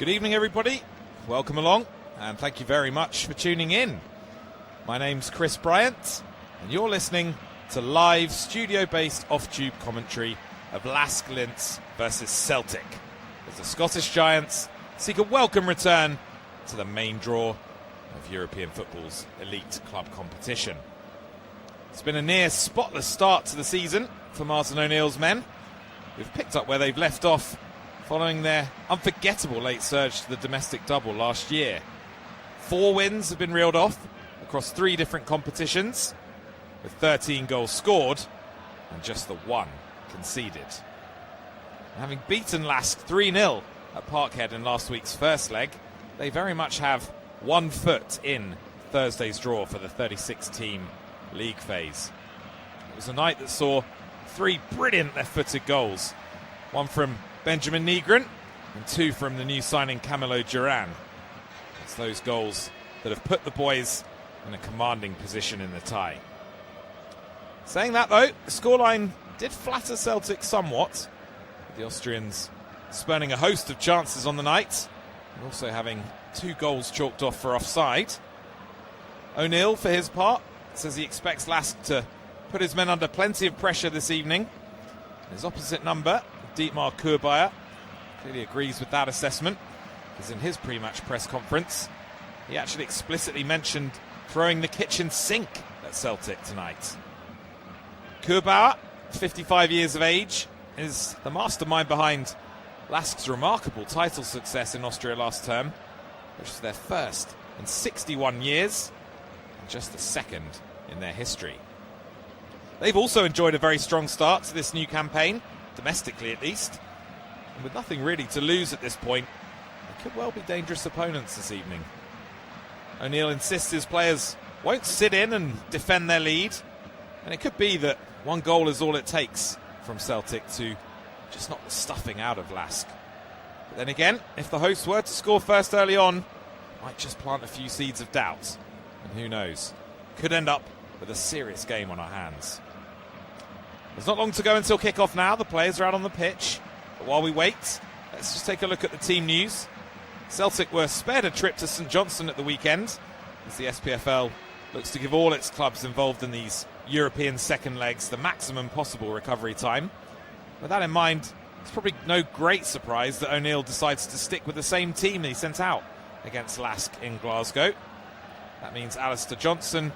Good evening, everybody. Welcome along, and thank you very much for tuning in. My name's Chris Bryant, and you're listening to live studio-based off-tube commentary of Lask Linz versus Celtic, as the Scottish Giants seek a welcome return to the main draw of European football's elite club competition. It's been a near spotless start to the season for Martin O'Neill's men, who've picked up where they've left off following their unforgettable late surge to the domestic double last year. 4 wins have been reeled off across 3 different competitions, with 13 goals scored and just the 1 conceded. Having beaten Lask 3-0 at Parkhead in last week's first leg, they very much have 1 foot in Thursday's draw for the 36-team league phase. It was a night that saw 3 brilliant left-footed goals, 1 from Benjamin Nygren and 2 from the new signing Camilo Duran. It's those goals that have put the boys in a commanding position in the tie. Saying that though, the scoreline did flatter Celtic somewhat, with the Austrians spurning a host of chances on the night and also having 2 goals chalked off for offside. O'Neill, for his part, says he expects Lask to put his men under plenty of pressure this evening. His opposite number, Dietmar Kurbauer, clearly agrees with that assessment, because in his pre-match press conference he actually explicitly mentioned throwing the kitchen sink at Celtic tonight. Kurbauer, 55 years of age, is the mastermind behind Lask's remarkable title success in Austria last term, which was their first in 61 years and just the second in their history. They've also enjoyed a very strong start to this new campaign, domestically at least, and with nothing really to lose at this point, they could well be dangerous opponents this evening. O'Neill insists his players won't sit in and defend their lead, and it could be that 1 goal is all it takes from Celtic to just knock the stuffing out of Lask. But then again, if the hosts were to score first early on, it might just plant a few seeds of doubt, and who knows, could end up with a serious game on our hands. There's not long to go until kick-off now. The players are out on the pitch. But while we wait, let's just take a look at the team news. Celtic were spared a trip to St Johnstone at the weekend, as the SPFL looks to give all its clubs involved in these European second legs the maximum possible recovery time. With that in mind, it's probably no great surprise that O'Neill decides to stick with the same team that he sent out against Lask in Glasgow. That means Alistair Johnson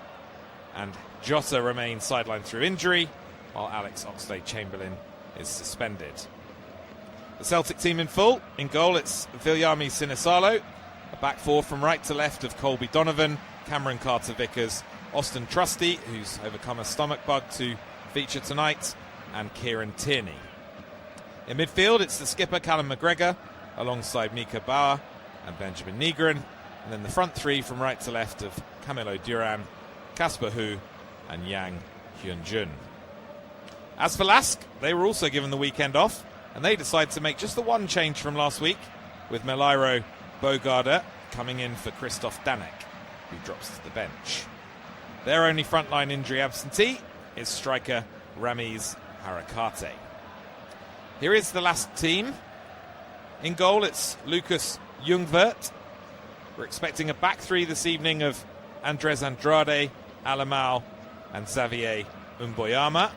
and Jota remain sidelined through injury, while Alex Oxlade-Chamberlain is suspended. The Celtic team in full. In goal, it's Viljami Sinisalo, a back 4 from right to left of Colby Donovan, Cameron Carter-Vickers, Austin Trusty, who's overcome a stomach bug to feature tonight, and Kieran Tierney. In midfield, it's the skipper Callum McGregor, alongside Mika Bauer and Benjamin Nygren, and then the front 3 from right to left of Camilo Duran, Kasper Hu, and Yang Hyun-jun. As for Lask, they were also given the weekend off, and they decided to make just the 1 change from last week, with Melairo Bogarda coming in for Christoph Danek, who drops to the bench. Their only frontline injury absentee is striker Ramiz Harakate. Here is the Lask team. In goal, it's Lucas Jungwirth. We're expecting a back 3 this evening of Andres Andrade, Alamau, and Xavier Umboyama.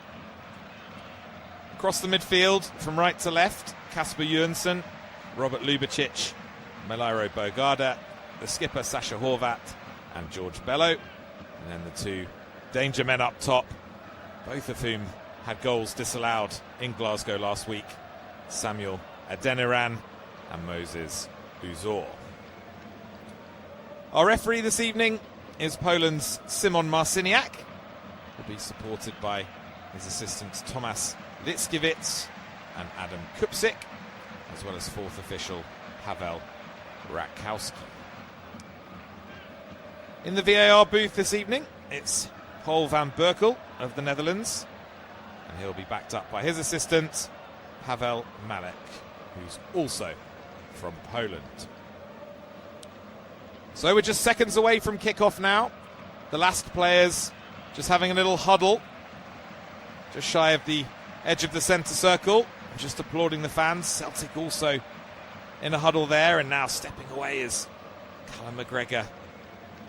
Across the midfield, from right to left, Kasper Jørgensen, Robert Lubicic, Melairo Bogarda, the skipper Sasha Horvat, and George Bello. And then the 2 danger men up top, both of whom had goals disallowed in Glasgow last week, Samuel Adeniran and Moses Uzor. Our referee this evening is Poland's Szymon Marciniak. Will be supported by his assistants Tomasz Litskiewicz and Adam Kupsik, as well as 4th official Paweł Rakowski. In the VAR booth this evening, it's Paul van Berkel of the Netherlands, and he'll be backed up by his assistant Paweł Malek, who's also from Poland. So we're just seconds away from kick-off now. The Lask players just having a little huddle just shy of the edge of the centre circle, just applauding the fans. Celtic also in a huddle there, and now stepping away is Callum McGregor,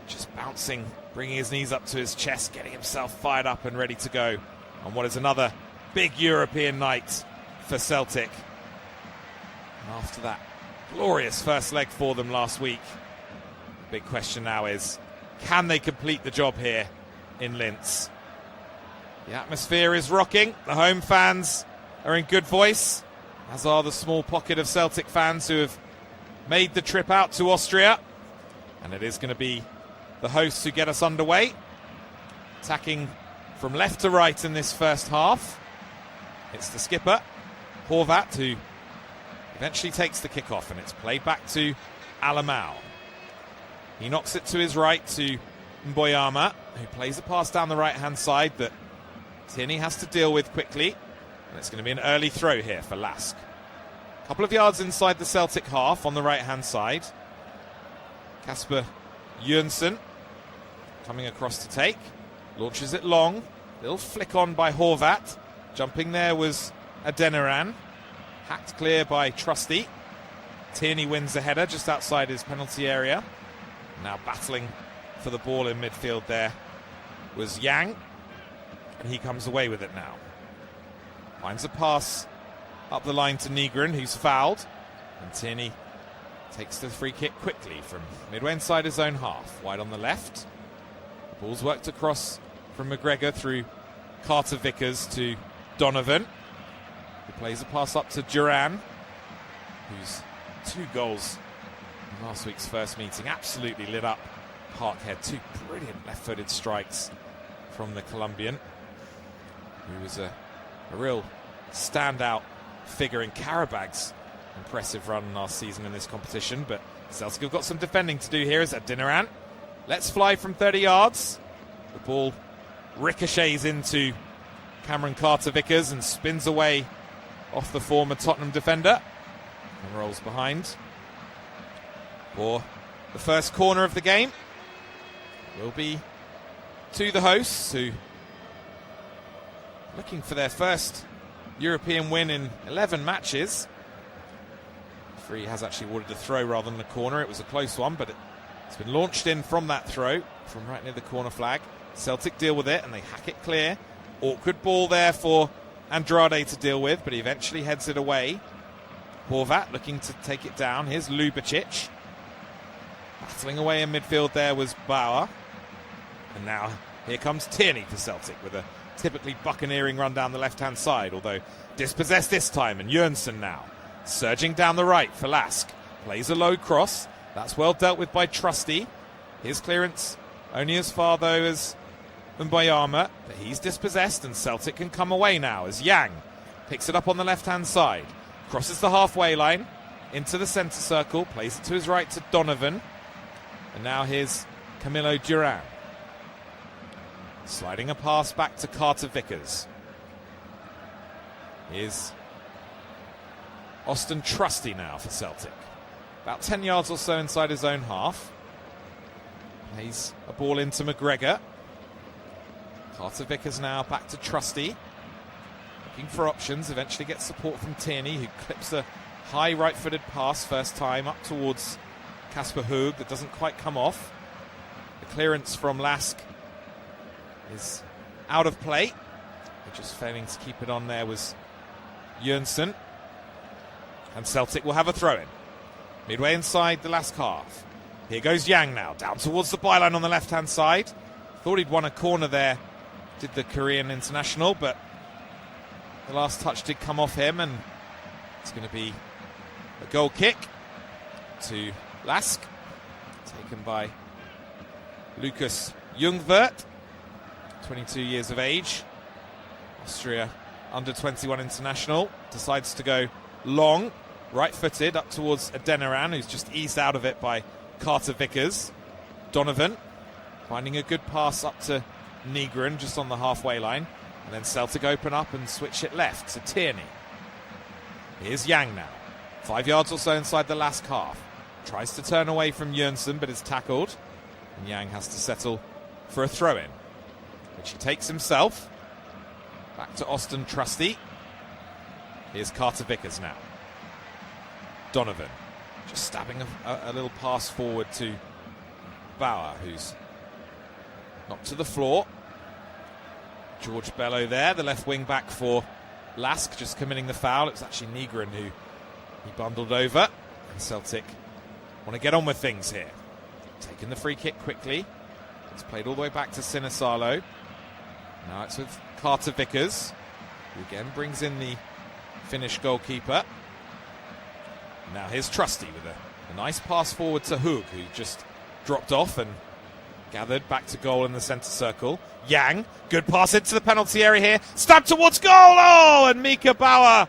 just bouncing, bringing his knees up to his chest, getting himself fired up and ready to go on what is another big European night for Celtic. And after that glorious first leg for them last week, the big question now is, can they complete the job here in Linz? The atmosphere is rocking. The home fans are in good voice, as are the small pocket of Celtic fans who have made the trip out to Austria. And it is going to be the hosts who get us underway, attacking from left to right in this first half. It's the skipper, Horvat, who eventually takes the kickoff, and it's played back to Alamau. He knocks it to his right to Mboyama, who plays a pass down the right-hand side that Tierney has to deal with quickly. And it's going to be an early throw here for Lask. A couple of yards inside the Celtic half on the right-hand side. Kasper Jönsson coming across to take. Launches it long. Little flick on by Horvat. Jumping there was Adeniran. Hacked clear by Trusty. Tierney wins the header just outside his penalty area. Now battling for the ball in midfield there was Yang. And he comes away with it now. Finds a pass up the line to Nygren, who's fouled. And Tierney takes the free kick quickly from midway inside his own half. Wide on the left. The ball's worked across from McGregor through Carter Vickers to Donovan, who plays a pass up to Duran, whose 2 goals in last week's first meeting absolutely lit up Parkhead. 2 brilliant left-footed strikes from the Colombian, who was a real standout figure in Karabag's impressive run last season in this competition. But Celtic have got some defending to do here as Adeniran lets fly from 30 yards. The ball ricochets into Cameron Carter-Vickers and spins away off the former Tottenham defender and rolls behind for the first corner of the game. Will be to the hosts, who looking for their first European win in 11 matches. The referee has actually awarded a throw rather than a corner. It was a close one, but it's been launched in from that throw, from right near the corner flag. Celtic deal with it and they hack it clear. Awkward ball there for Andrade to deal with, but he eventually heads it away. Horvat looking to take it down. Here's Lubicic. Battling away in midfield there was Bauer. And now here comes Tierney for Celtic with a typically buccaneering run down the left-hand side, although dispossessed this time. And Jönsson now surging down the right for Lask. Plays a low cross. That's well dealt with by Trusty. His clearance only as far, though, as Mboyama, but he's dispossessed, and Celtic can come away now as Yang picks it up on the left-hand side. Crosses the halfway line into the centre circle. Plays it to his right to Donovan. And now here's Camilo Duran. Sliding a pass back to Carter Vickers. Here's Austin Trusty now for Celtic. About 10 yards or so inside his own half. Plays a ball into McGregor. Carter Vickers now back to Trusty. Looking for options. Eventually gets support from Tierney, who clips a high right-footed pass first time up towards Kasper Hoog that doesn't quite come off. The clearance from Lask is out of play. Just failing to keep it on there was Jönsson. And Celtic will have a throw-in. Midway inside the Lask half. Here goes Yang now, down towards the byline on the left-hand side. Thought he'd won a corner there, did the Korean international, but the last touch did come off him, and it's going to be a goal kick to Lask, taken by Lucas Ljungwirth, 22 years of age. Austria under-21 international, decides to go long, right-footed up towards Adeniran, who's just eased out of it by Carter Vickers. Donovan finding a good pass up to Nygren just on the halfway line, and then Celtic open up and switch it left to Tierney. Here's Yang now, 5 yards or so inside the last half. Tries to turn away from Jönsson, but is tackled, and Yang has to settle for a throw-in, which he takes himself. Back to Austin Trusty. Here's Carter Vickers now. Donovan just stabbing a little pass forward to Bauer, who's knocked to the floor. George Bello there, the left wing back for Lask, just committing the foul. It's actually Nygren who he bundled over. And Celtic want to get on with things here. Taking the free kick quickly. It's played all the way back to Sinisalo. Now it's with Carter Vickers, who again brings in the Finnish goalkeeper. Now here's Trusty with a nice pass forward to Hug, who just dropped off and gathered back to goal in the centre circle. Yang, good pass into the penalty area here. Stab towards goal! Oh, and Mika Bauer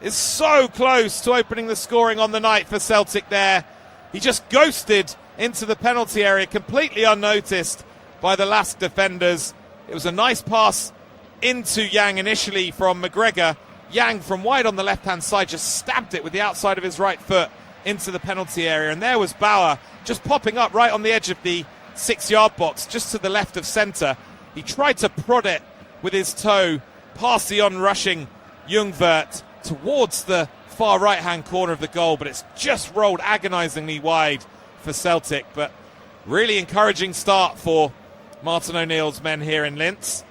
is so close to opening the scoring on the night for Celtic there. He just ghosted into the penalty area, completely unnoticed by the Lask defenders. It was a nice pass into Yang initially from McGregor. Yang from wide on the left-hand side just stabbed it with the outside of his right foot into the penalty area. And there was Bauer just popping up right on the edge of the 6-yard box, just to the left of centre. He tried to prod it with his toe past the on-rushing Ljungvert towards the far right-hand corner of the goal, but it's just rolled agonisingly wide for Celtic. But really encouraging start for Martin O'Neill's men here in Linz.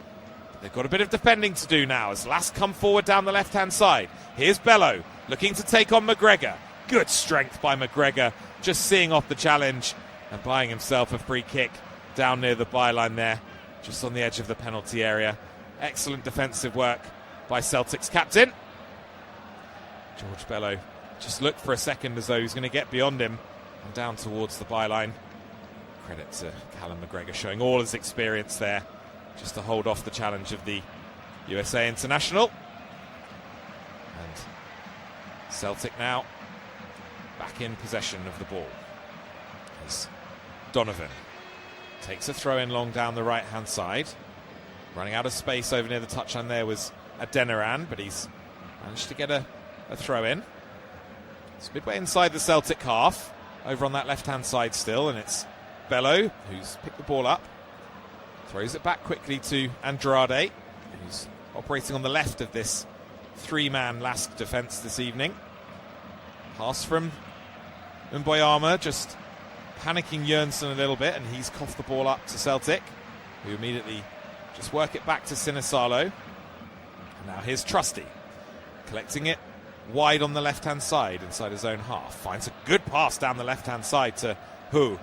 They've got a bit of defending to do now as Lask come forward down the left-hand side. Here's Bello looking to take on McGregor. Good strength by McGregor, just seeing off the challenge and buying himself a free kick down near the byline there, just on the edge of the penalty area. Excellent defensive work by Celtic's captain. George Bello just looked for a second as though he was going to get beyond him and down towards the byline. Credit to Callum McGregor showing all his experience there, just to hold off the challenge of the USA international. And Celtic now back in possession of the ball as Donovan takes a throw in long down the right hand side. Running out of space over near the touchline there was Adeniran, but he's managed to get a throw in. It's midway inside the Celtic half, over on that left hand side still, and it's Bello who's picked the ball up, throws it back quickly to Andrade, who's operating on the left of this 3-man Lask defence this evening. Pass from Mboyama, just panicking Jørgensen a little bit, and he's coughed the ball up to Celtic, who immediately just work it back to Sinisalo. And now here's Trusty, collecting it wide on the left-hand side inside his own half. Finds a good pass down the left-hand side to who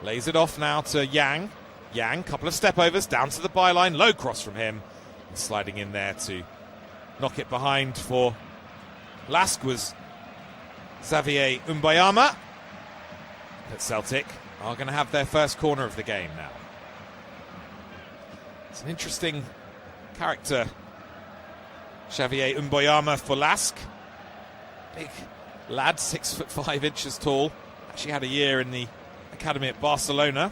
lays it off now to Yang. Yang, couple of step-overs down to the byline, low cross from him, and sliding in there to knock it behind for Lask was Xavier Mboyama. But Celtic are going to have their first corner of the game now. It's an interesting character, Xavier Mboyama for Lask. Big lad, 6'5" tall. Actually had a year in the academy at Barcelona,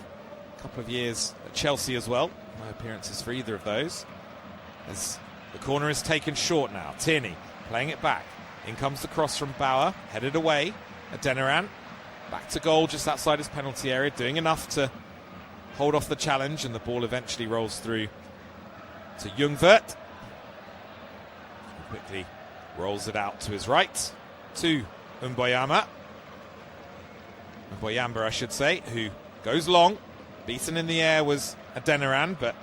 a couple of years at Chelsea as well. No appearances for either of those. As the corner is taken short now. Tierney playing it back. In comes the cross from Bauer, headed away. Adeniran back to goal just outside his penalty area, doing enough to hold off the challenge, and the ball eventually rolls through to Ljungvert. Quickly rolls it out to his right to Mboyama. Mboyamba, I should say, who goes long. Beaten in the air was Adeniran, but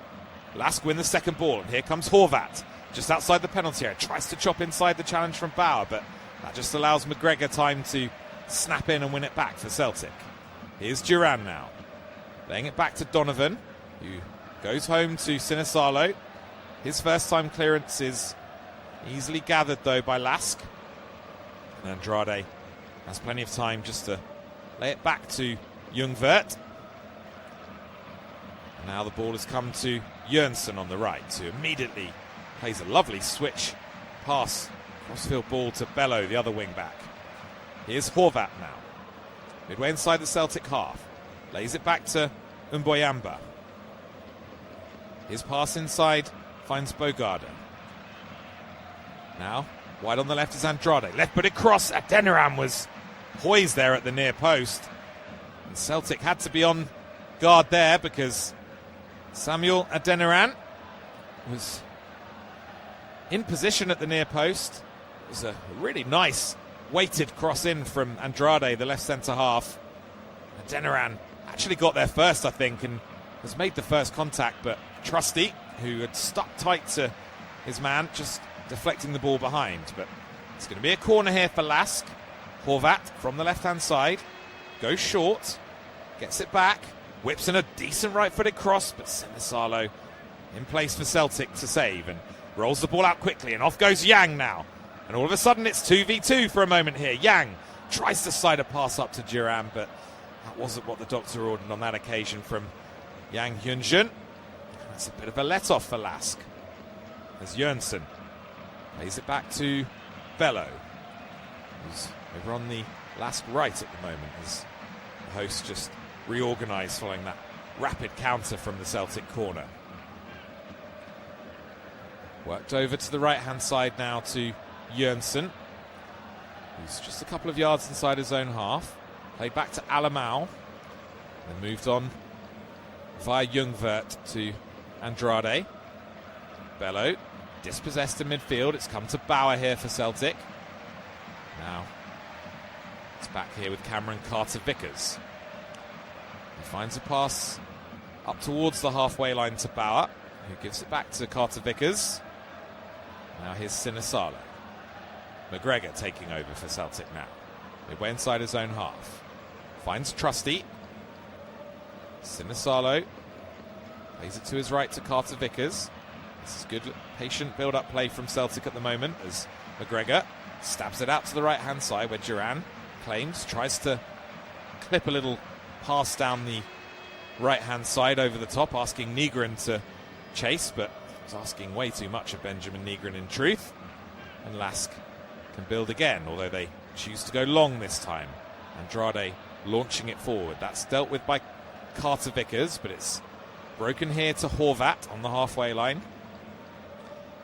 Lask win the second ball. And here comes Horvat, just outside the penalty area. Tries to chop inside the challenge from Bauer, but that just allows McGregor time to snap in and win it back for Celtic. Here's Duran now, laying it back to Donovan, who goes home to Sinisalo. His first time clearance is easily gathered though by Lask. And Andrade has plenty of time just to lay it back to Ljungvert. Now the ball has come to Jørgensen on the right, who immediately plays a lovely switch pass, crossfield ball to Bello, the other wing back. Here's Horvat now, midway inside the Celtic half, lays it back to Mboyamba. His pass inside finds Bogarda. Now, wide on the left is Andrade. Left-footed cross. Adeniran was poised there at the near post. And Celtic had to be on guard there because Samuel Adeniran was in position at the near post. It was a really nice weighted cross in from Andrade, the left centre half. And Deniran actually got there first, I think, and has made the first contact, but Trusty, who had stuck tight to his man, just deflecting the ball behind. But it's going to be a corner here for Lask. Horvat from the left-hand side goes short, gets it back, whips in a decent right-footed cross, but Sinisalo in place for Celtic to save and rolls the ball out quickly, and off goes Yang now. And all of a sudden it's 2v2 for a moment here. Yang tries to slide a pass up to Duran, but that wasn't what the doctor ordered on that occasion from Yang Hyunjun. That's a bit of a let-off for Lask, as Jørgensen plays it back to Bello, who's over on the Lask right at the moment, as the hosts just reorganised following that rapid counter from the Celtic corner. Worked over to the right-hand side now to Jørgensen, who's just a couple of yards inside his own half. Played back to Alamau, then moved on via Ljungvert to Andrade. Bello dispossessed in midfield. It's come to Bauer here for Celtic. Now it's back here with Cameron Carter-Vickers. He finds a pass up towards the halfway line to Bauer, who gives it back to Carter-Vickers. Now here's Sinisalo. McGregor taking over for Celtic now. Midway inside his own half. Finds Trusty. Sinisalo plays it to his right to Carter-Vickers. This is good, patient build-up play from Celtic at the moment, as McGregor stabs it out to the right-hand side where Duran claims, tries to clip a little pass down the right-hand side over the top, asking Nygren to chase, but he's asking way too much of Benjamin Nygren in truth. And Lask can build again, although they choose to go long this time. Andrade launching it forward. That's dealt with by Carter-Vickers, but it's broken here to Horvat on the halfway line.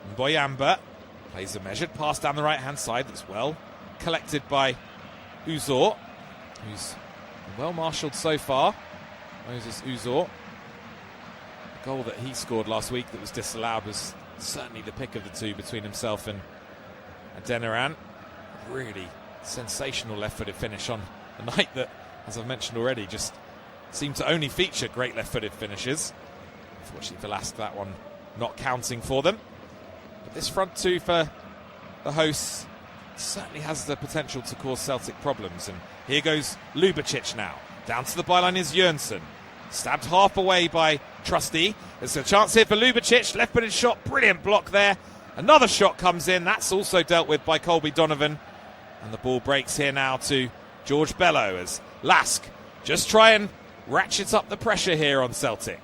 And Boyamba plays a measured pass down the right-hand side that's well collected by Uzor, who's well marshalled so far. Moses Uzor. The goal that he scored last week that was disallowed was certainly the pick of the two between himself and Deniran. Really sensational left-footed finish on a night that, as I've mentioned already, just seemed to only feature great left-footed finishes. Unfortunately for Lask, that one not counting for them. But this front two for the hosts certainly has the potential to cause Celtic problems. And here goes Lubicic now. Down to the byline is Jørgensen. Stabbed half away by Trusty. There's a chance here for Lubicic. Left-footed shot, brilliant block there. Another shot comes in. That's also dealt with by Colby Donovan. And the ball breaks here now to George Bello as Lask just try and ratchet up the pressure here on Celtic.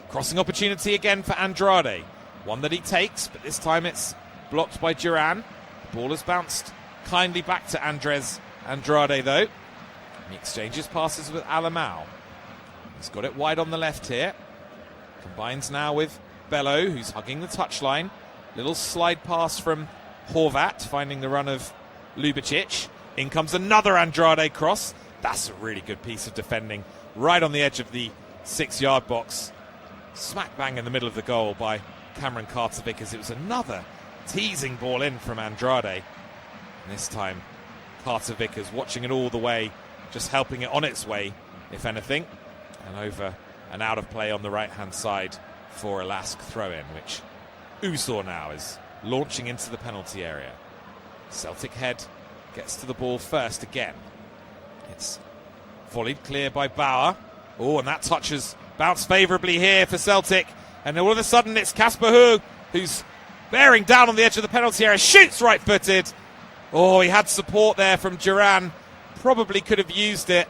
Crossing opportunity again for Andrade. One that he takes, but this time it's blocked by Duran. The ball has bounced kindly back to Andres Andrade though. He exchanges passes with Alamau. He's got it wide on the left here. Combines now with Bello, who's hugging the touchline. Little slide pass from Horvat, finding the run of Lubicic. In comes another Andrade cross. That's a really good piece of defending. Right on the edge of the 6-yard box. Smack bang in the middle of the goal by Cameron Carter-Vickers. It was another teasing ball in from Andrade. And this time, Carter-Vickers watching it all the way, just helping it on its way, if anything. And over and out of play on the right-hand side for a Lask throw-in, which Usor now is launching into the penalty area. Celtic head gets to the ball first again. It's volleyed clear by Bauer. Oh, and that touch has bounced favourably here for Celtic. And all of a sudden it's Kasper Høeg, who's bearing down on the edge of the penalty area, shoots right-footed. Oh, he had support there from Duran. Probably could have used it.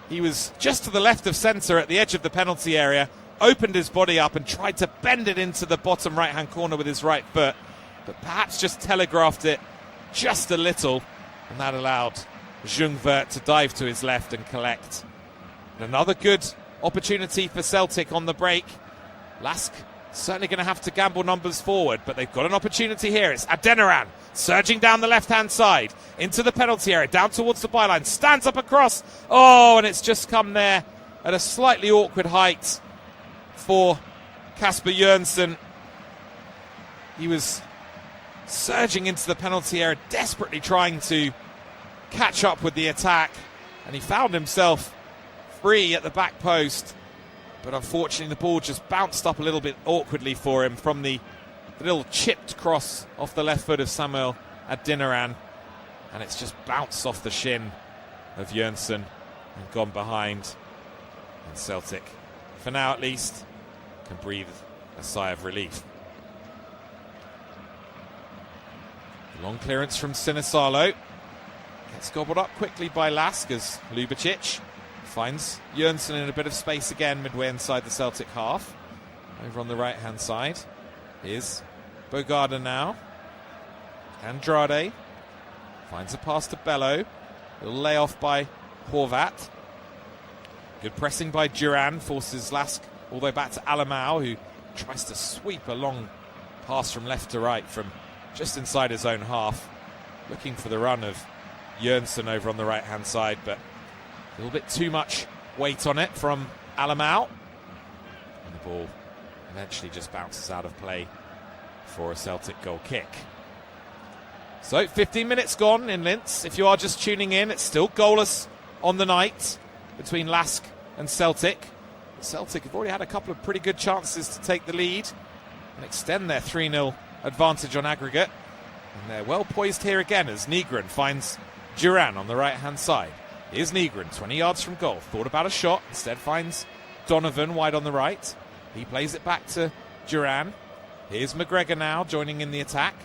He was just to the left of centre at the edge of the penalty area, opened his body up and tried to bend it into the bottom right-hand corner with his right foot, but perhaps just telegraphed it just a little, and that allowed Ljungvert to dive to his left and collect. And another good opportunity for Celtic on the break. Lask certainly going to have to gamble numbers forward, but they've got an opportunity here. It's Adeniran surging down the left-hand side into the penalty area, down towards the byline, stands up across. Oh, and it's just come there at a slightly awkward height for Kasper Jørgensen. He was surging into the penalty area, desperately trying to catch up with the attack, and he found himself free at the back post, but unfortunately the ball just bounced up a little bit awkwardly for him from the little chipped cross off the left foot of Samuel Adinaran, and it's just bounced off the shin of Jönsson and gone behind, and Celtic, for now at least, can breathe a sigh of relief. Long clearance from Sinisalo. Gets gobbled up quickly by Lask as Lubicic finds Jönsson in a bit of space again midway inside the Celtic half. Over on the right-hand side. Here's Bogarda now. Andrade finds a pass to Bello. A little layoff by Horvat. Good pressing by Duran, forces Lask all the way back to Alamau, who tries to sweep a long pass from left to right from just inside his own half, looking for the run of Jönsson over on the right-hand side, but a little bit too much weight on it from Alamau. And the ball eventually just bounces out of play for a Celtic goal kick. So 15 minutes gone in Linz. If you are just tuning in, it's still goalless on the night between Lask and Celtic. Celtic have already had a couple of pretty good chances to take the lead and extend their 3-0 advantage on aggregate. And they're well poised here again as Nygren finds Duran on the right-hand side. Here's Nygren, 20 yards from goal. Thought about a shot, instead finds Donovan wide on the right. He plays it back to Duran. Here's McGregor now joining in the attack.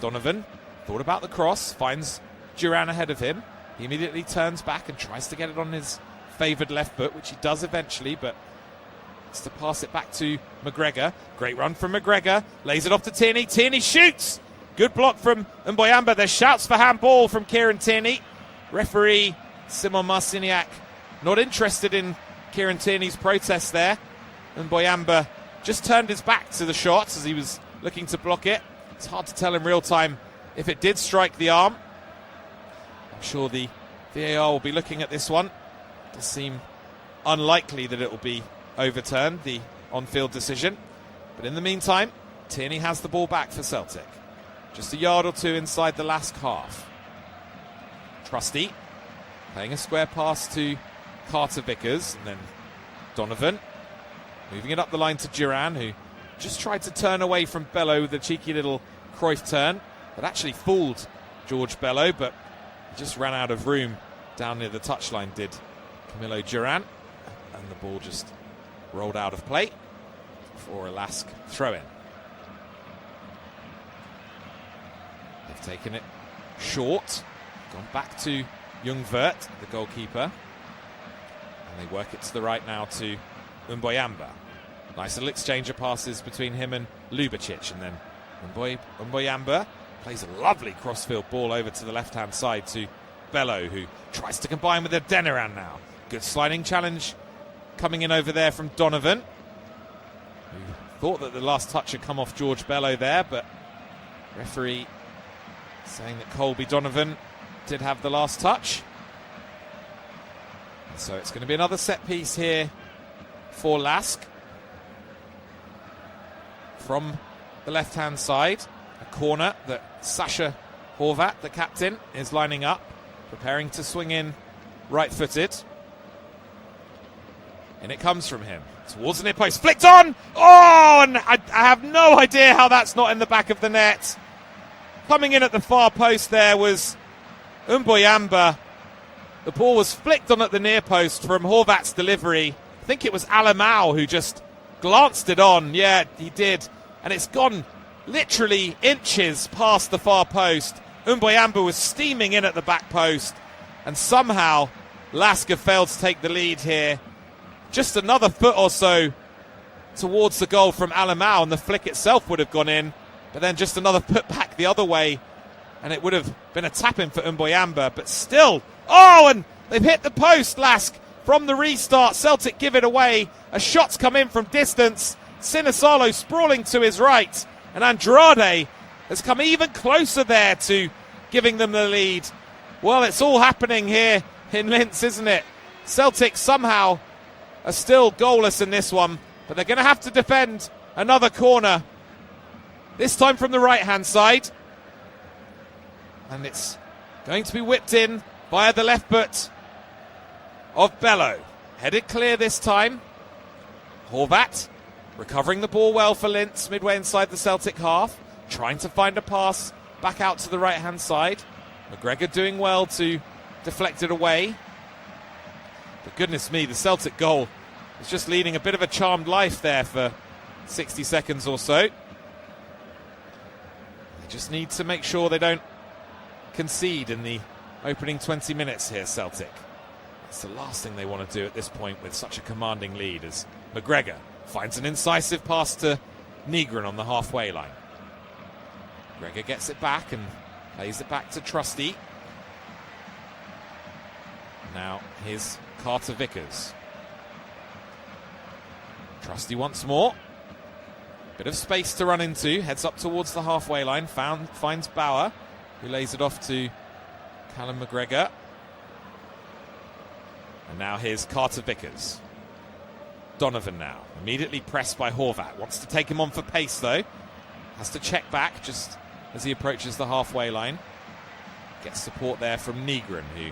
Donovan thought about the cross, finds Duran ahead of him. He immediately turns back and tries to get it on his favoured left foot, which he does eventually, but it's to pass it back to McGregor. Great run from McGregor. Lays it off to Tierney. Tierney shoots! Good block from Mboyamba. There's shouts for handball from Kieran Tierney. Referee Simon Marciniak not interested in Kieran Tierney's protest there. Mboyamba just turned his back to the shot as he was looking to block it. It's hard to tell in real time if it did strike the arm. I'm sure the VAR will be looking at this one. It does seem unlikely that it will be overturned, the on-field decision. But in the meantime, Tierney has the ball back for Celtic. Just a yard or two inside the Lask half. Trusty playing a square pass to Carter Vickers, and then Donovan moving it up the line to Duran, who just tried to turn away from Bello with a cheeky little Cruyff turn that actually fooled George Bello, but just ran out of room down near the touchline, did Camilo Duran, and the ball just rolled out of play for a Lask throw-in. They've taken it short, gone back to Ljungvert, the goalkeeper, and they work it to the right now to Mboyamba. Nice little exchange of passes between him and Lubicic, and then Mboyamba plays a lovely crossfield ball over to the left-hand side to Bello, who tries to combine with Adeniran now. Good sliding challenge coming in over there from Donovan, who thought that the last touch had come off George Bello there, but referee saying that Colby Donovan did have the last touch. And so it's going to be another set piece here for Lask. From the left-hand side, a corner that Sasha Horvat, the captain, is lining up, preparing to swing in right-footed. And it comes from him towards the near post, flicked on! Oh, and I have no idea how that's not in the back of the net. Coming in at the far post there was Mboyamba. The ball was flicked on at the near post from Horvat's delivery. I think it was Alamau who just glanced it on. Yeah, he did. And it's gone literally inches past the far post. Mboyamba was steaming in at the back post. And somehow Lask have failed to take the lead here. Just another foot or so towards the goal from Alamau, and the flick itself would have gone in. But then just another put back the other way, and it would have been a tap-in for Mboyamba. But still, oh, and they've hit the post, Lask, from the restart. Celtic give it away. A shot's come in from distance. Sinisalo sprawling to his right, and Andrade has come even closer there to giving them the lead. Well, it's all happening here in Linz, isn't it? Celtic somehow are still goalless in this one, but they're going to have to defend another corner. This time from the right-hand side. And it's going to be whipped in via the left foot of Bello. Headed clear this time. Horvat recovering the ball well for Linz midway inside the Celtic half. Trying to find a pass back out to the right-hand side. McGregor doing well to deflect it away. But goodness me, the Celtic goal is just leading a bit of a charmed life there for 60 seconds or so. They just need to make sure they don't concede in the opening 20 minutes here, Celtic. That's the last thing they want to do at this point with such a commanding lead, as McGregor finds an incisive pass to Nygren on the halfway line. McGregor gets it back and plays it back to Trusty. Now here's Carter Vickers. Trusty once more. Bit of space to run into. Heads up towards the halfway line. Finds Bauer, who lays it off to Callum McGregor. And now here's Carter Vickers. Donovan now. Immediately pressed by Horvat. Wants to take him on for pace though. Has to check back just as he approaches the halfway line. Gets support there from Nygren, who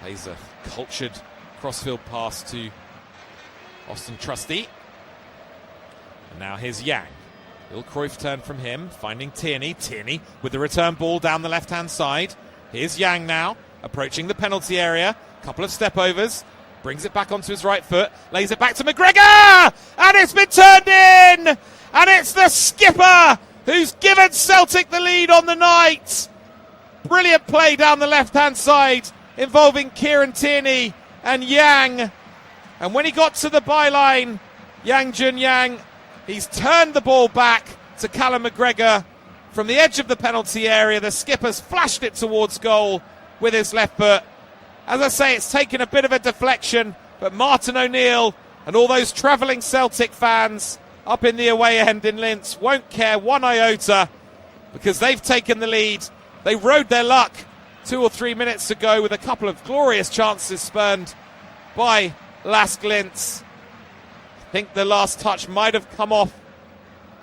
plays a cultured crossfield pass to Austin Trusty. And now here's Yang. Little Cruyff turn from him, finding Tierney. Tierney with the return ball down the left-hand side. Here's Yang now, approaching the penalty area. Couple of step-overs. Brings it back onto his right foot. Lays it back to McGregor! And it's been turned in! And it's the skipper who's given Celtic the lead on the night. Brilliant play down the left-hand side involving Kieran Tierney and Yang. And when he got to the byline, Yang Jun Yang, he's turned the ball back to Callum McGregor from the edge of the penalty area. The skipper's flashed it towards goal with his left foot. As I say, it's taken a bit of a deflection, but Martin O'Neill and all those travelling Celtic fans up in the away end in Linz won't care one iota, because they've taken the lead. They rode their luck 2 or 3 minutes ago with a couple of glorious chances spurned by Lask Linz. I think the last touch might have come off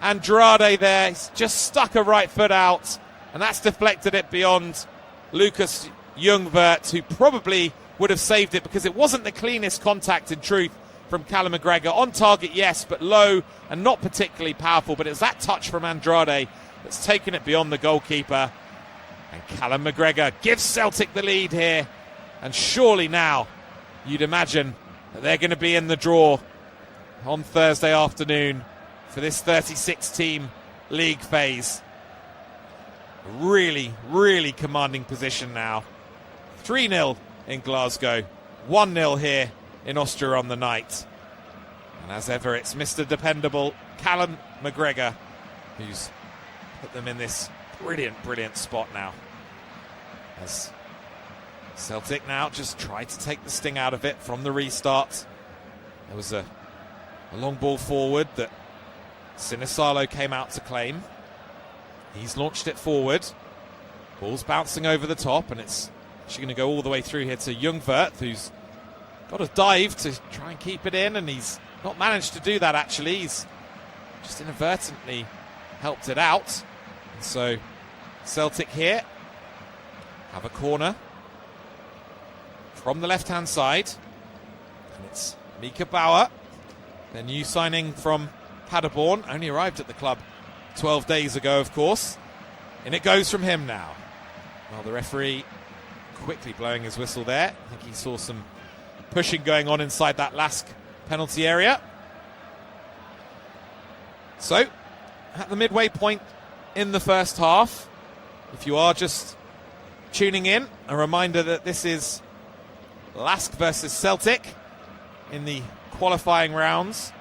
Andrade there. He's just stuck a right foot out, and that's deflected it beyond Lucas Ljungwirth, who probably would have saved it, because it wasn't the cleanest contact in truth from Callum McGregor. On target, yes, but low and not particularly powerful. But it's that touch from Andrade that's taken it beyond the goalkeeper. And Callum McGregor gives Celtic the lead here. And surely now you'd imagine that they're going to be in the draw on Thursday afternoon for this 36-team league phase. Really, really commanding position now. 3-0 in Glasgow, 1-0 here in Austria on the night. And as ever, it's Mr. Dependable, Callum McGregor, who's put them in this brilliant, brilliant spot now. As Celtic now just try to take the sting out of it from the restart. There was a long ball forward that Sinisalo came out to claim. He's launched it forward. Ball's bouncing over the top, and it's actually going to go all the way through here to Ljungwirth, who's got a dive to try and keep it in, and he's not managed to do that actually. He's just inadvertently helped it out. And so Celtic here have a corner from the left-hand side. And it's Mika Bauer, their new signing from Paderborn, only arrived at the club 12 days ago, of course. And it goes from him now. Well, the referee quickly blowing his whistle there. I think he saw some pushing going on inside that Lask penalty area. So, at the midway point in the first half, if you are just tuning in, a reminder that this is Lask versus Celtic in the qualifying rounds.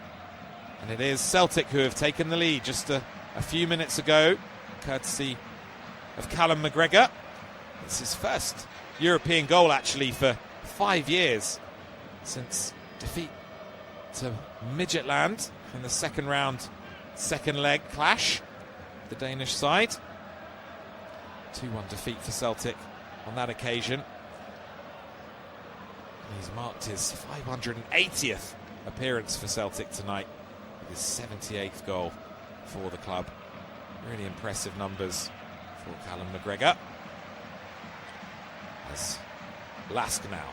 And it is Celtic who have taken the lead just a few minutes ago, courtesy of Callum McGregor. It's his first European goal actually for 5 years, since defeat to Midtjylland in the second round, second leg clash, the Danish side. 2-1 defeat for Celtic on that occasion. And he's marked his 580th appearance for Celtic tonight with his 78th goal for the club. Really impressive numbers for Callum McGregor. As Lask now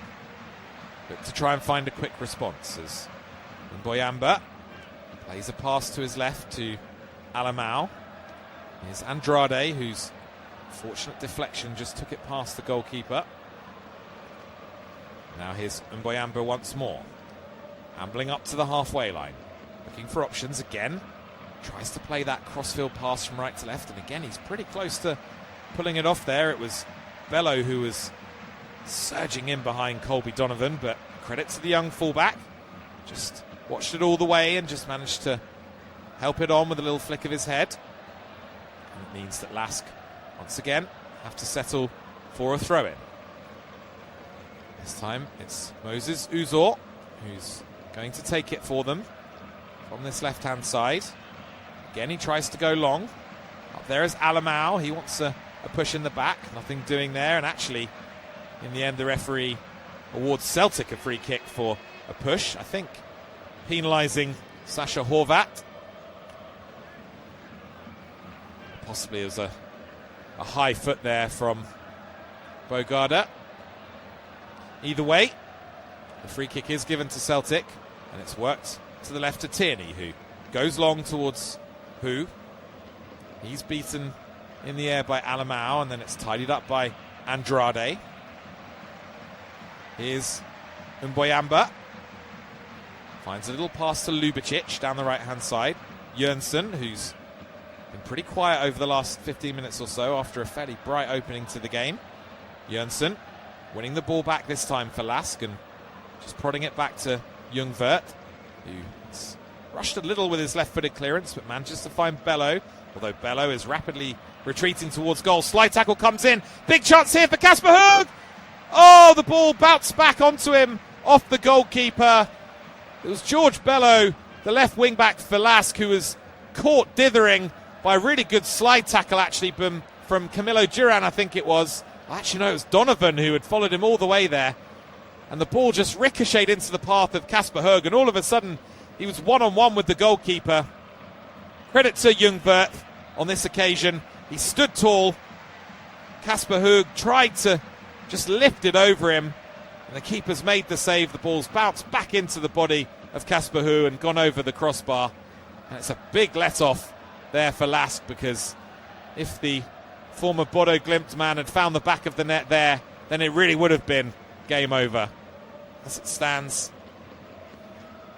look to try and find a quick response as Mboyamba plays a pass to his left to Alamau. Here's Andrade, whose fortunate deflection just took it past the goalkeeper. Now here's Mboyamba once more, ambling up to the halfway line, looking for options again. Tries to play that crossfield pass from right to left, and again he's pretty close to pulling it off there. It was Bello who was surging in behind Colby Donovan, but credit to the young fullback. Just watched it all the way and just managed to help it on with a little flick of his head. And it means that Lask, once again, have to settle for a throw-in. This time it's Moses Uzor who's going to take it for them from this left-hand side. Again, he tries to go long. Up there is Alamau. He wants a push in the back. Nothing doing there. And actually, in the end, the referee awards Celtic a free kick for a push. I think penalising Sasha Horvat. Possibly it was a high foot there from Bogarda. Either way, the free kick is given to Celtic, and it's worked to the left to Tierney, who goes long towards Hu. He's beaten in the air by Alamau, and then it's tidied up by Andrade. Here's Mboyamba. Finds a little pass to Lubicic down the right-hand side. Jönsson, who's been pretty quiet over the last 15 minutes or so after a fairly bright opening to the game. Jönsson winning the ball back this time for Lask and just prodding it back to Ljungvert, who's rushed a little with his left-footed clearance but manages to find Bello, although Bello is rapidly retreating towards goal. Slide tackle comes in. Big chance here for Kasper Høeg. Oh, the ball bounced back onto him off the goalkeeper. It was George Bello, the left wing-back for Lask, who was caught dithering by a really good slide tackle, actually, from Camilo Duran, I think it was. Actually, no, it was Donovan who had followed him all the way there. And the ball just ricocheted into the path of Kasper Høeg, and all of a sudden, he was one-on-one with the goalkeeper. Credit to Ljungvert on this occasion. He stood tall. Kasper Høeg tried to just lift it over him, and the keeper's made the save. The ball's bounced back into the body of Kasper Høeg and gone over the crossbar. And it's a big let-off there for Lask, because if the former Bodo Glimt man had found the back of the net there, then it really would have been game over. As it stands,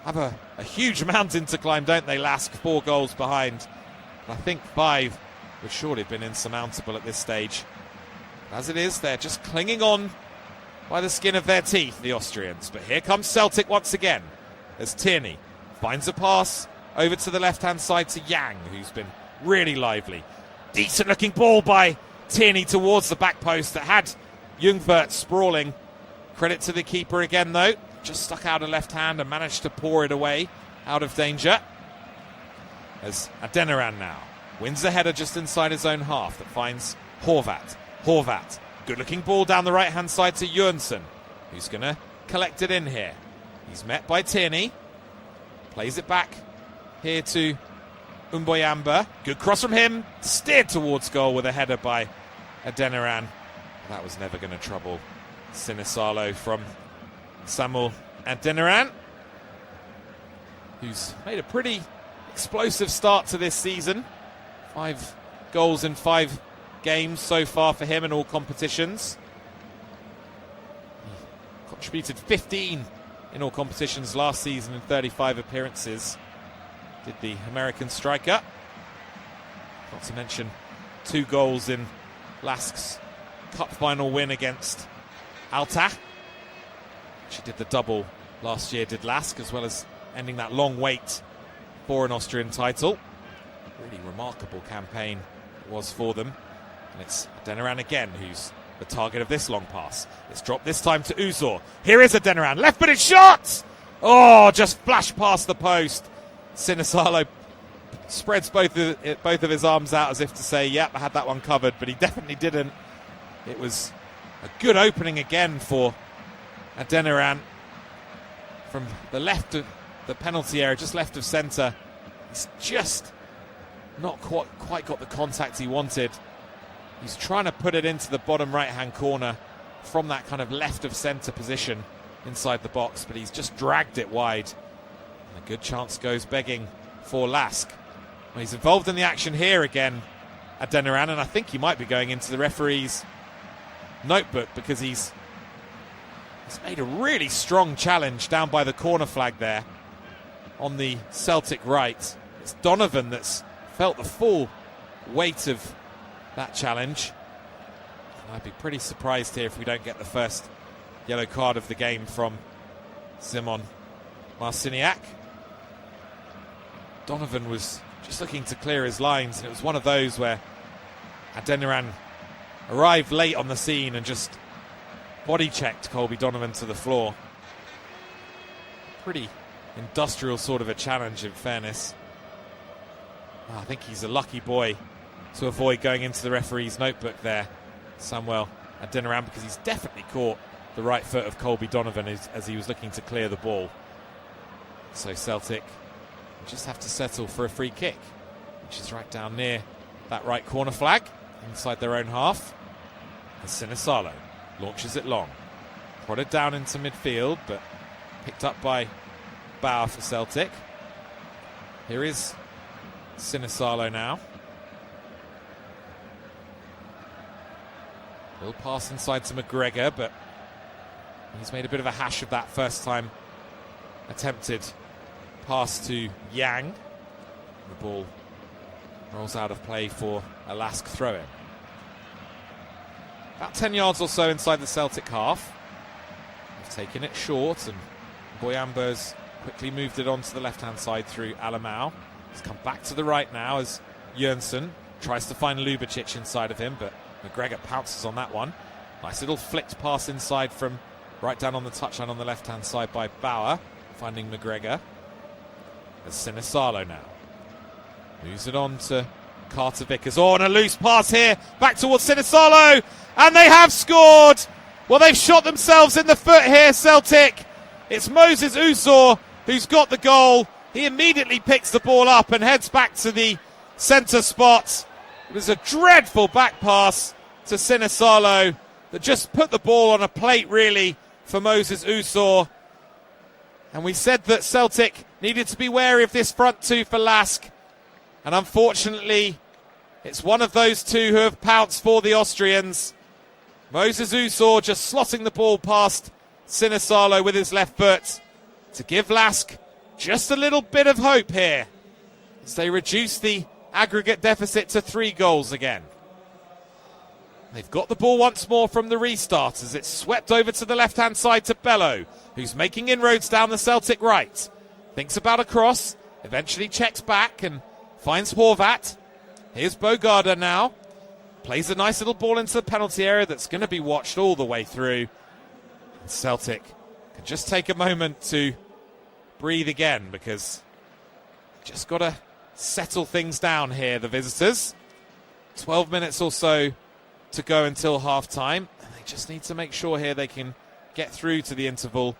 have a huge mountain to climb, don't they, Lask? 4 goals behind. But I think 5 would surely have been insurmountable at this stage. As it is, they're just clinging on by the skin of their teeth, the Austrians. But here comes Celtic once again, as Tierney finds a pass over to the left-hand side to Yang, who's been really lively. Decent-looking ball by Tierney towards the back post that had Ljungvert sprawling. Credit to the keeper again, though. Just stuck out a left hand and managed to pour it away out of danger. As Adeniran now wins the header just inside his own half that finds Horvat. Horvat, good-looking ball down the right-hand side to Jönsson, who's going to collect it in here. He's met by Tierney. Plays it back here to Mboyamba. Good cross from him. Steered towards goal with a header by Adeniran. That was never going to trouble Sinisalo from Samuel Adeniran, who's made a pretty explosive start to this season. 5 goals in 5 games so far for him in all competitions. He contributed 15 in all competitions last season in 35 appearances, did the American striker. Not to mention 2 goals in Lask's cup final win against Altach. She did the double last year, did Lask, as well as ending that long wait for an Austrian title. Really remarkable campaign it was for them. And it's Adeniran again who's the target of this long pass. It's dropped this time to Uzor. Here is Adeniran, left-footed shot! Oh, just flashed past the post. Sinisalo spreads both of his arms out as if to say, yep, I had that one covered, but he definitely didn't. It was a good opening again for Adeniran from the left of the penalty area, just left of centre. He's just not quite got the contact he wanted. He's trying to put it into the bottom right-hand corner from that kind of left of centre position inside the box, but he's just dragged it wide. And a good chance goes begging for Lask. Well, he's involved in the action here again, Adeniran, and I think he might be going into the referee's notebook because he's made a really strong challenge down by the corner flag there on the Celtic right. It's Donovan that's felt the full weight of that challenge. I'd be pretty surprised here if we don't get the first yellow card of the game from Simon Marciniak. Donovan was just looking to clear his lines, and it was one of those where Adeniran arrived late on the scene and just body checked Colby Donovan to the floor. Pretty industrial sort of a challenge, in fairness. I think he's a lucky boy to avoid going into the referee's notebook there, Samuel Adeniran, because he's definitely caught the right foot of Colby Donovan as he was looking to clear the ball. So Celtic just have to settle for a free kick, which is right down near that right corner flag, inside their own half. And Sinisalo launches it long. Prodded down into midfield, but picked up by Bauer for Celtic. Here is Sinisalo now. He'll pass inside to McGregor, but he's made a bit of a hash of that first time attempted pass to Yang. The ball rolls out of play for a Lask throw-in. About 10 yards or so inside the Celtic half. They've taken it short, and Boyamba's quickly moved it onto the left-hand side through Alamau. He's come back to the right now as Jørgensen tries to find Lubicic inside of him, but McGregor pounces on that one. Nice little flicked pass inside from right down on the touchline on the left-hand side by Bauer, finding McGregor. As Sinisalo now moves it on to Carter Vickers. Oh, and a loose pass here, back towards Sinisalo, and they have scored! Well, they've shot themselves in the foot here, Celtic. It's Moses Usor who's got the goal. He immediately picks the ball up and heads back to the centre spot. It was a dreadful back pass to Sinisalo that just put the ball on a plate, really, for Moses Usor. And we said that Celtic needed to be wary of this front two for Lask. And unfortunately, it's one of those two who have pounced for the Austrians. Moses Usor just slotting the ball past Sinisalo with his left foot to give Lask just a little bit of hope here as they reduce the aggregate deficit to 3 goals again. They've got the ball once more from the restart as it's swept over to the left-hand side to Bello, who's making inroads down the Celtic right. Thinks about a cross, eventually checks back and finds Horvat. Here's Bogarda now. Plays a nice little ball into the penalty area that's going to be watched all the way through. And Celtic can just take a moment to breathe again, because just got to settle things down here, the visitors. 12 minutes or so to go until half-time. And they just need to make sure here they can get through to the interval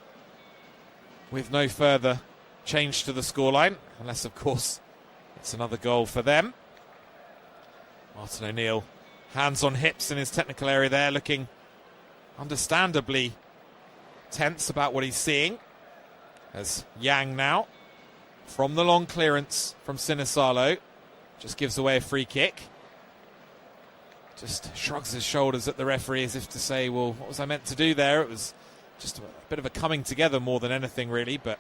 with no further change to the scoreline, unless, of course, it's another goal for them. Martin O'Neill, hands on hips in his technical area there, looking understandably tense about what he's seeing. As Yang now, from the long clearance from Sinisalo, just gives away a free kick. Just shrugs his shoulders at the referee as if to say, well, what was I meant to do there? It was just a bit of a coming together more than anything, really. But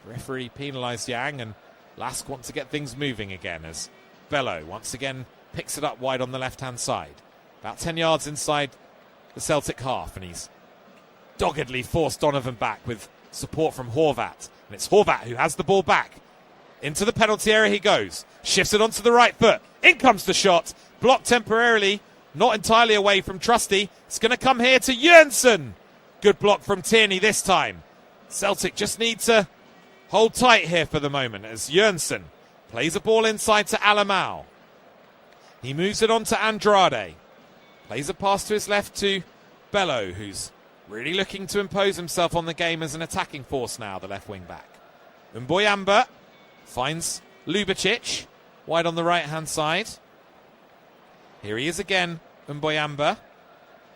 the referee penalised Yang, and Lask want to get things moving again as Bello once again picks it up wide on the left-hand side. About 10 yards inside the Celtic half, and he's doggedly forced Donovan back with support from Horvat. And it's Horvat who has the ball back. Into the penalty area he goes. Shifts it onto the right foot. In comes the shot. Blocked temporarily. Not entirely away from Trusty. It's going to come here to Jørgensen. Good block from Tierney this time. Celtic just need to hold tight here for the moment as Jørgensen plays a ball inside to Alamau. He moves it on to Andrade. Plays a pass to his left to Bello, who's really looking to impose himself on the game as an attacking force now, the left wing back. Mboyamba finds Lubicic wide on the right-hand side. Here he is again, Mboyamba.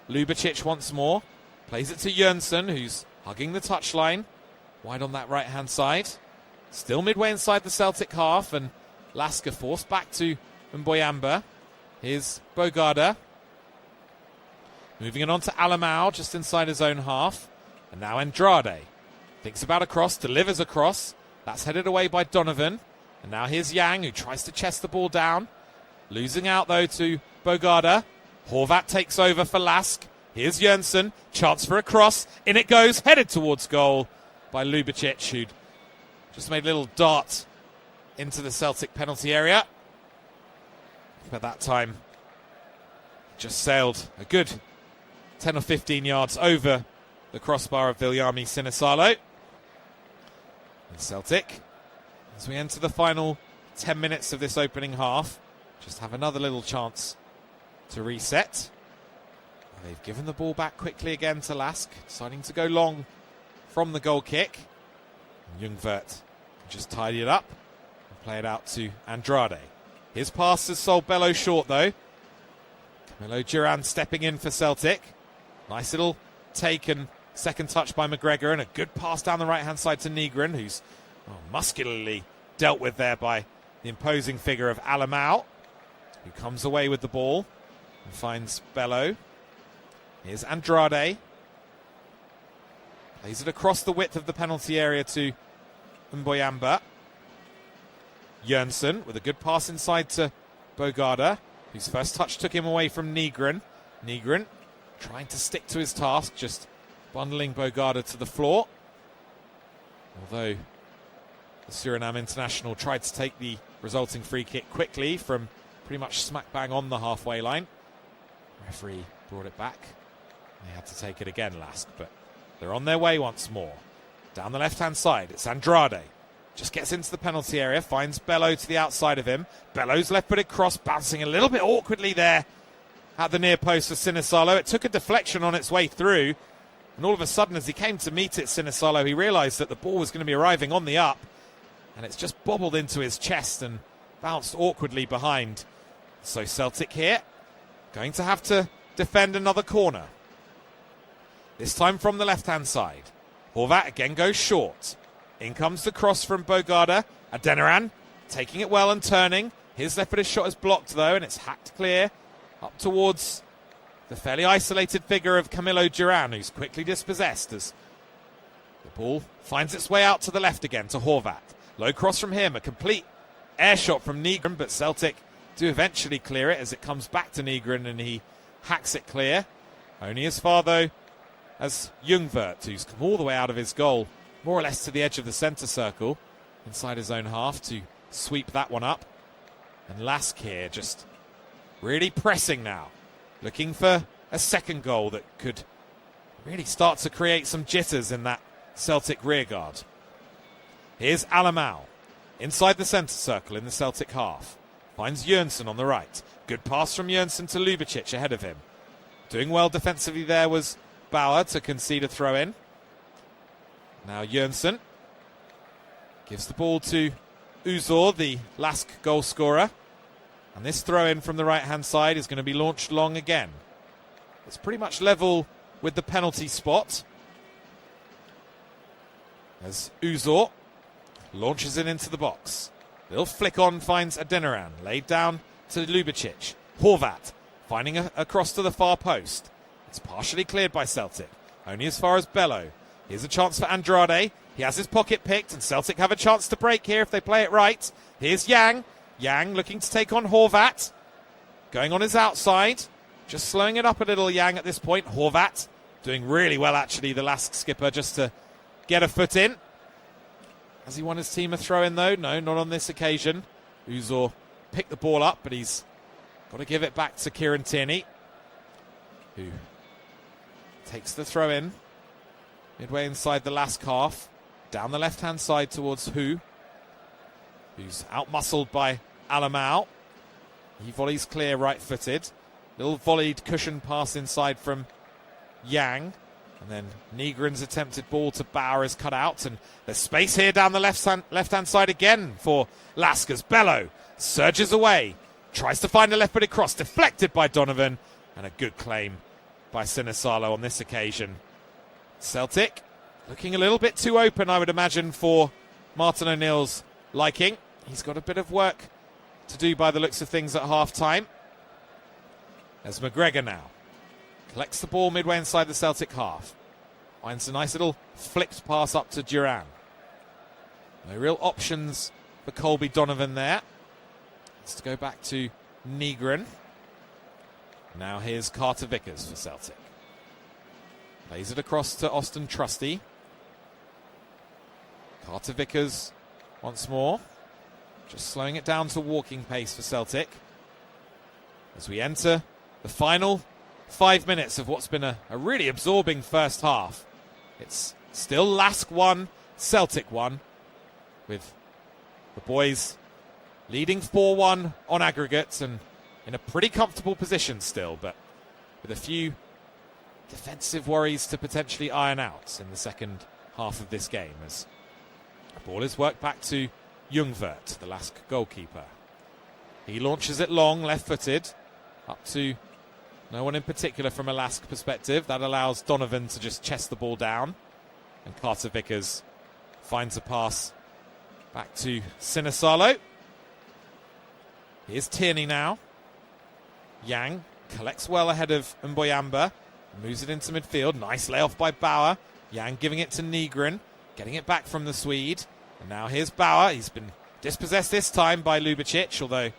Lubicic once more. Plays it to Jönsson, who's hugging the touchline. Wide on that right-hand side. Still midway inside the Celtic half, and Lask forced back to Mboyamba. Here's Bogarda. Moving it on to Alamau, just inside his own half. And now Andrade. Thinks about a cross, delivers a cross. That's headed away by Donovan. And now here's Yang, who tries to chest the ball down. Losing out, though, to Bogarda. Horvat takes over for Lask. Here's Jönsson. Chance for a cross. In it goes, headed towards goal by Ljubicic, who'd just made a little dart into the Celtic penalty area. But that time, just sailed a good 10 or 15 yards over the crossbar of Viljami Sinisalo. And Celtic, as we enter the final 10 minutes of this opening half, just have another little chance to reset. They've given the ball back quickly again to Lask, deciding to go long from the goal kick. Ljungvert just tidy it up and play it out to Andrade. His pass has sold Bello short, though. Camilo Duran stepping in for Celtic. Nice little take and second touch by McGregor, and a good pass down the right-hand side to Nygren, who's muscularly dealt with there by the imposing figure of Alamau, who comes away with the ball and finds Bello. Here's Andrade. Plays it across the width of the penalty area to Mboyamba. Jönsson with a good pass inside to Bogarda, whose first touch took him away from Nygren. Nygren trying to stick to his task, just bundling Bogarda to the floor. Although the Suriname international tried to take the resulting free kick quickly from pretty much smack bang on the halfway line. Referee brought it back. They had to take it again, Lask, but they're on their way once more. Down the left-hand side, it's Andrade. Just gets into the penalty area, finds Bello to the outside of him. Bello's left-footed cross bouncing a little bit awkwardly there at the near post for Sinisalo. It took a deflection on its way through, and all of a sudden, as he came to meet it, Sinisalo, he realised that the ball was going to be arriving on the up, and it's just bobbled into his chest and bounced awkwardly behind. So Celtic here, going to have to defend another corner. This time from the left-hand side. Horvat again goes short. In comes the cross from Bogarda. Adeniran taking it well and turning. His left-footed shot is blocked, though, and it's hacked clear up towards the fairly isolated figure of Camilo Duran, who's quickly dispossessed as the ball finds its way out to the left again to Horvat. Low cross from him, a complete air shot from Nygren, but Celtic do eventually clear it as it comes back to Nygren and he hacks it clear. Only as far, though, as Ljungvert, who's come all the way out of his goal, more or less to the edge of the centre circle, inside his own half to sweep that one up. And Lask here just really pressing now, looking for a second goal that could really start to create some jitters in that Celtic rearguard. Here's Alamau, inside the centre circle in the Celtic half. Finds Jönsson on the right. Good pass from Jönsson to Ljubicic ahead of him. Doing well defensively there was Bauer to concede a throw-in. Now Jönsson gives the ball to Uzor, the Lask goal scorer. And this throw-in from the right-hand side is going to be launched long again. It's pretty much level with the penalty spot, as Uzor launches it into the box. Little flick on finds Adeniran, laid down to Ljubicic. Horvat finding a cross to the far post. It's partially cleared by Celtic, only as far as Bello. Here's a chance for Andrade. He has his pocket picked, and Celtic have a chance to break here if they play it right. Here's Yang. Yang looking to take on Horvat. Going on his outside. Just slowing it up a little, Yang, at this point. Horvat doing really well, actually, the Lask skipper, just to get a foot in. Has he won his team a throw-in, though? No, not on this occasion. Uzor picked the ball up, but he's got to give it back to Kieran Tierney, who takes the throw-in midway inside the Lask half. Down the left-hand side towards who's out-muscled by Alamau. He volleys clear right-footed. Little volleyed cushion pass inside from Yang. And then Nygren's attempted ball to Bauer is cut out. And there's space here down the left-hand side again for Lask as Bello surges away. Tries to find a left-footed cross, deflected by Donovan. And a good claim by Sinisalo on this occasion. Celtic looking a little bit too open, I would imagine, for Martin O'Neill's liking. He's got a bit of work to do by the looks of things at half-time. As McGregor now collects the ball midway inside the Celtic half. Finds a nice little flicked pass up to Duran. No real options for Colby Donovan there. Let's go back to Nygren. Now here's Carter Vickers for Celtic. Plays it across to Austin Trusty. Carter Vickers once more. Just slowing it down to walking pace for Celtic. As we enter the final 5 minutes of what's been a really absorbing first half. It's still Lask 1, Celtic 1, with the boys leading 4-1 on aggregates and in a pretty comfortable position still, but with a few defensive worries to potentially iron out in the second half of this game as the ball is worked back to Ljungvert, the Lask goalkeeper. He launches it long, left-footed, up to no one in particular from a Lask perspective. That allows Donovan to just chest the ball down. And Carter Vickers finds a pass back to Sinisalo. Here's Tierney now. Yang collects well ahead of Mboyamba. Moves it into midfield. Nice layoff by Bauer. Yang giving it to Nygren. Getting it back from the Swede. And now here's Bauer. He's been dispossessed this time by Lubicic, although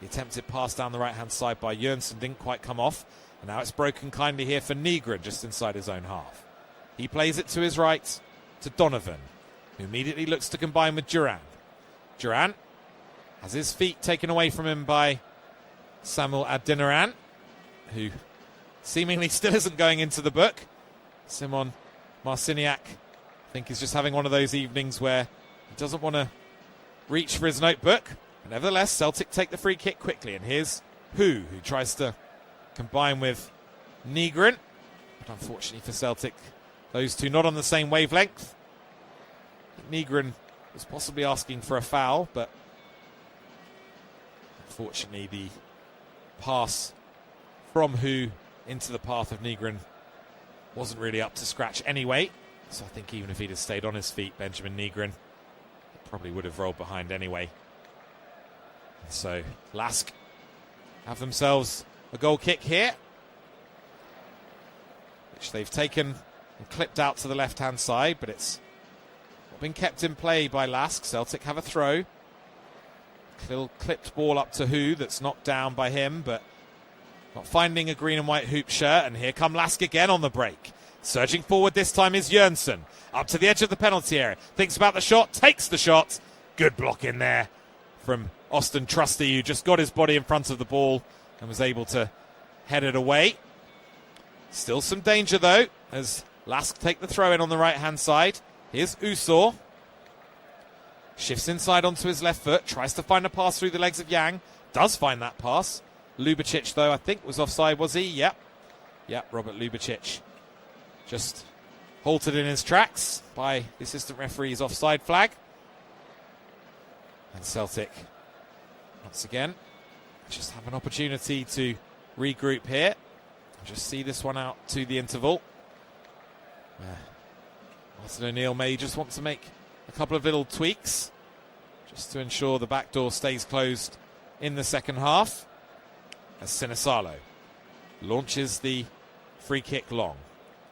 the attempted pass down the right-hand side by Jönsson didn't quite come off. And now it's broken kindly here for Nygren, just inside his own half. He plays it to his right to Donovan, who immediately looks to combine with Duran. Duran has his feet taken away from him by Samuel Adeniran, who seemingly still isn't going into the book. Simon Marciniak, I think, is just having one of those evenings where he doesn't want to reach for his notebook. But nevertheless, Celtic take the free kick quickly. And here's who tries to combine with Nygren. But unfortunately for Celtic, those two not on the same wavelength. Nygren was possibly asking for a foul, but unfortunately the pass from who into the path of Nygren wasn't really up to scratch anyway. So I think even if he'd have stayed on his feet, Benjamin Nygren probably would have rolled behind anyway. So Lask have themselves a goal kick here, which they've taken and clipped out to the left-hand side, but it's not been kept in play by Lask. Celtic have a throw. Little clipped ball up to Who that's knocked down by him, but not finding a green and white hoop shirt. And here come Lask again on the break. Surging forward this time is Jönsson. Up to the edge of the penalty area. Thinks about the shot, takes the shot. Good block in there from Austin Trusty, who just got his body in front of the ball and was able to head it away. Still some danger though, as Lask take the throw in on the right-hand side. Here's Usor. Shifts inside onto his left foot. Tries to find a pass through the legs of Yang. Does find that pass. Lubicic, though, I think was offside, was he? Yep. Robert Lubicic just halted in his tracks by the assistant referee's offside flag. And Celtic, once again, just have an opportunity to regroup here. Just see this one out to the interval. Martin O'Neill may just want to make a couple of little tweaks just to ensure the back door stays closed in the second half. As Sinisalo launches the free kick long.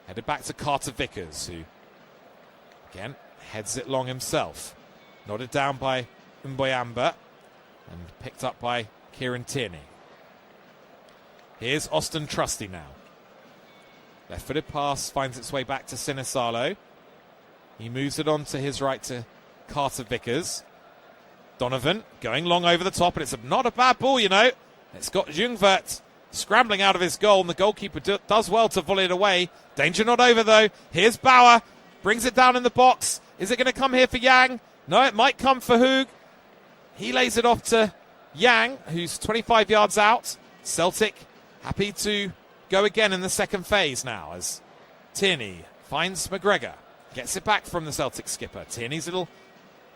Headed back to Carter Vickers, who again heads it long himself. Nodded down by Mboyamba and picked up by Kieran Tierney. Here's Austin Trusty now. Left-footed pass finds its way back to Sinisalo. He moves it on to his right to Carter Vickers. Donovan going long over the top, and it's not a bad ball, you know. It's got Ljungvert scrambling out of his goal, and the goalkeeper does well to volley it away. Danger not over, though. Here's Bauer. Brings it down in the box. Is it going to come here for Yang? No, it might come for Hoog. He lays it off to Yang, who's 25 yards out. Celtic happy to go again in the second phase now, as Tierney finds McGregor. Gets it back from the Celtic skipper. Tierney's little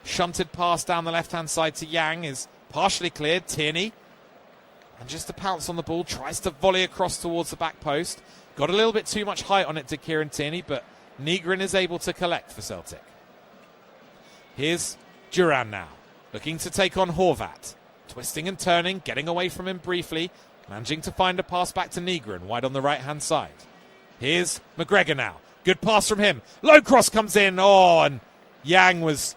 shunted pass down the left-hand side to Yang is partially cleared. Tierney, and just to pounce on the ball, tries to volley across towards the back post. Got a little bit too much height on it to Kieran Tierney, but Nygren is able to collect for Celtic. Here's Duran now, looking to take on Horvat. Twisting and turning, getting away from him briefly, managing to find a pass back to Nygren, wide on the right-hand side. Here's McGregor now. Good pass from him. Low cross comes in. Oh, and Yang was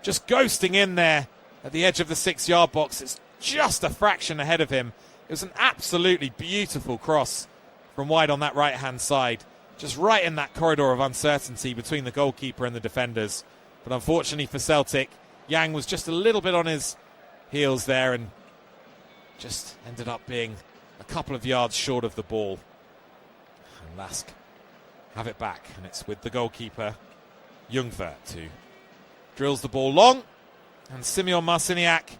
just ghosting in there at the edge of the 6-yard box. It's just a fraction ahead of him. It was an absolutely beautiful cross from wide on that right-hand side. Just right in that corridor of uncertainty between the goalkeeper and the defenders. But unfortunately for Celtic, Yang was just a little bit on his heels there and just ended up being a couple of yards short of the ball. And Lask have it back, and it's with the goalkeeper, Ljungvert, who drills the ball long, and Simeon Marciniak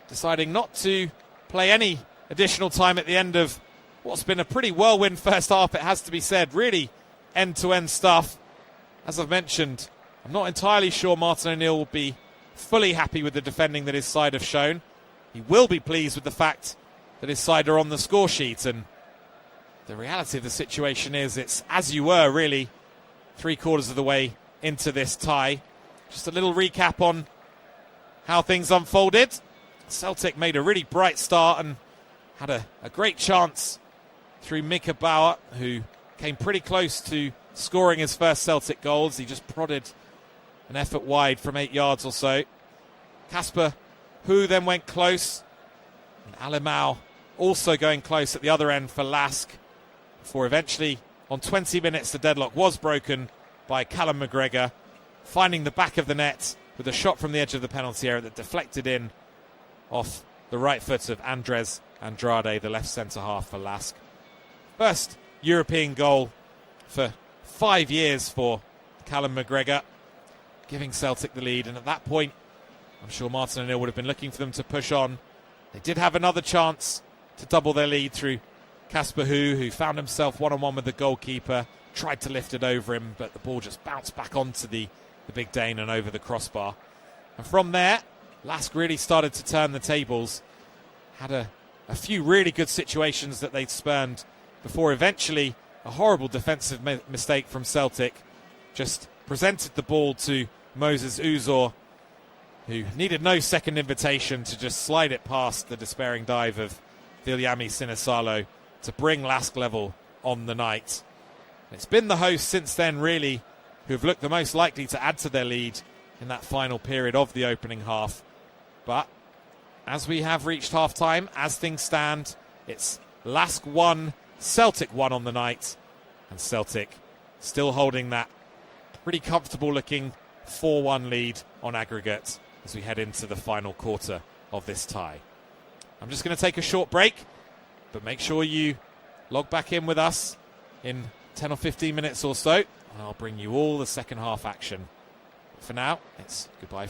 deciding not to play any additional time at the end of what's been a pretty whirlwind first half, it has to be said. Really end-to-end stuff. As I've mentioned, I'm not entirely sure Martin O'Neill will be fully happy with the defending that his side have shown. He will be pleased with the fact that his side are on the score sheet, and the reality of the situation is it's as you were, really, 3/4 of the way into this tie. Just a little recap on how things unfolded. Celtic made a really bright start and had a great chance through Mika Bauer, who came pretty close to scoring his first Celtic goals. He just prodded an effort wide from 8 yards or so. Kasper, who then went close, and Alemão also going close at the other end for Lask, before eventually, on 20 minutes, the deadlock was broken by Callum McGregor, finding the back of the net with a shot from the edge of the penalty area that deflected in off the right foot of Andres Andrade, the left centre-half for Lask. First European goal for 5 years for Callum McGregor, giving Celtic the lead. And at that point, I'm sure Martin O'Neill would have been looking for them to push on. They did have another chance to double their lead through Kasper who found himself one-on-one with the goalkeeper, tried to lift it over him, but the ball just bounced back onto the big Dane and over the crossbar. And from there, Lask really started to turn the tables. Had a few really good situations that they'd spurned before eventually a horrible defensive mistake from Celtic just presented the ball to Moses Uzor, who needed no second invitation to just slide it past the despairing dive of Viljami Sinisalo to bring Lask level on the night. It's been the hosts since then, really, who've looked the most likely to add to their lead in that final period of the opening half. But as we have reached half-time, as things stand, it's Lask 1, Celtic 1 on the night, and Celtic still holding that pretty comfortable-looking 4-1 lead on aggregate as we head into the final quarter of this tie. I'm just going to take a short break, but make sure you log back in with us in 10 or 15 minutes or so, and I'll bring you all the second half action. But for now, it's goodbye.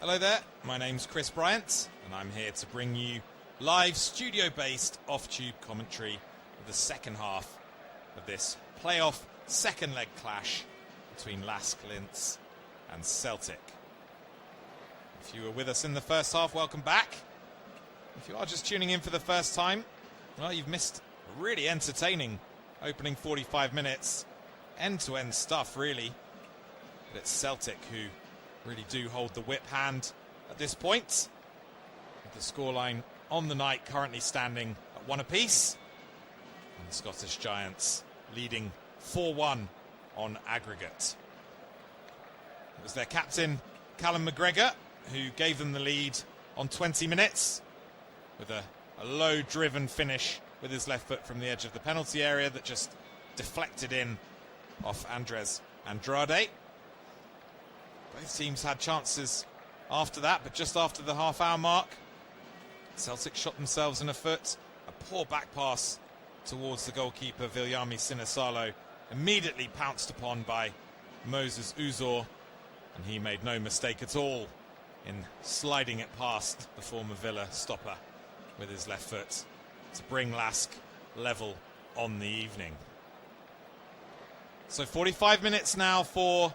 Hello there, my name's Chris Bryant, and I'm here to bring you live studio-based off-tube commentary of the second half of this playoff second leg clash between Lask, Linz and Celtic. If you were with us in the first half, welcome back. If you are just tuning in for the first time, well, you've missed a really entertaining opening 45 minutes. End-to-end stuff, really. But it's Celtic who really do hold the whip hand at this point, with the scoreline on the night currently standing at 1 apiece, and the Scottish Giants leading 4-1 on aggregate. It was their captain, Callum McGregor, who gave them the lead on 20 minutes with a low-driven finish with his left foot from the edge of the penalty area that just deflected in off Andres Andrade. Both teams had chances after that, but just after the half-hour mark, Celtic shot themselves in a foot. A poor back pass towards the goalkeeper, Viljami Sinisalo, immediately pounced upon by Moses Uzor, and he made no mistake at all in sliding it past the former Villa stopper with his left foot to bring Lask level on the evening. So 45 minutes now for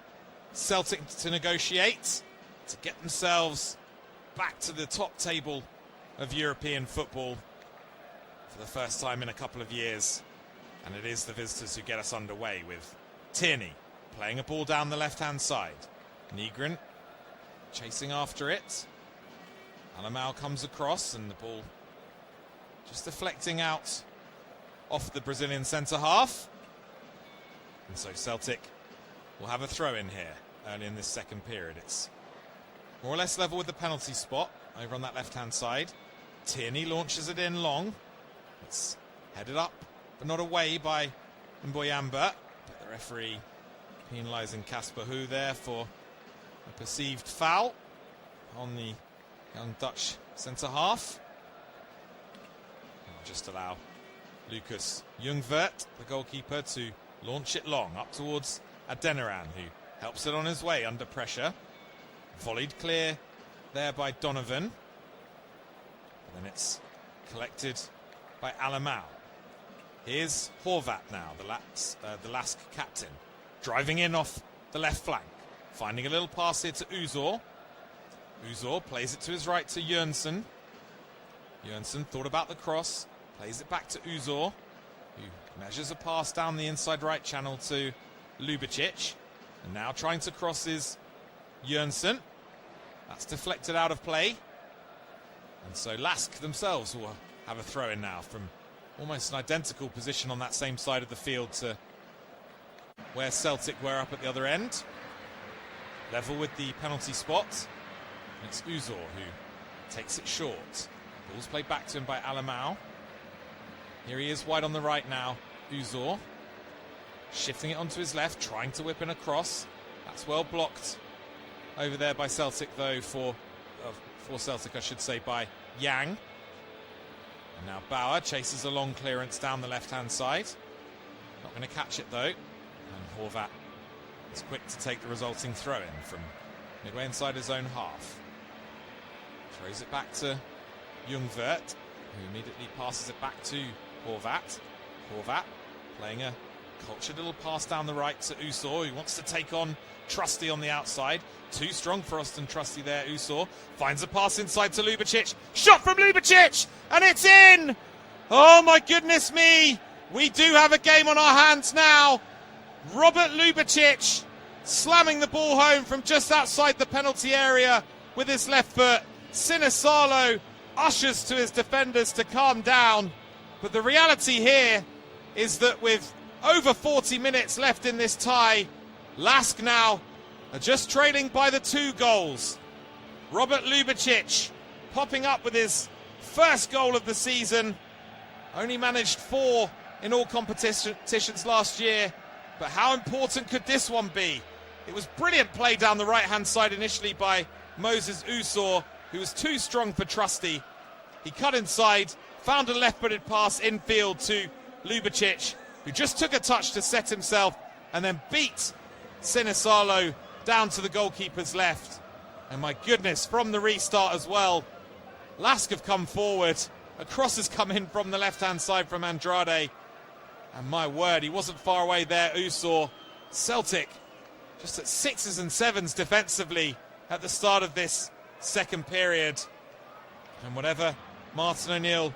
Celtic to negotiate, to get themselves back to the top table of European football for the first time in a couple of years. And it is the visitors who get us underway, with Tierney playing a ball down the left-hand side. Nygren chasing after it. Alamau comes across and the ball just deflecting out off the Brazilian centre-half. And so Celtic will have a throw-in here early in this second period. It's more or less level with the penalty spot over on that left-hand side. Tierney launches it in long. It's headed up, but not away by Mboyamba. But the referee penalising Casper Hu there for a perceived foul on the young Dutch centre-half. I'll just allow Lucas Jungwirth, the goalkeeper, to launch it long up towards Adeniran, who helps it on his way under pressure. Volleyed clear there by Donovan. And then it's collected by Alamau. Here's Horvat now, the Lask captain, driving in off the left flank, finding a little pass here to Uzor. Uzor plays it to his right to Jönsson. Jönsson thought about the cross, plays it back to Uzor, who measures a pass down the inside right channel to Ljubicic. And now trying to cross is Jönsson. That's deflected out of play. And so Lask themselves will have a throw-in now from almost an identical position on that same side of the field to where Celtic were up at the other end. Level with the penalty spot. And it's Uzor who takes it short. Ball's played back to him by Alamau. Here he is wide on the right now, Uzor. Shifting it onto his left, trying to whip in a cross. That's well blocked over there by Celtic, though, for Celtic, I should say, by Yang. And now Bauer chases a long clearance down the left-hand side. Not going to catch it, though. And Horvat is quick to take the resulting throw-in from midway inside his own half. Throws it back to Jungwirth, who immediately passes it back to Horvat. Horvat playing a cultured little pass down the right to Uzor, who wants to take on Trusty on the outside. Too strong for Austin Trusty there. Uzor finds a pass inside to Ljubicic. Shot from Ljubicic, and it's in! Oh my goodness me! We do have a game on our hands now. Robert Ljubicic slamming the ball home from just outside the penalty area with his left foot. Sinisalo ushers to his defenders to calm down. But the reality here is that with over 40 minutes left in this tie, Lask now are just trailing by the 2 goals. Robert Ljubicic popping up with his first goal of the season. Only managed 4 in all competitions last year. But how important could this one be? It was brilliant play down the right-hand side initially by Moses Uzor, who was too strong for Trusty. He cut inside, found a left-footed pass infield to Ljubicic, who just took a touch to set himself and then beat Sinisalo down to the goalkeeper's left. And my goodness, from the restart as well, Lask have come forward. A cross has come in from the left-hand side from Andrade. And my word, he wasn't far away there, Usor. Celtic just at 6s and 7s defensively at the start of this second period. And whatever Martin O'Neill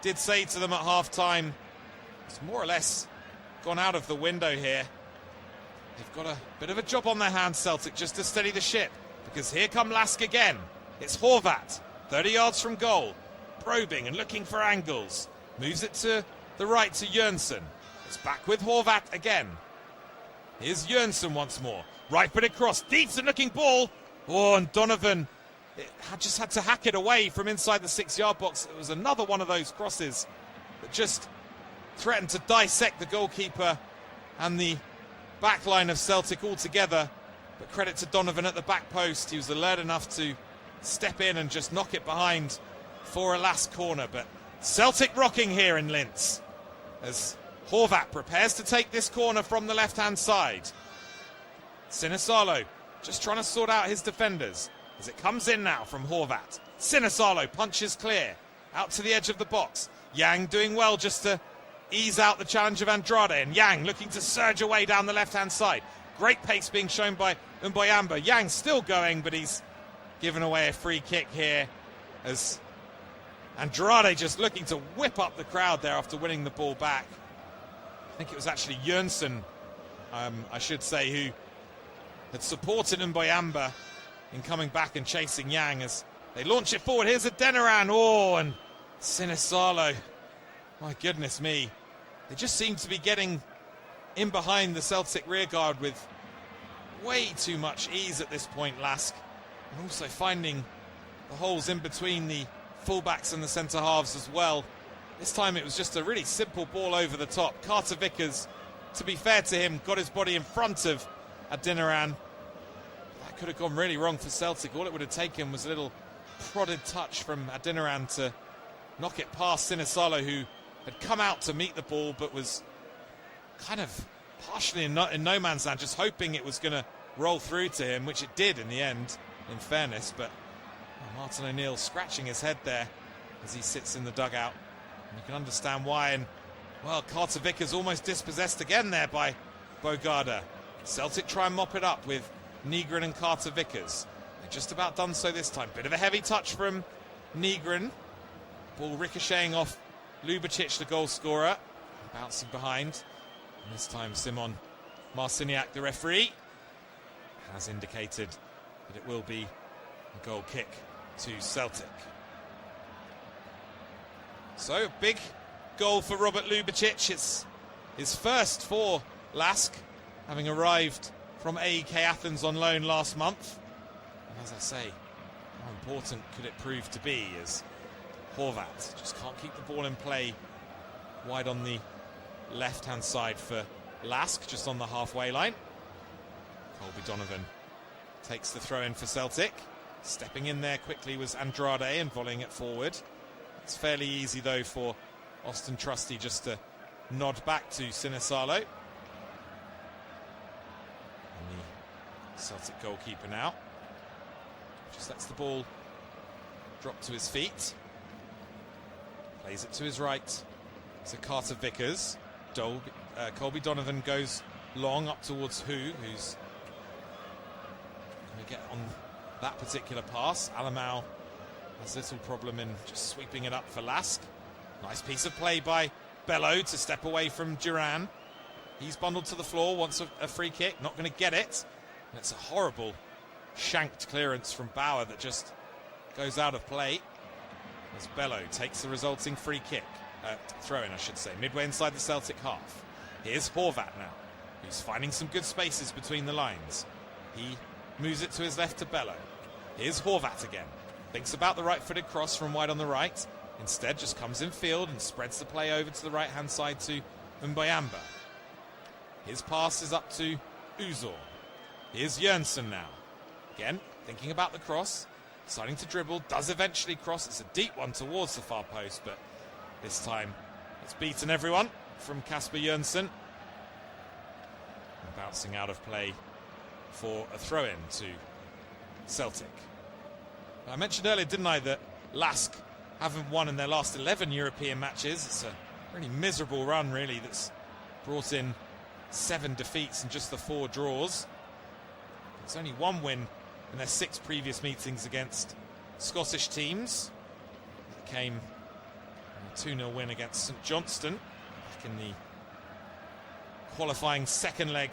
did say to them at half-time, it's more or less gone out of the window here. They've got a bit of a job on their hands, Celtic, just to steady the ship. Because here come Lask again. It's Horvat, 30 yards from goal. Probing and looking for angles. Moves it to the right to Jørgensen. It's back with Horvat again. Here's Jørgensen once more. Right-footed cross, decent looking ball. Oh, and Donovan just had to hack it away from inside the 6-yard box. It was another one of those crosses that just threatened to dissect the goalkeeper and the back line of Celtic altogether. But credit to Donovan at the back post. He was alert enough to step in and just knock it behind for a last corner. But Celtic rocking here in Linz as Horvat prepares to take this corner from the left-hand side. Sinisalo just trying to sort out his defenders as it comes in now from Horvat. Sinisalo punches clear out to the edge of the box. Yang doing well just to ease out the challenge of Andrade, and Yang looking to surge away down the left-hand side. Great pace being shown by Mboyamba. Yang still going, but he's given away a free kick here as Andrade just looking to whip up the crowd there after winning the ball back. I think it was actually Jørgensen, I should say, who had supported Mboyamba in coming back and chasing Yang as they launch it forward. Here's Adeniran. Oh, and Sinisalo. My goodness me. They just seem to be getting in behind the Celtic rearguard with way too much ease at this point, Lask. And also finding the holes in between the fullbacks and the centre-halves as well. This time it was just a really simple ball over the top. Carter Vickers, to be fair to him, got his body in front of Adeniran. That could have gone really wrong for Celtic. All it would have taken was a little prodded touch from Adeniran to knock it past Sinisalo, who had come out to meet the ball but was kind of partially in no man's land, just hoping it was going to roll through to him, which it did in the end, in fairness. But Martin O'Neill scratching his head there as he sits in the dugout. And you can understand why. And, well, Carter Vickers almost dispossessed again there by Bogarda. Celtic try and mop it up with Nygren and Carter Vickers. They've just about done so this time. Bit of a heavy touch from Nygren. Ball ricocheting off Lubicic, the goal scorer, bouncing behind. And this time Simon Marciniak, the referee, has indicated that it will be a goal kick to Celtic. So, a big goal for Robert Lubicic. It's his first for Lask, having arrived from AEK Athens on loan last month. And as I say, how important could it prove to be as Horvat just can't keep the ball in play wide on the left-hand side for Lask, just on the halfway line. Colby Donovan takes the throw-in for Celtic. Stepping in there quickly was Andrade and volleying it forward. It's fairly easy, though, for Austin Trusty just to nod back to Sinisalo. And the Celtic goalkeeper now just lets the ball drop to his feet. Plays it to his right to Carter Vickers. Colby Donovan goes long up towards who's going to get on that particular pass. Alamau has little problem in just sweeping it up for Lask. Nice piece of play by Bello to step away from Duran. He's bundled to the floor, wants a free kick, not going to get it. And it's a horrible shanked clearance from Bauer that just goes out of play as Bello takes the resulting free kick. Throw-in, I should say, midway inside the Celtic half. Here's Horvat now, who's finding some good spaces between the lines. He moves it to his left to Bello. Here's Horvat again. Thinks about the right-footed cross from wide on the right. Instead, just comes in field and spreads the play over to the right-hand side to Mboyamba. His pass is up to Uzor. Here's Jørgensen now. Again, thinking about the cross. Starting to dribble, does eventually cross. It's a deep one towards the far post, but this time it's beaten everyone from Kasper Jørgensen. And bouncing out of play for a throw-in to Celtic. I mentioned earlier, didn't I, that Lask haven't won in their last 11 European matches. It's a really miserable run, really, that's brought in 7 defeats and just the 4 draws. It's only 1 win in their 6 previous meetings against Scottish teams. It came a 2-0 win against St Johnstone back in the qualifying second leg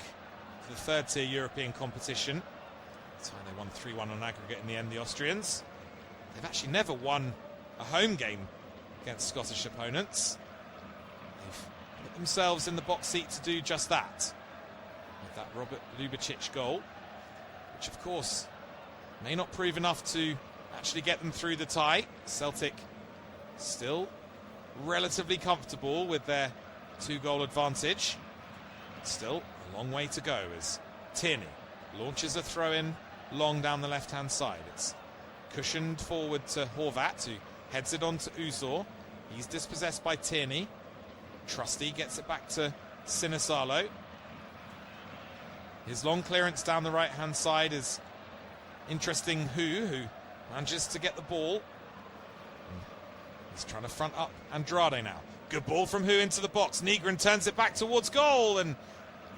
for the 3rd tier European competition. That's why they won 3-1 on aggregate in the end, the Austrians. They've actually never won a home game against Scottish opponents. They've put themselves in the box seat to do just that, with that Robert Ljubicic goal, which of course may not prove enough to actually get them through the tie. Celtic still relatively comfortable with their 2-goal advantage. Still a long way to go as Tierney launches a throw-in long down the left-hand side. It's cushioned forward to Horvat, who heads it on to Uzor. He's dispossessed by Tierney. Trusty gets it back to Sinisalo. His long clearance down the right-hand side is interesting. Who manages to get the ball. He's trying to front up Andrade now. Good ball from Hu into the box. Nygren turns it back towards goal and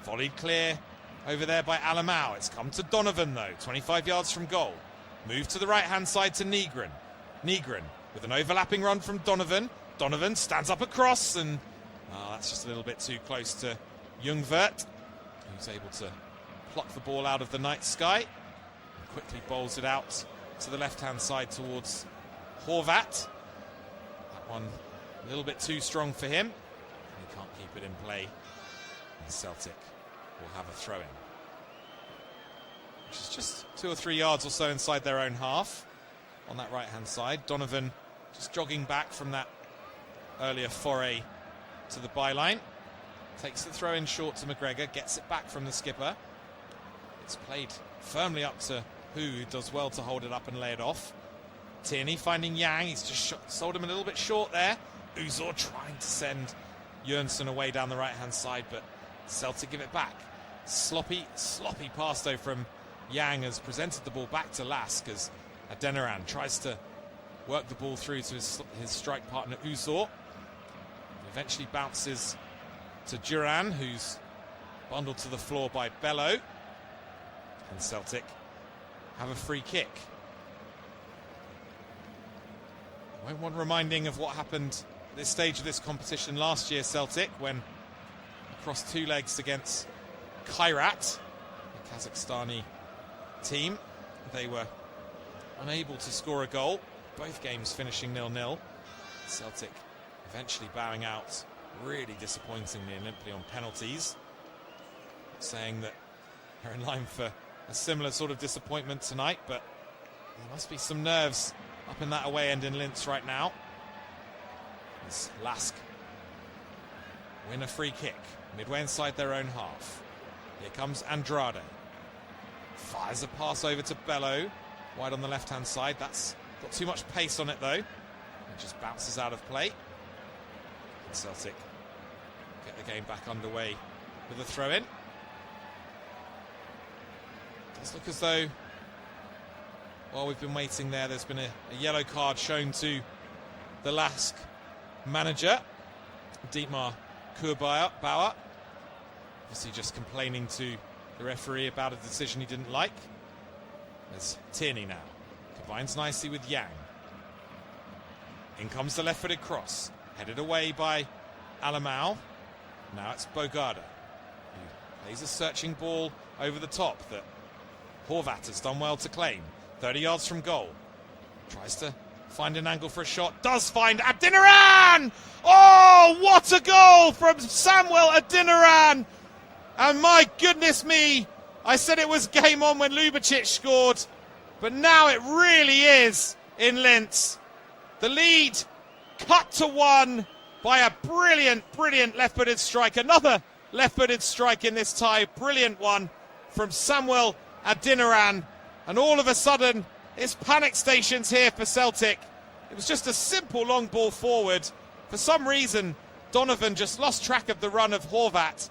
volleyed clear over there by Alamau. It's come to Donovan, though, 25 yards from goal. Move to the right-hand side to Nygren. Nygren with an overlapping run from Donovan. Donovan stands up across, and that's just a little bit too close to Ljungvert, who's able to pluck the ball out of the night sky and quickly bowls it out to the left-hand side towards Horvat. That one a little bit too strong for him. He can't keep it in play. And Celtic will have a throw-in, which is just 2 or 3 yards or so inside their own half on that right-hand side. Donovan just jogging back from that earlier foray to the byline. Takes the throw-in short to McGregor, gets it back from the skipper. It's played firmly up to who does well to hold it up and lay it off. Tierney finding Yang. He's just sold him a little bit short there. Uzor trying to send Jørgensen away down the right-hand side, but Celtic give it back. Sloppy pass though from Yang has presented the ball back to Lask as Adeniran tries to work the ball through to his strike partner Uzor. Eventually bounces to Duran, who's bundled to the floor by Bello. And Celtic have a free kick. Won't want reminding of what happened at this stage of this competition last year, Celtic, when across 2 legs against Kairat, the Kazakhstani team, they were unable to score a goal, both games finishing 0-0. Celtic eventually bowing out really disappointingly in Olympique on penalties, saying that they're in line for a similar sort of disappointment tonight, but there must be some nerves up in that away end in Linz right now. As Lask win a free kick midway inside their own half. Here comes Andrade. Fires a pass over to Bello, wide on the left-hand side. That's got too much pace on it, though. It just bounces out of play. And Celtic get the game back underway with a throw-in. Does look as though, while we've been waiting there's been a yellow card shown to the Lask manager, Dietmar Kurbauer. Obviously just complaining to the referee about a decision he didn't like. There's Tierney now. Combines nicely with Yang. In comes the left-footed cross. Headed away by Alamau. Now it's Bogarda, who plays a searching ball over the top that Horvat has done well to claim. 30 yards from goal. Tries to find an angle for a shot. Does find Adeniran! Oh, what a goal from Samuel Adeniran! And my goodness me, I said it was game on when Ljubicic scored, but now it really is in Linz. The lead cut to 1 by a brilliant left-footed strike. Another left-footed strike in this tie. Brilliant one from Samuel Adeniran. And all of a sudden, it's panic stations here for Celtic. It was just a simple long ball forward. For some reason, Donovan just lost track of the run of Horvat.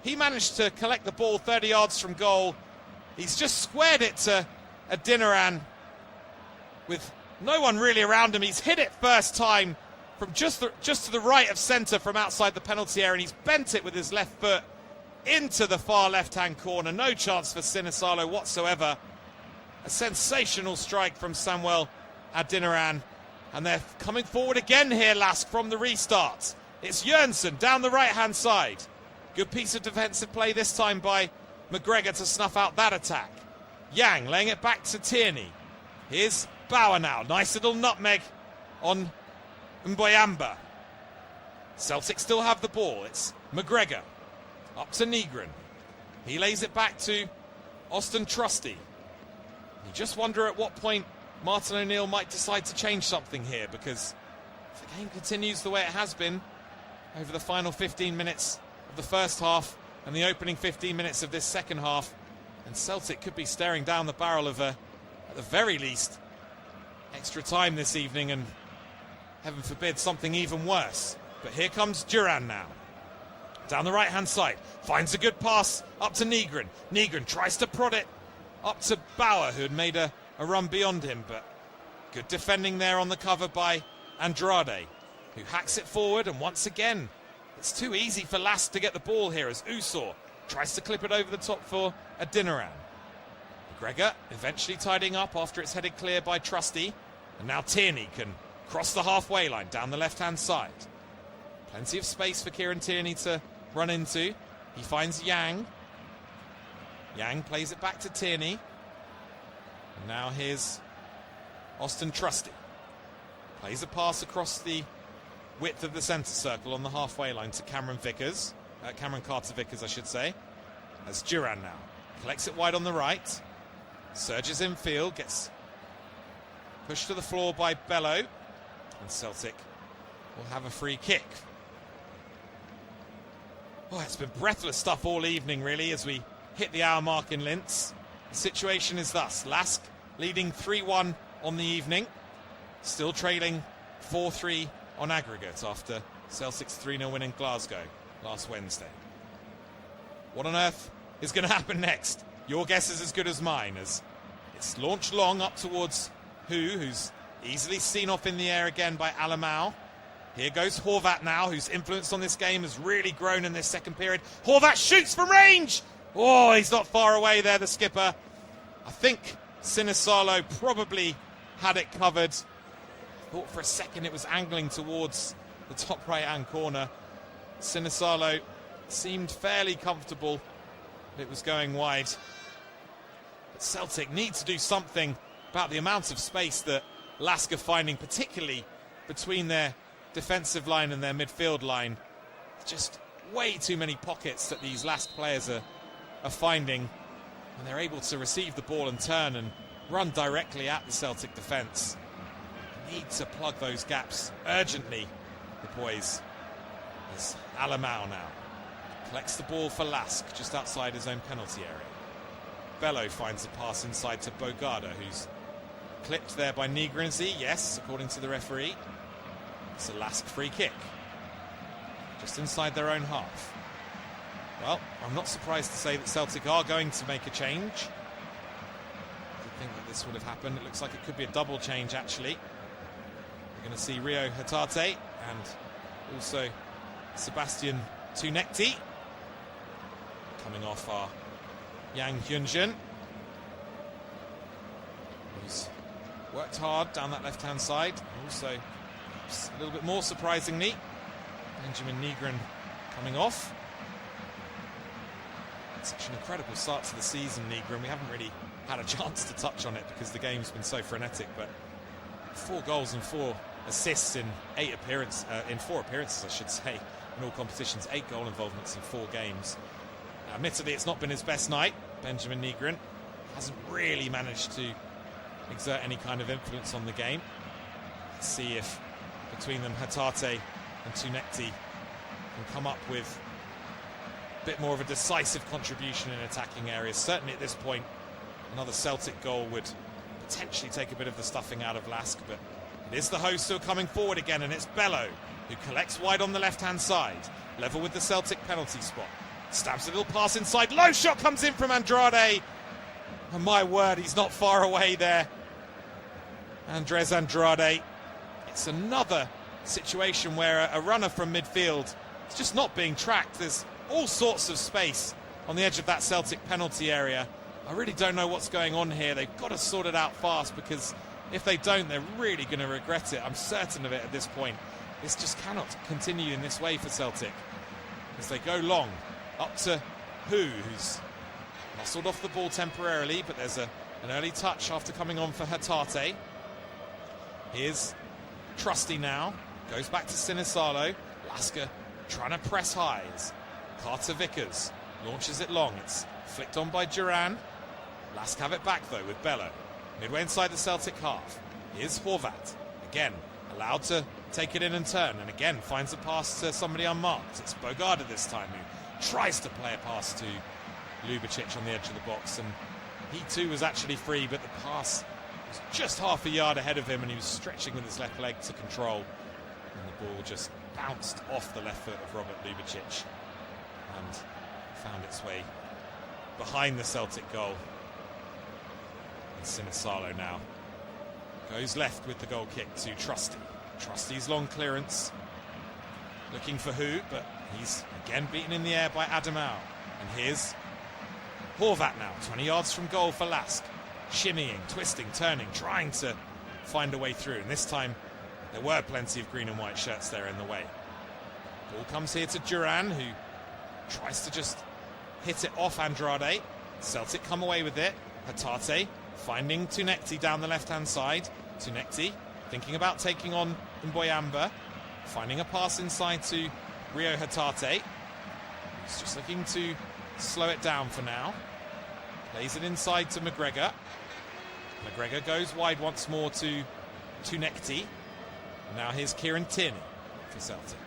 He managed to collect the ball 30 yards from goal. He's just squared it to Adeniran. with no one really around him. He's hit it first time from just to the right of centre from outside the penalty area, and he's bent it with his left foot into the far left-hand corner. No chance for Sinisalo whatsoever. A sensational strike from Samuel Adeniran, and they're coming forward again here, Lask, from the restart. It's Jørgensen down the right-hand side. Good piece of defensive play this time by McGregor to snuff out that attack. Yang laying it back to Tierney. Here's Bauer now. Nice little nutmeg on Mboyamba. Celtic still have the ball. It's McGregor. Up to Nygren. He lays it back to Austin Trusty. You just wonder at what point Martin O'Neill might decide to change something here, because if the game continues the way it has been over the final 15 minutes of the first half and the opening 15 minutes of this second half, and Celtic could be staring down the barrel of at the very least, extra time this evening, and heaven forbid something even worse. But here comes Duran now. Down the right-hand side. Finds a good pass up to Nygren. Nygren tries to prod it up to Bauer, who had made a run beyond him, but good defending there on the cover by Andrade, who hacks it forward, and once again, it's too easy for Lask to get the ball here as Usor tries to clip it over the top for Adeniran. McGregor eventually tidying up after it's headed clear by Trusty, and now Tierney can cross the halfway line down the left-hand side. Plenty of space for Kieran Tierney to run into. He finds Yang. Yang plays it back to Tierney. And now here's Austin Trusty. Plays a pass across the width of the centre circle on the halfway line to Cameron Carter-Vickers, I should say. As Duran now collects it wide on the right. Surges infield, gets pushed to the floor by Bello. And Celtic will have a free kick. Oh, it's been breathless stuff all evening, really, as we hit the hour mark in Linz. The situation is thus: Lask leading 3-1 on the evening, still trailing 4-3 on aggregate after Celtic's 3-0 win in Glasgow last Wednesday. What on earth is going to happen next? Your guess is as good as mine, as it's launched long up towards who's easily seen off in the air again by Alamau. Here goes Horvat now, whose influence on this game has really grown in this second period. Horvat shoots from range! Oh, he's not far away there, the skipper. I think Sinisalo probably had it covered. Thought for a second it was angling towards the top right-hand corner. Sinisalo seemed fairly comfortable that it was going wide. But Celtic need to do something about the amount of space that Lask are finding, particularly between their defensive line and their midfield line. Just way too many pockets that these Lask players are finding, and they're able to receive the ball and turn and run directly at the Celtic defence. Need to plug those gaps urgently, the boys. There's Alamau now. Collects the ball for Lask just outside his own penalty area. Bello finds a pass inside to Bogarda, who's clipped there by Nigrenzi. Yes, according to the referee. It's a Lask free kick. Just inside their own half. Well, I'm not surprised to say that Celtic are going to make a change. I didn't think that this would have happened. It looks like it could be a double change, actually. We're going to see Rio Hatate and also Sebastian Tunekti coming off our Yang Hyunjin, who's worked hard down that left-hand side. Also, perhaps a little bit more surprisingly, Benjamin Nygren coming off. Such an incredible start to the season, Nygren. We haven't really had a chance to touch on it because the game's been so frenetic, but 4 goals and 4 assists in 4 appearances, I should say, in all competitions. 8 goal involvements in 4 games. Now, admittedly, it's not been his best night. Benjamin Nygren hasn't really managed to exert any kind of influence on the game. Let's see if between them Hatate and Tunekti can come up with a bit more of a decisive contribution in attacking areas. Certainly at this point, another Celtic goal would potentially take a bit of the stuffing out of Lask, but it is the hosts who are coming forward again, and it's Bello who collects wide on the left-hand side, level with the Celtic penalty spot. Stabs a little pass inside, low shot comes in from Andrade, and my word, he's not far away there. Andres Andrade. It's another situation where a runner from midfield is just not being tracked. There's all sorts of space on the edge of that Celtic penalty area. I really don't know what's going on here. They've got to sort it out fast, because if they don't, they're really going to regret it. I'm certain of it at this point. This just cannot continue in this way for Celtic, as they go long up to who's muscled off the ball temporarily, but there's an early touch after coming on for Hatate. Here's Trusty now, goes back to Sinisalo. Lasker trying to press high. Carter Vickers launches it long. It's flicked on by Duran. Lask have it back though with Bello. Midway inside the Celtic half. Here's Horvat. Again, allowed to take it in and turn, and again finds a pass to somebody unmarked. It's Bogarda this time, who tries to play a pass to Ljubicic on the edge of the box, and he too was actually free, but the pass was just half a yard ahead of him, and he was stretching with his left leg to control, and the ball just bounced off the left foot of Robert Ljubicic and found its way behind the Celtic goal. And Sinisalo now goes left with the goal kick to Trusty. Trusty's long clearance, looking for who, but he's again beaten in the air by Adamau. And here's Horvat now, 20 yards from goal for Lask. Shimmying, twisting, turning, trying to find a way through. And this time, there were plenty of green and white shirts there in the way. Ball comes here to Duran, who tries to just hit it off Andrade. Celtic come away with it. Hatate finding Tunekti down the left-hand side. Tunekti thinking about taking on Mboyamba. Finding a pass inside to Rio Hatate. He's just looking to slow it down for now. Plays it inside to McGregor. McGregor goes wide once more to Tunekti. Now here's Kieran Tierney for Celtic.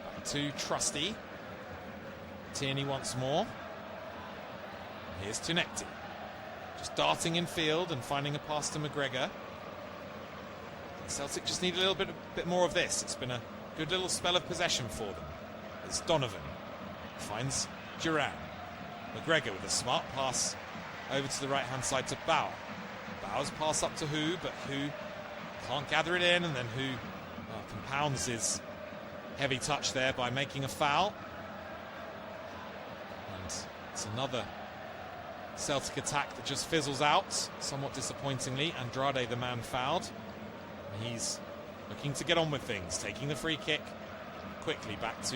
Back to Trusty. Tierney once more. Here's Tunekti. Just darting in field and finding a pass to McGregor. Celtic just need a little bit more of this. It's been a good little spell of possession for them. It's Donovan. Finds Duran. McGregor with a smart pass over to the right-hand side to Bauer. Bauer's pass up to Hu, but Hu can't gather it in, and then Hu compounds his heavy touch there by making a foul. And it's another Celtic attack that just fizzles out, somewhat disappointingly. Andrade, the man fouled. And he's looking to get on with things, taking the free kick quickly back to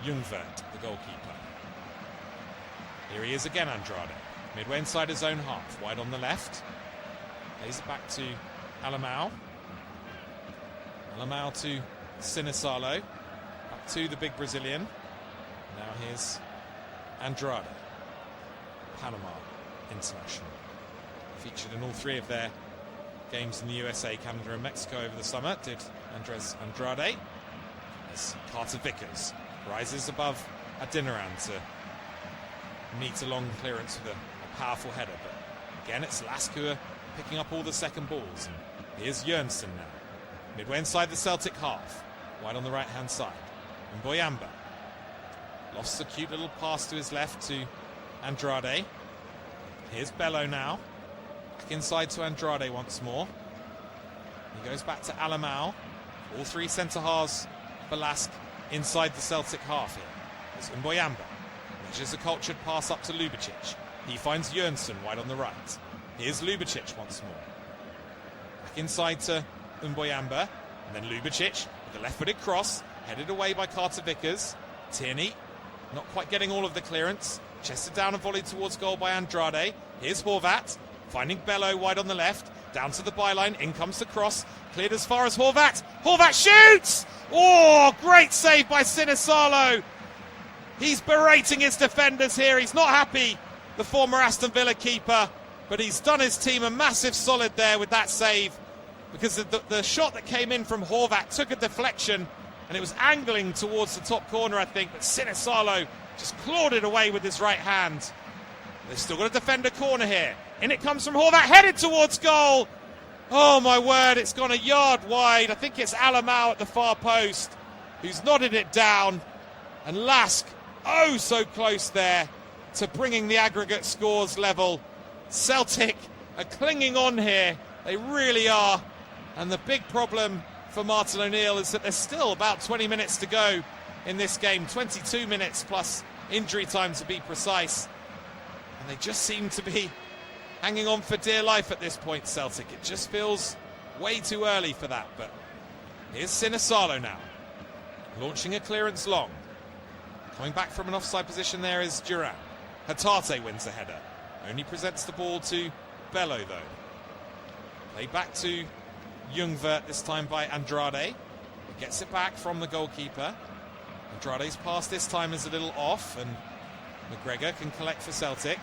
Ljungvert, the goalkeeper. Here he is again, Andrade. Midway inside his own half, wide on the left. Plays it back to Alamau. Alamau to Sinisalo. Back to the big Brazilian. Now here's Andrade. Panama international. Featured in all three of their games in the USA, Canada and Mexico over the summer, did Andres Andrade. As Carter Vickers rises above Adinaran to meet a long clearance with a powerful header. But again, it's Lask who are picking up all the second balls. And here's Jørgensen now. Midway inside the Celtic half. Wide on the right-hand side. And Mboyamba lost a cute little pass to his left to Andrade. Here's Bello now. Back inside to Andrade once more. He goes back to Alamau. All three centre-halves for Lask inside the Celtic half here. There's Mboyamba. Measures a cultured pass up to Ljubicic. He finds Jørgensen wide on the right. Here's Ljubicic once more. Back inside to Mboyamba. And then Ljubicic with a left-footed cross. Headed away by Carter Vickers. Tierney not quite getting all of the clearance. Chested down and volleyed towards goal by Andrade. Here's Horvat. Finding Bello wide on the left. Down to the byline. In comes the cross. Cleared as far as Horvat. Horvat shoots! Oh, great save by Sinisalo. He's berating his defenders here. He's not happy, the former Aston Villa keeper, but he's done his team a massive solid there with that save, because the shot that came in from Horvat took a deflection and it was angling towards the top corner, I think, but Sinisalo just clawed it away with his right hand. They've still got a defender corner here. In it comes from Horvat, headed towards goal. Oh my word, it's gone a yard wide. I think it's Alamau at the far post who's nodded it down. And Lask, oh so close there to bringing the aggregate scores level. Celtic are clinging on here They really are. And the big problem for Martin O'Neill is that there's still about 20 minutes to go in this game. 22 minutes plus injury time to be precise. And they just seem to be hanging on for dear life at this point, Celtic. It just feels way too early for that. But here's Sinisalo now, launching a clearance long. Coming back from an offside position there is Duran. Hatate wins the header. Only presents the ball to Bello, though. Played back to Ljungvert, this time by Andrade. He gets it back from the goalkeeper. Andrade's pass this time is a little off, and McGregor can collect for Celtic.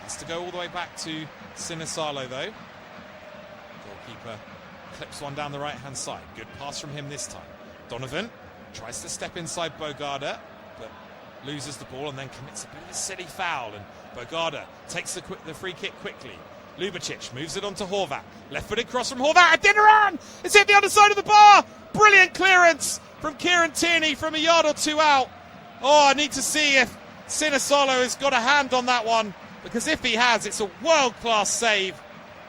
Has to go all the way back to Sinisalo, though. Goalkeeper clips one down the right-hand side. Good pass from him this time. Donovan tries to step inside Bogarda, but loses the ball and then commits a bit of a silly foul. And Bogarda takes the free kick quickly. Lubicic moves it on to Horvat. Left-footed cross from Horvat. Adinaran! It's hit the other side of the bar! Brilliant clearance from Kieran Tierney from a yard or two out. Oh, I need to see if Sinisalo has got a hand on that one, because if he has, it's a world-class save.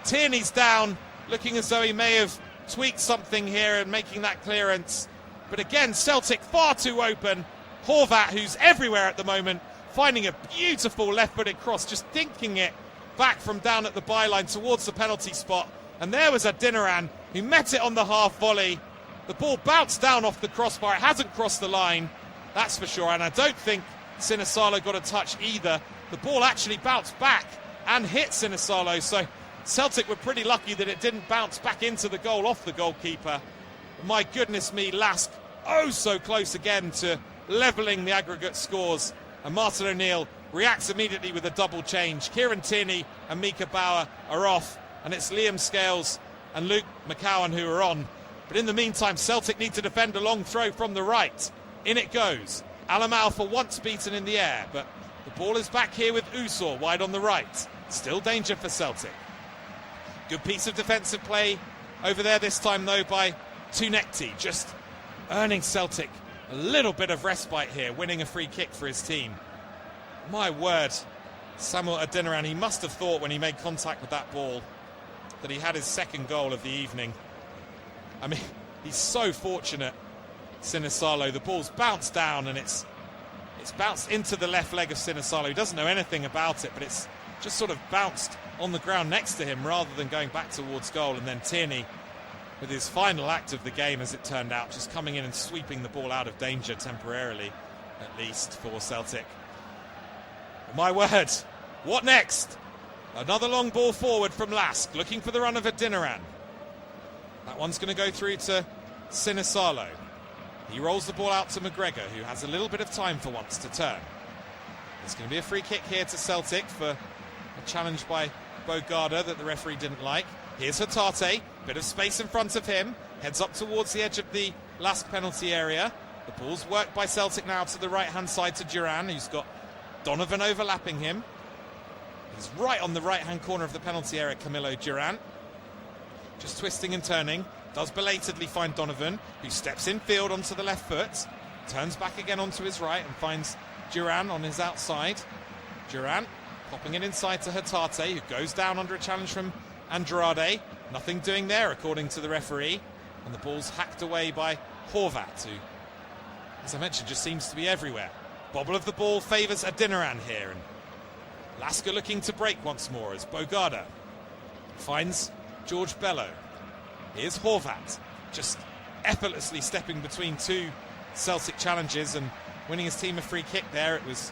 Tierney's down, looking as though he may have tweaked something here and making that clearance. But again, Celtic far too open. Horvat, who's everywhere at the moment, finding a beautiful left-footed cross, just dinking it back from down at the byline towards the penalty spot. And there was Adinaran, who met it on the half volley. The ball bounced down off the crossbar. It hasn't crossed the line, that's for sure. And I don't think Sinisalo got a touch either. The ball actually bounced back and hit Sinisalo. So Celtic were pretty lucky that it didn't bounce back into the goal off the goalkeeper. But my goodness me, Lask, oh so close again to levelling the aggregate scores. And Martin O'Neill reacts immediately with a double change. Kieran Tierney and Mika Bauer are off, and it's Liam Scales and Luke McCowan who are on. But in the meantime, Celtic need to defend a long throw from the right. In it goes. Alamau for once beaten in the air, but the ball is back here with Usor wide on the right. Still danger for Celtic. Good piece of defensive play over there this time, though, by Tunekti, just earning Celtic a little bit of respite here, winning a free kick for his team. My word, Samuel Adinaran, he must have thought when he made contact with that ball that he had his second goal of the evening. I mean, he's so fortunate, Sinisalo. The ball's bounced down and it's bounced into the left leg of Sinisalo. He doesn't know anything about it, but it's just sort of bounced on the ground next to him rather than going back towards goal. And then Tierney, with his final act of the game, as it turned out, just coming in and sweeping the ball out of danger temporarily, at least, for Celtic. My word, what next? Another long ball forward from Lask, looking for the run of Adinaran. That one's going to go through to Sinisalo. He rolls the ball out to McGregor, who has a little bit of time for once to turn. There's going to be a free kick here to Celtic for a challenge by Bogarda that the referee didn't like. Here's Hatate, bit of space in front of him, heads up towards the edge of the Lask penalty area. The ball's worked by Celtic now to the right-hand side to Duran, who's got Donovan overlapping him. He's right on the right-hand corner of the penalty area, Camilo Duran. Just twisting and turning. Does belatedly find Donovan, who steps infield onto the left foot. Turns back again onto his right and finds Duran on his outside. Duran popping it inside to Hatate, who goes down under a challenge from Andrade. Nothing doing there, according to the referee. And the ball's hacked away by Horvat, who, as I mentioned, just seems to be everywhere. Bobble of the ball favours Adinaran here. And Lasker looking to break once more as Bogarda finds George Bello. Here's Horvat, just effortlessly stepping between two Celtic challenges and winning his team a free kick there. It was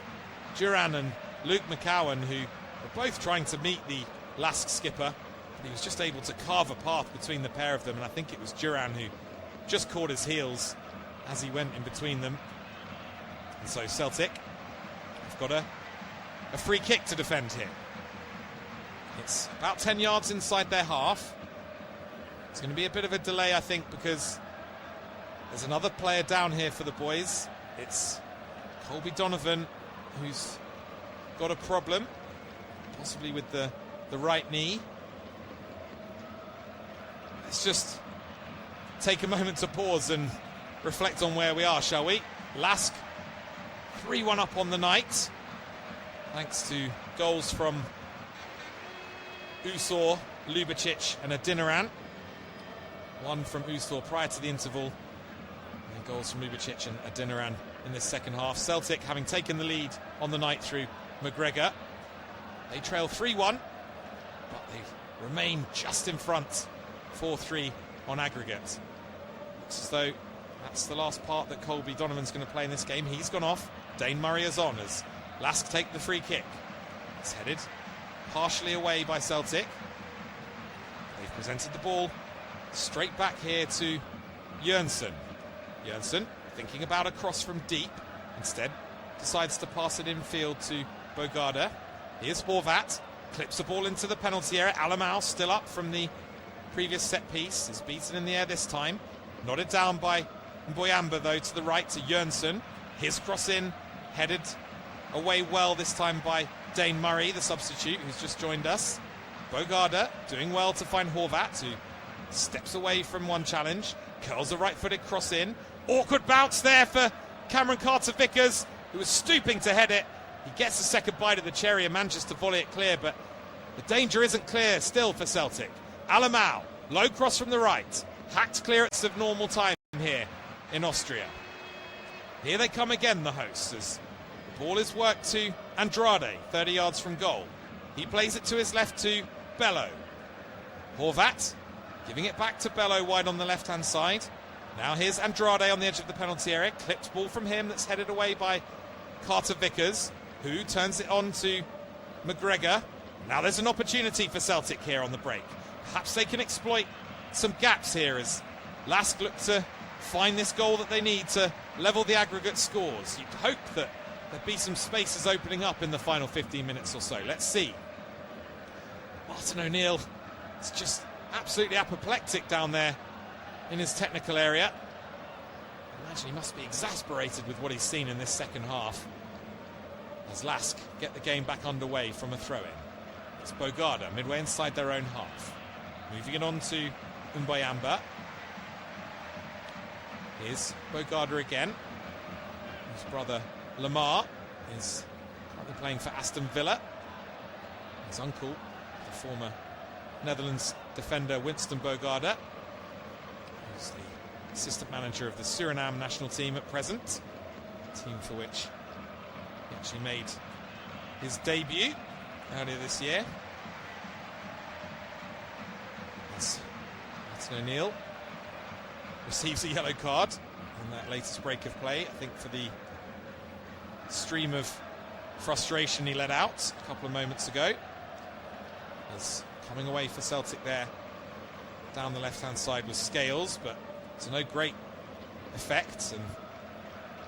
Duran and Luke McCowan who were both trying to meet the Lask skipper. He was just able to carve a path between the pair of them, and I think it was Duran who just caught his heels as he went in between them. And so Celtic have got a free kick to defend here. It's about 10 yards inside their half. It's going to be a bit of a delay, I think, because there's another player down here for the boys. It's Colby Donovan, who's got a problem, possibly with the right knee. Let's just take a moment to pause and reflect on where we are, shall we? Lask 3-1 up on the night, thanks to goals from Usor Lubicic and Adinaran. One from Ustor prior to the interval. And then goals from Lubicic and Adinaran in this second half. Celtic having taken the lead on the night through McGregor. They trail 3-1, but they remain just in front, 4-3 on aggregate. Looks as though that's the last part that Colby Donovan's going to play in this game. He's gone off. Dane Murray is on as Lask take the free kick. It's headed partially away by Celtic. They've presented the ball straight back here to Jørgensen. Jørgensen thinking about a cross from deep. Instead decides to pass it infield to Bogarde. Here's Horvat. Clips the ball into the penalty area. Alamau still up from the previous set piece. Is beaten in the air this time. Nodded down by Mboyamba though to the right to Jørgensen. His cross in, headed away well this time by Dane Murray, the substitute who's just joined us. Bogarde doing well to find Horvat, who steps away from one challenge. Curls a right-footed cross in. Awkward bounce there for Cameron Carter-Vickers, who was stooping to head it. He gets a second bite of the cherry and manages to volley it clear, but the danger isn't clear still for Celtic. Alamau, low cross from the right. Hacked clearance of normal time here in Austria. Here they come again, the hosts, as the ball is worked to Andrade, 30 yards from goal. He plays it to his left to Bello. Horvat giving it back to Bello wide on the left-hand side. Now here's Andrade on the edge of the penalty area. Clipped ball from him that's headed away by Carter-Vickers, who turns it on to McGregor. Now there's an opportunity for Celtic here on the break. Perhaps they can exploit some gaps here as Lask look to find this goal that they need to level the aggregate scores. You'd hope that there'd be some spaces opening up in the final 15 minutes or so. Let's see. Martin O'Neill is just absolutely apoplectic down there in his technical area. I imagine he must be exasperated with what he's seen in this second half as Lask get the game back underway from a throw-in. It's Bogarde midway inside their own half. Moving it on to Mboyamba. Here's Bogarde again. His brother Lamar is currently playing for Aston Villa. His uncle, the former Netherlands defender Winston Bogarde, who's the assistant manager of the Suriname national team at present, a team for which he actually made his debut earlier this year. As Martin O'Neill receives a yellow card in that latest break of play, I think for the stream of frustration he let out a couple of moments ago. As coming away for Celtic there down the left-hand side was Scales, but to no great effect. And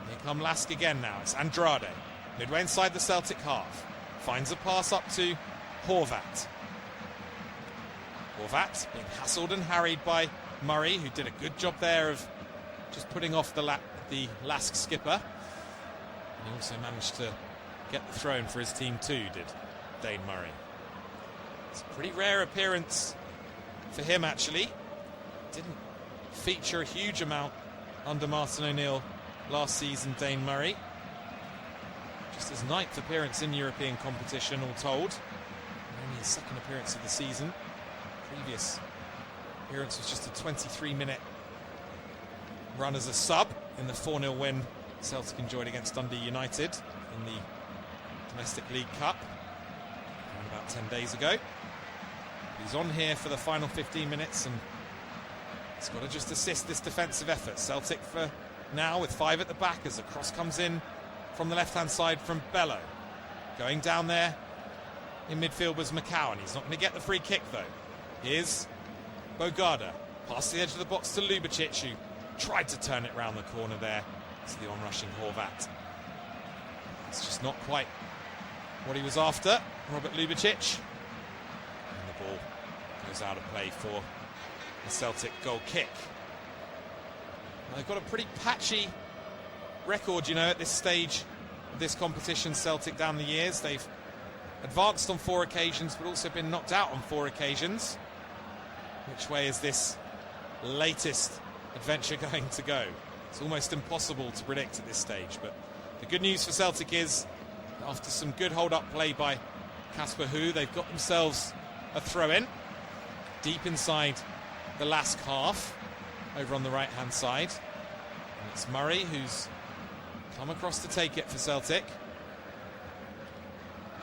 here come Lask again now. It's Andrade, midway inside the Celtic half. Finds a pass up to Horvat. Horvat being hassled and harried by Murray, who did a good job there of just putting off the Lask skipper. And he also managed to get the throw in for his team too, did Dane Murray. It's a pretty rare appearance for him, actually. Didn't feature a huge amount under Martin O'Neill last season, Dane Murray. Just his 9th appearance in European competition, all told. Only his 2nd appearance of the season. Previous appearance was just a 23-minute run as a sub in the 4-0 win Celtic enjoyed against Dundee United in the Domestic League Cup around about 10 days ago. He's on here for the final 15 minutes and he's got to just assist this defensive effort. Celtic for now with 5 at the back as the cross comes in from the left-hand side from Bello. Going down there in midfield was McCowan. He's not going to get the free kick though. Here's Bogarde. Past the edge of the box to Lubicic, who tried to turn it round the corner there. It's the on-rushing Horvat. It's just not quite what he was after, Robert Lubicic. And the ball goes out of play for the Celtic goal kick. Well, they've got a pretty patchy record, you know, at this stage of this competition, Celtic, down the years. They've advanced on 4 occasions, but also been knocked out on 4 occasions. Which way is this latest adventure going to go? It's almost impossible to predict at this stage, but the good news for Celtic is after some good hold-up play by Casper Hu, they've got themselves a throw-in. deep inside the Lask half, over on the right-hand side. And it's Murray who's come across to take it for Celtic.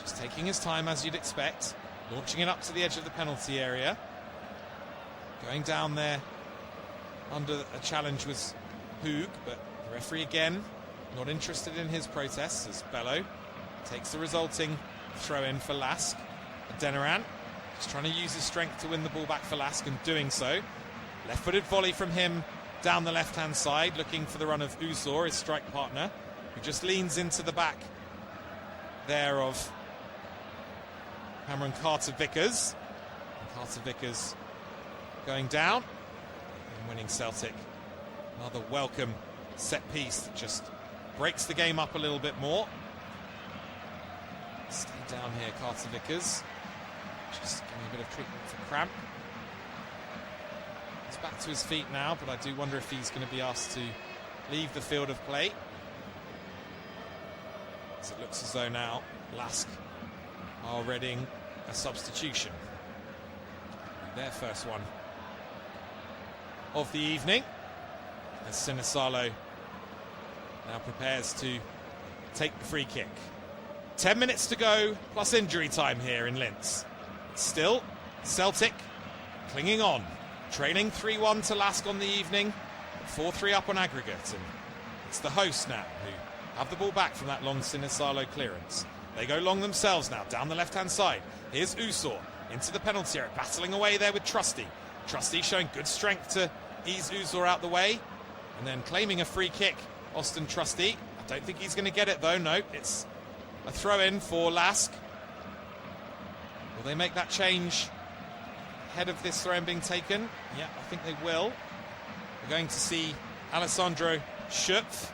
Just taking his time, as you'd expect. Launching it up to the edge of the penalty area. Going down there under a challenge was Hoog, but the referee again not interested in his protests as Bello takes the resulting throw-in for Lask. Adeniran just trying to use his strength to win the ball back for Lask, and doing so. Left-footed volley from him down the left-hand side, looking for the run of Usor, his strike partner, who just leans into the back there of Cameron Carter-Vickers. Carter-Vickers going down and winning Celtic. Another welcome set piece that just breaks the game up a little bit more. Stay down here, Carter-Vickers. Just giving a bit of treatment for cramp. He's back to his feet now, but I do wonder if he's going to be asked to leave the field of play. As it looks as though now Lask are readying a substitution. Their first one of the evening, as Sinisalo now prepares to take the free kick. 10 minutes to go, plus injury time here in Linz. Still, Celtic clinging on, trailing 3-1 to Lask on the evening, 4-3 up on aggregate, and it's the hosts now who have the ball back from that long Sinisalo clearance. They go long themselves now, down the left-hand side. Here's Usor into the penalty area, battling away there with Trusty. Trusty showing good strength to ease Usor out the way, and then claiming a free kick, Austin Trusty. I don't think he's going to get it though, no, it's a throw-in for Lask. Will they make that change ahead of this throw-in being taken? Yeah, I think they will. We're going to see Alessandro Schöpf.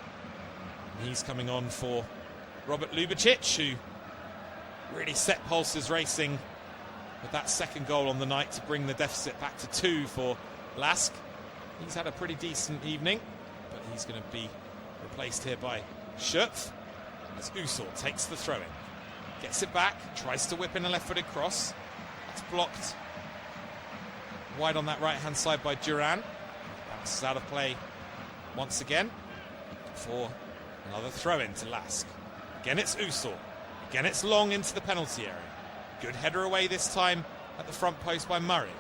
He's coming on for Robert Lubicic, who really set pulses racing with that second goal on the night to bring the deficit back to 2 for Lask. He's had a pretty decent evening, but he's going to be replaced here by Schöpf as Usor takes the throw-in. Gets it back, tries to whip in a left-footed cross. That's blocked wide on that right-hand side by Duran. Bounces out of play once again for another throw-in to Lask. Again it's Usor. Again it's long into the penalty area. Good header away this time at the front post by Murray.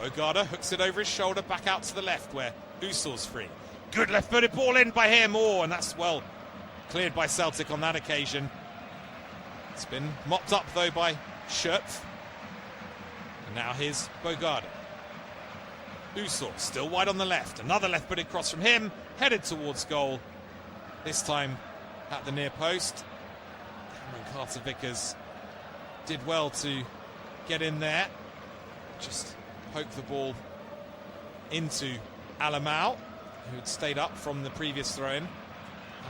Bogarda hooks it over his shoulder back out to the left where Usor's free. Good left-footed ball in by him, and that's well cleared by Celtic on that occasion. It's been mopped up though by Schöpf. And now here's Bogarda. Usor still wide on the left. Another left-footed cross from him, headed towards goal. This time at the near post. Cameron Carter-Vickers did well to get in there. Just poke the ball into Alamau, who had stayed up from the previous throw-in.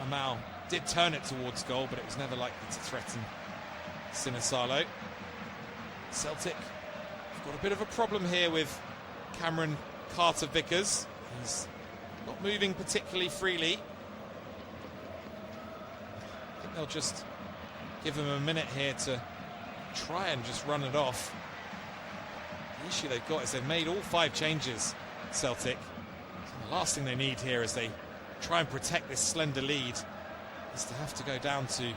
Alamau did turn it towards goal, but it was never likely to threaten Sinisalo. Celtic have got a bit of a problem here with Cameron Carter-Vickers. He's not moving particularly freely. I think they'll just give him a minute here to try and just run it off. The issue they've got is they've made all 5 changes, Celtic. So the last thing they need here as they try and protect this slender lead is to have to go down to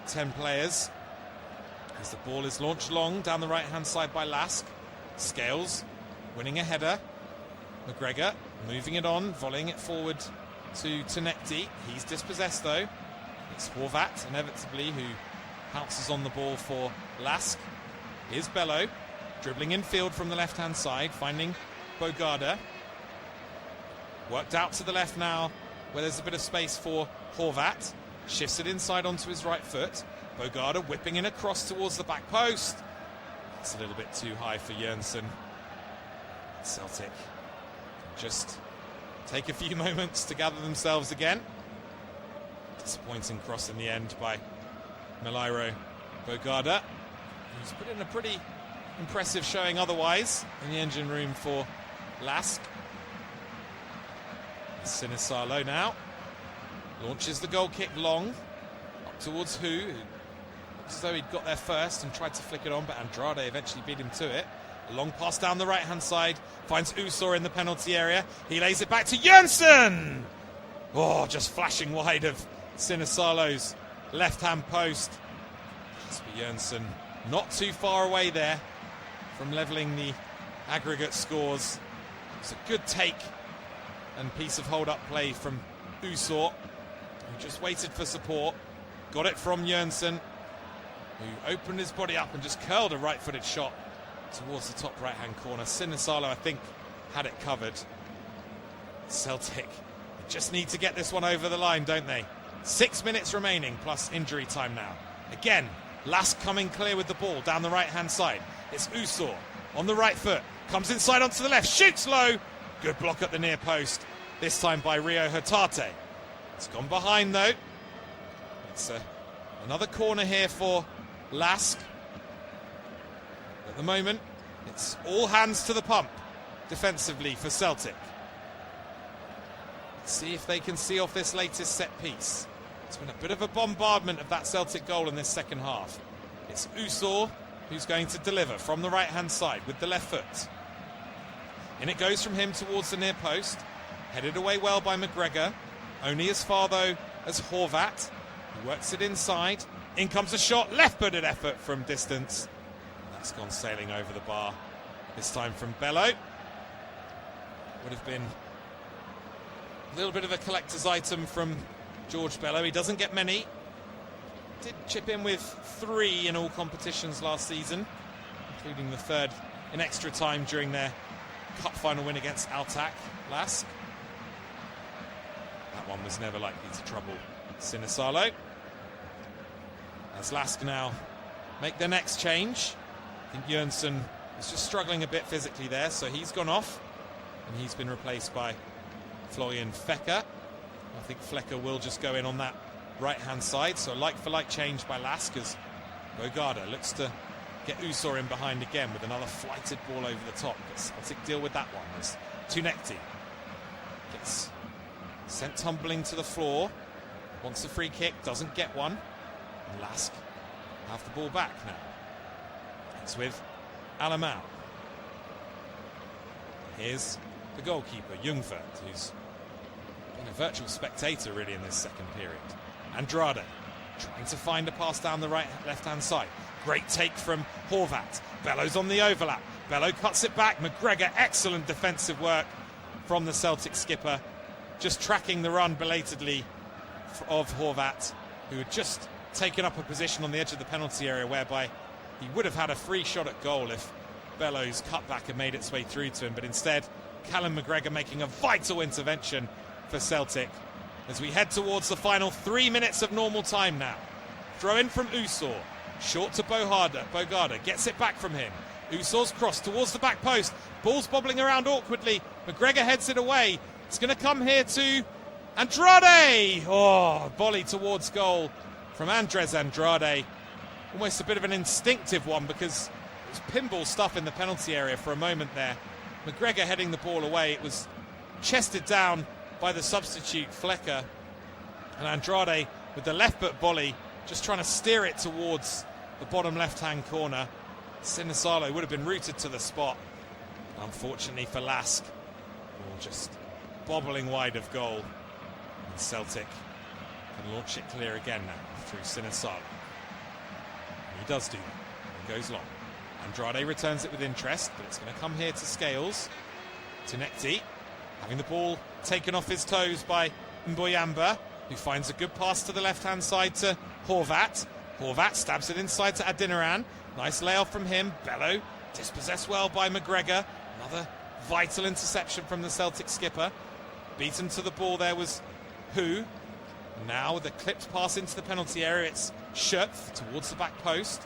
10 players. As the ball is launched long down the right-hand side by Lask. Scales winning a header. McGregor moving it on, volleying it forward to Tonekti. He's dispossessed though. It's Horvat inevitably who pounces on the ball for Lask. Here's Bello dribbling infield from the left-hand side, finding Bogarda. Worked out to the left now where there's a bit of space for Horvat. Shifts it inside onto his right foot. Bogarda whipping in across towards the back post. That's a little bit too high for Jørgensen. Celtic just take a few moments to gather themselves again. Disappointing cross in the end by Melairo Bogarda, who's put in a pretty impressive showing otherwise in the engine room for Lask. Sinisalo now launches the goal kick long up towards who looks as though he'd got there first and tried to flick it on, but Andrade eventually beat him to it. A long pass down the right-hand side. Finds Usor in the penalty area. He lays it back to Jönsson. Oh, just flashing wide of Sinisalo's left-hand post. Jönsson not too far away there from levelling the aggregate scores. It's a good take and piece of hold-up play from Usor, who just waited for support. Got it from Jönsson, who opened his body up and just curled a right-footed shot towards the top right-hand corner. Sinisalo, I think, had it covered. Celtic just need to get this one over the line, don't they? 6 minutes remaining, plus injury time now. Again, Lask coming clear with the ball down the right-hand side. It's Usor on the right foot. Comes inside onto the left, shoots low. Good block at the near post, this time by Rio Hatate. It's gone behind, though. It's another corner here for Lask. At the moment, it's all hands to the pump defensively for Celtic. Let's see if they can see off this latest set piece. It's been a bit of a bombardment of that Celtic goal in this second half. It's Usor who's going to deliver from the right-hand side with the left foot. In it goes from him towards the near post. Headed away well by McGregor. Only as far, though, as Horvat. He works it inside. In comes a shot. Left-footed effort from distance. That's gone sailing over the bar. This time from Bello. Would have been a little bit of a collector's item from George Bello. He doesn't get many. Did chip in with 3 in all competitions last season, including the 3rd in extra time during their cup final win against League-Lask. That one was never likely to trouble Sinisalo. As Lask now make their next change. I think Jönsson is just struggling a bit physically there, so he's gone off. And he's been replaced by Florian Fecker. I think Flecker will just go in on that right-hand side. So a like-for-like change by Lask as Bogarda looks to get Usor in behind again with another flighted ball over the top. But Celtic deal with that one as Tunekti gets sent tumbling to the floor. Wants a free kick, doesn't get one. And Lask have the ball back now. It's with Alamau. Here's the goalkeeper, Jungwirth, who's been a virtual spectator really in this second period. Andrade trying to find a pass down the left-hand side. Great take from Horvat. Bello's on the overlap. Bello cuts it back. McGregor, excellent defensive work from the Celtic skipper. Just tracking the run belatedly of Horvat, who had just taken up a position on the edge of the penalty area whereby he would have had a free shot at goal if Bello's cutback had made its way through to him. But instead, Callum McGregor making a vital intervention for Celtic as we head towards the final 3 minutes of normal time now. Throw in from Usor. Short to Bogarda gets it back from him. Usor's cross towards the back post. Ball's bobbling around awkwardly. McGregor heads it away. It's going to come here to Andrade. Oh, volley towards goal from Andres Andrade. Almost a bit of an instinctive one because it was pinball stuff in the penalty area for a moment there. McGregor heading the ball away. It was chested down by the substitute Flecker. And Andrade with the left foot volley just trying to steer it towards the bottom left-hand corner. Sinisalo would have been rooted to the spot. Unfortunately for Lask, ball just bobbling wide of goal. And Celtic can launch it clear again now through Sinisalo. He does do that. It goes long. Andrade returns it with interest, but it's going to come here to Scales. Tunekti having the ball taken off his toes by Mboyamba, who finds a good pass to the left-hand side to Horvat. Horvat stabs it inside to Adinaran. Nice layoff from him. Bello dispossessed well by McGregor. Another vital interception from the Celtic skipper. Beaten to the ball there was Hu. Now with a clipped pass into the penalty area, it's Schöpf towards the back post.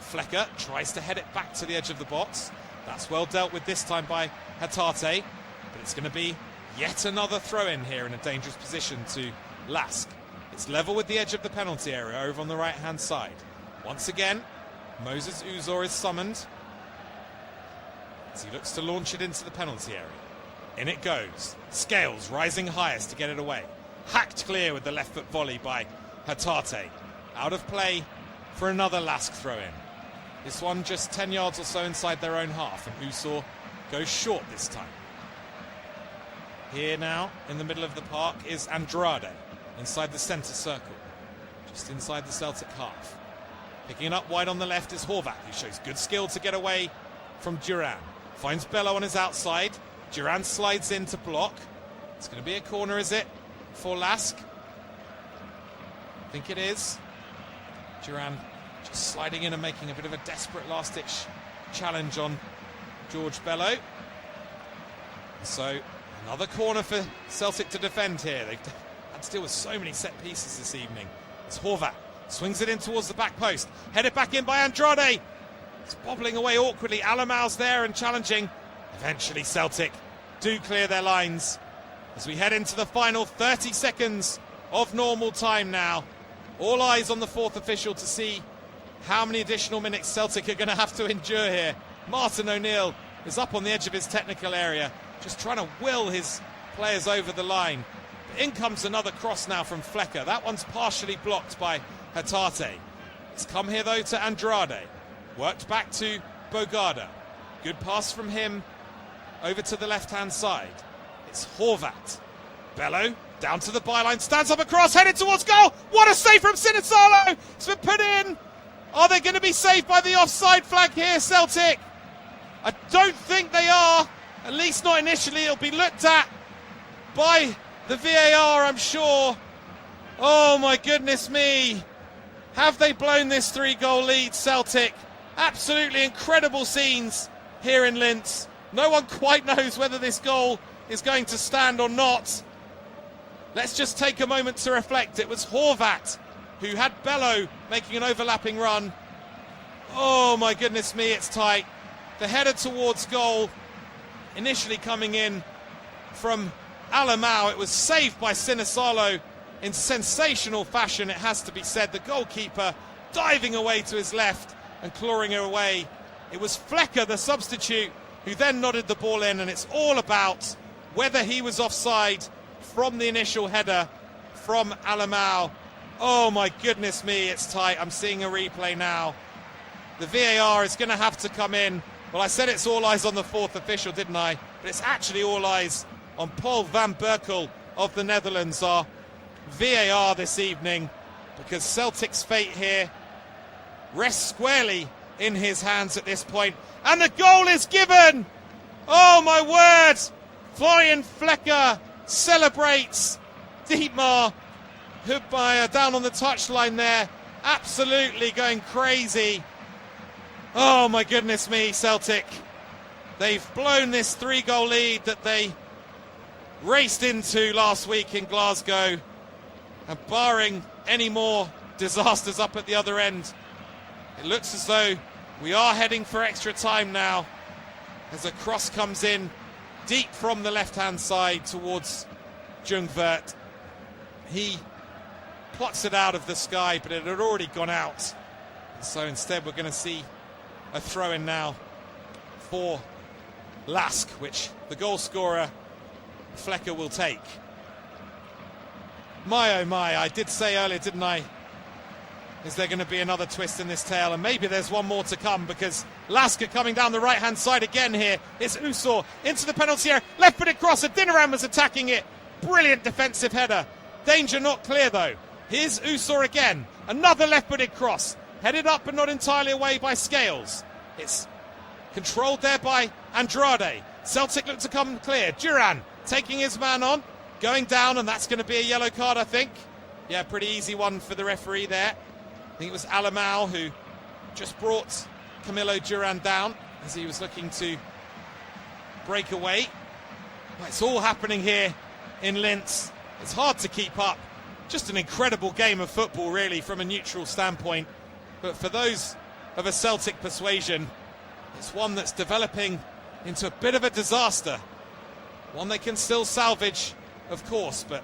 Flecker tries to head it back to the edge of the box. That's well dealt with this time by Hatate. But it's going to be yet another throw-in here in a dangerous position to Lask. It's level with the edge of the penalty area over on the right-hand side. Once again, Moses Usor is summoned as he looks to launch it into the penalty area. In it goes. Scales rising highest to get it away. Hacked clear with the left foot volley by Hatate. Out of play for another Lask throw-in. This one just 10 yards or so inside their own half, and Usor goes short this time. Here now, in the middle of the park, is Andrade, inside the centre circle, just inside the Celtic half. Picking it up wide on the left is Horvat, who shows good skill to get away from Duran. Finds Bello on his outside. Duran slides in to block. It's going to be a corner, is it, for Lask? I think it is. Duran just sliding in and making a bit of a desperate last-ditch challenge on George Bello. So another corner for Celtic to defend here. They've had to deal with so many set pieces this evening. It's Horvat. Swings it in towards the back post. Headed back in by Andrade. It's bobbling away awkwardly. Alamau's there and challenging. Eventually Celtic do clear their lines as we head into the final 30 seconds of normal time now. All eyes on the fourth official to see how many additional minutes Celtic are going to have to endure here. Martin O'Neill is up on the edge of his technical area, just trying to will his players over the line. But in comes another cross now from Flecker. That one's partially blocked by Hatate. It's come here though to Andrade. Worked back to Bogarda. Good pass from him over to the left-hand side. It's Horvat. Bello down to the byline, stands up across, headed towards goal. What a save from Sinisalo! It's been put in. Are they going to be saved by the offside flag here, Celtic? I don't think they are. At least not initially. It'll be looked at by the VAR, I'm sure. Oh my goodness me. Have they blown this 3-goal lead, Celtic? Absolutely incredible scenes here in Linz. No one quite knows whether this goal is going to stand or not. Let's just take a moment to reflect. It was Horvat who had Bello making an overlapping run. Oh my goodness me, it's tight. The header towards goal, initially coming in from Alamau. It was saved by Sinisalo in sensational fashion, it has to be said. The goalkeeper diving away to his left and clawing it away. It was Flecker, the substitute, who then nodded the ball in, and it's all about whether he was offside from the initial header from Alamau. Oh my goodness me, it's tight. I'm seeing a replay now. The VAR is going to have to come in. Well, I said it's all eyes on the fourth official, didn't I? But it's actually all eyes on Paul van Berkel of the Netherlands. Our VAR this evening, because Celtic's fate here rests squarely in his hands at this point. And the goal is given! Oh my word! Florian Flecker celebrates. Dietmar Hubmeier down on the touchline there, absolutely going crazy. Oh my goodness me, Celtic. They've blown this 3-goal lead that they raced into last week in Glasgow. And barring any more disasters up at the other end, it looks as though we are heading for extra time now as a cross comes in deep from the left-hand side towards Jungwirth. He plucks it out of the sky, but it had already gone out. So instead we're going to see a throw-in now for Lask, which the goal scorer Flecker will take. My oh my, I did say earlier, didn't I? Is there going to be another twist in this tale? And maybe there's one more to come, because Lask are coming down the right-hand side again here. It's Usor into the penalty area. Left-footed cross. Adinaran was attacking it. Brilliant defensive header. Danger not clear, though. Here's Usor again. Another left-footed cross. Headed up but not entirely away by Scales. It's controlled there by Andrade. Celtic look to come clear. Duran taking his man on. Going down, and that's going to be a yellow card, I think. Yeah, pretty easy one for the referee there. I think it was Alamau who just brought Camilo Duran down as he was looking to break away. Well, it's all happening here in Linz. It's hard to keep up. Just an incredible game of football, really, from a neutral standpoint. But for those of a Celtic persuasion, it's one that's developing into a bit of a disaster. One they can still salvage, of course, but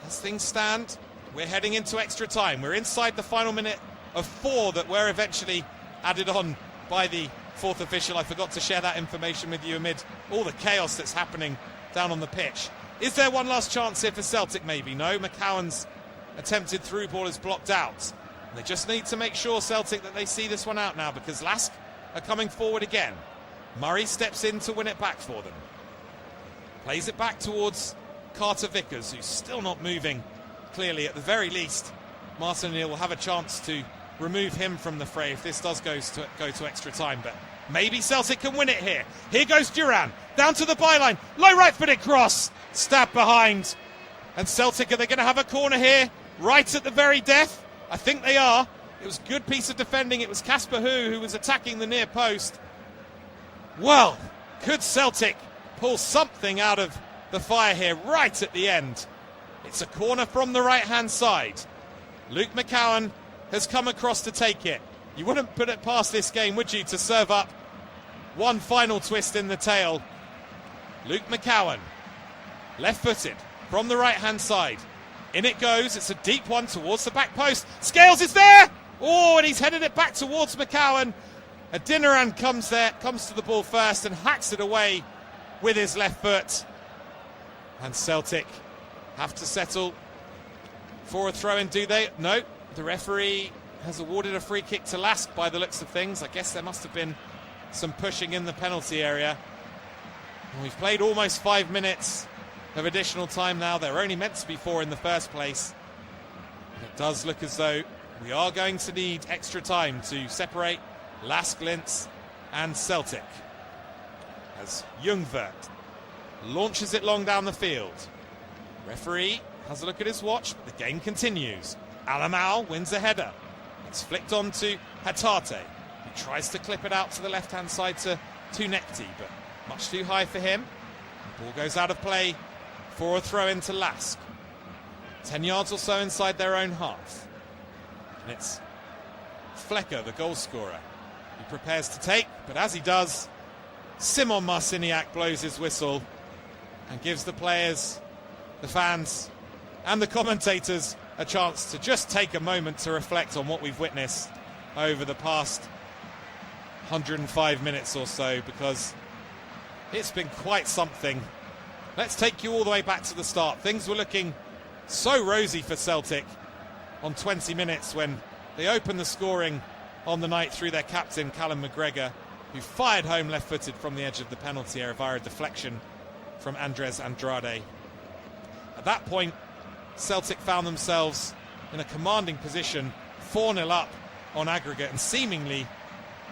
as things stand, we're heading into extra time. We're inside the final minute of 4 that were eventually added on by the fourth official. I forgot to share that information with you amid all the chaos that's happening down on the pitch. Is there one last chance here for Celtic? Maybe. No. McCowan's attempted through ball is blocked out. They just need to make sure, Celtic, that they see this one out now, because Lask are coming forward again. Murray steps in to win it back for them. Plays it back towards Carter Vickers, who's still not moving clearly. At the very least, Martin O'Neill will have a chance to remove him from the fray if this does go to extra time. But maybe Celtic can win it here. Here goes Duran, down to the byline. Low right-footed cross, stab behind. And Celtic, are they going to have a corner here, right at the very death? I think they are. It was a good piece of defending. It was Casper who was attacking the near post. Well, could Celtic pull something out of the fire here right at the end? It's a corner from the right-hand side. Luke McCowan has come across to take it. You wouldn't put it past this game, would you, to serve up one final twist in the tail. Luke McCowan, left-footed from the right-hand side. In it goes. It's a deep one towards the back post. Scales is there! Oh, and he's headed it back towards McCowan. Adinaran comes to the ball first and hacks it away with his left foot. And Celtic have to settle for a throw-in, do they? No, the referee has awarded a free kick to Lask by the looks of things. I guess there must have been some pushing in the penalty area. And we've played almost 5 minutes of additional time now. There were only meant to be 4 in the first place. And it does look as though we are going to need extra time to separate Lask, Linz and Celtic. As Ljungvert launches it long down the field. Referee has a look at his watch, but the game continues. Alamau wins a header. It's flicked on to Hatate, who tries to clip it out to the left-hand side to Nekti, but much too high for him. The ball goes out of play for a throw-in to Lask. 10 yards or so inside their own half. And it's Flecker, the goal scorer, who prepares to take, but as he does, Simon Marciniak blows his whistle and gives the players, the fans and the commentators a chance to just take a moment to reflect on what we've witnessed over the past 105 minutes or so, because it's been quite something. Let's take you all the way back to the start. Things were looking so rosy for Celtic on 20 minutes when they opened the scoring on the night through their captain, Callum McGregor, who fired home left-footed from the edge of the penalty area via a deflection from Andres Andrade. At that point, Celtic found themselves in a commanding position, 4-0 up on aggregate and seemingly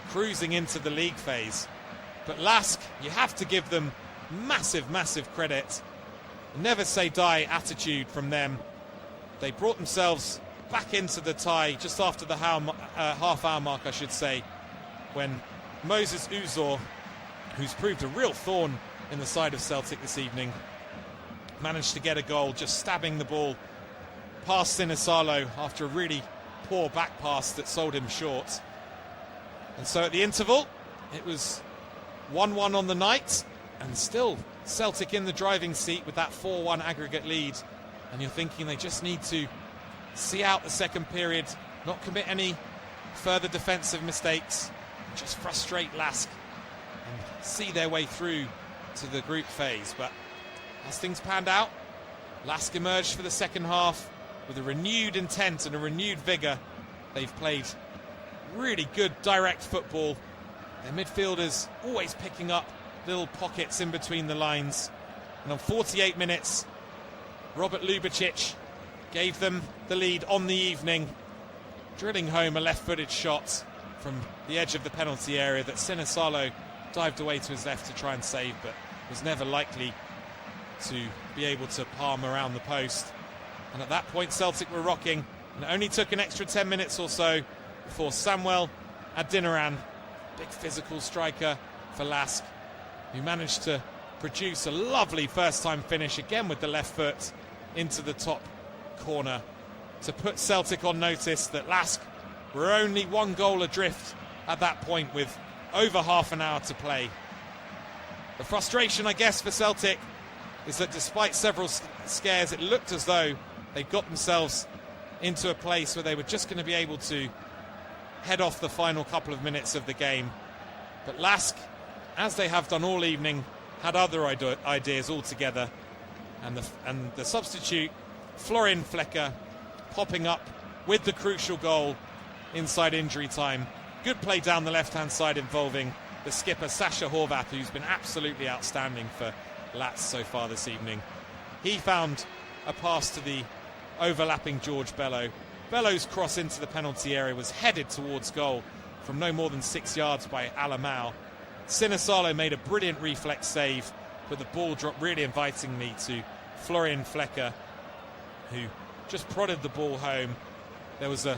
cruising into the league phase. But Lask, you have to give them massive, massive credit. Never say die attitude from them. They brought themselves back into the tie just after the half-hour mark, I should say, when Moses Uzor, who's proved a real thorn in the side of Celtic this evening, managed to get a goal, just stabbing the ball past Sinisalo after a really poor back pass that sold him short. And so at the interval, it was 1-1 on the night, and still Celtic in the driving seat with that 4-1 aggregate lead. And you're thinking they just need to see out the second period, not commit any further defensive mistakes, just frustrate Lask and see their way through to the group phase. But as things panned out, Lask emerged for the second half with a renewed intent and a renewed vigour. They've played really good direct football. Their midfielders always picking up little pockets in between the lines. And on 48 minutes, Robert Lubicic gave them the lead on the evening, drilling home a left-footed shot from the edge of the penalty area that Sinisalo dived away to his left to try and save, but was never likely to be able to palm around the post. And at that point, Celtic were rocking, and it only took an extra 10 minutes or so before Samuel Adinaran, big physical striker for Lask, who managed to produce a lovely first-time finish, again with the left foot, into the top corner to put Celtic on notice that Lask were only 1 goal adrift at that point with over half an hour to play. The frustration, I guess, for Celtic is that despite several scares, it looked as though they got themselves into a place where they were just going to be able to head off the final couple of minutes of the game. But Lask, as they have done all evening, had other ideas altogether. And the substitute, Florian Flecker, popping up with the crucial goal inside injury time. Good play down the left-hand side involving the skipper, Sasha Horvath, who's been absolutely outstanding for Lats so far this evening. He found a pass to the overlapping George Bello. Bello's cross into the penalty area was headed towards goal from no more than 6 yards by Alamau. Sinisalo made a brilliant reflex save, but the ball dropped really invitingly to Florian Flecker, who just prodded the ball home. There was a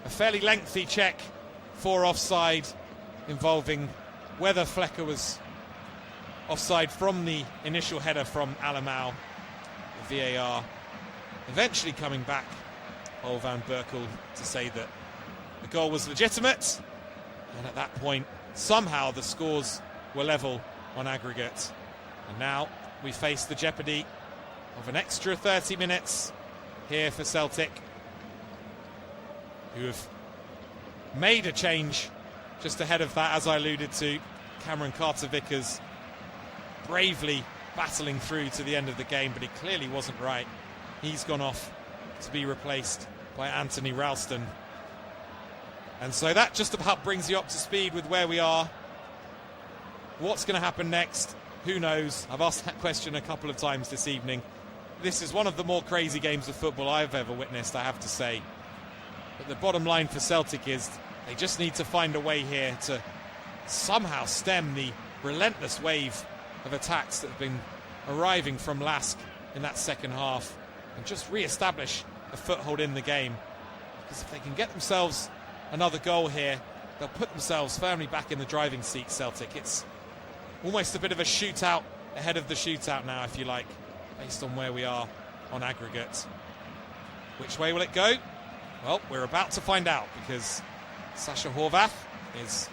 fairly lengthy check for offside involving whether Flecker was offside from the initial header from Alamau. The VAR eventually coming back, Ol van Berkel, to say that the goal was legitimate, and at that point somehow the scores were level on aggregate. And now we face the jeopardy of an extra 30 minutes here for Celtic, who have made a change just ahead of that, as I alluded to. Cameron Carter-Vickers bravely battling through to the end of the game, but he clearly wasn't right. He's gone off to be replaced by Anthony Ralston. And so that just about brings you up to speed with where we are. What's going to happen next? Who knows? I've asked that question a couple of times this evening. This is one of the more crazy games of football I've ever witnessed, I have to say. But the bottom line for Celtic is they just need to find a way here to somehow stem the relentless wave of attacks that have been arriving from Lask in that second half and just re-establish a foothold in the game. Because if they can get themselves another goal here, they'll put themselves firmly back in the driving seat, Celtic. It's almost a bit of a shootout ahead of the shootout now, if you like, based on where we are on aggregate. Which way will it go? Well, we're about to find out, because Sasha Horvath is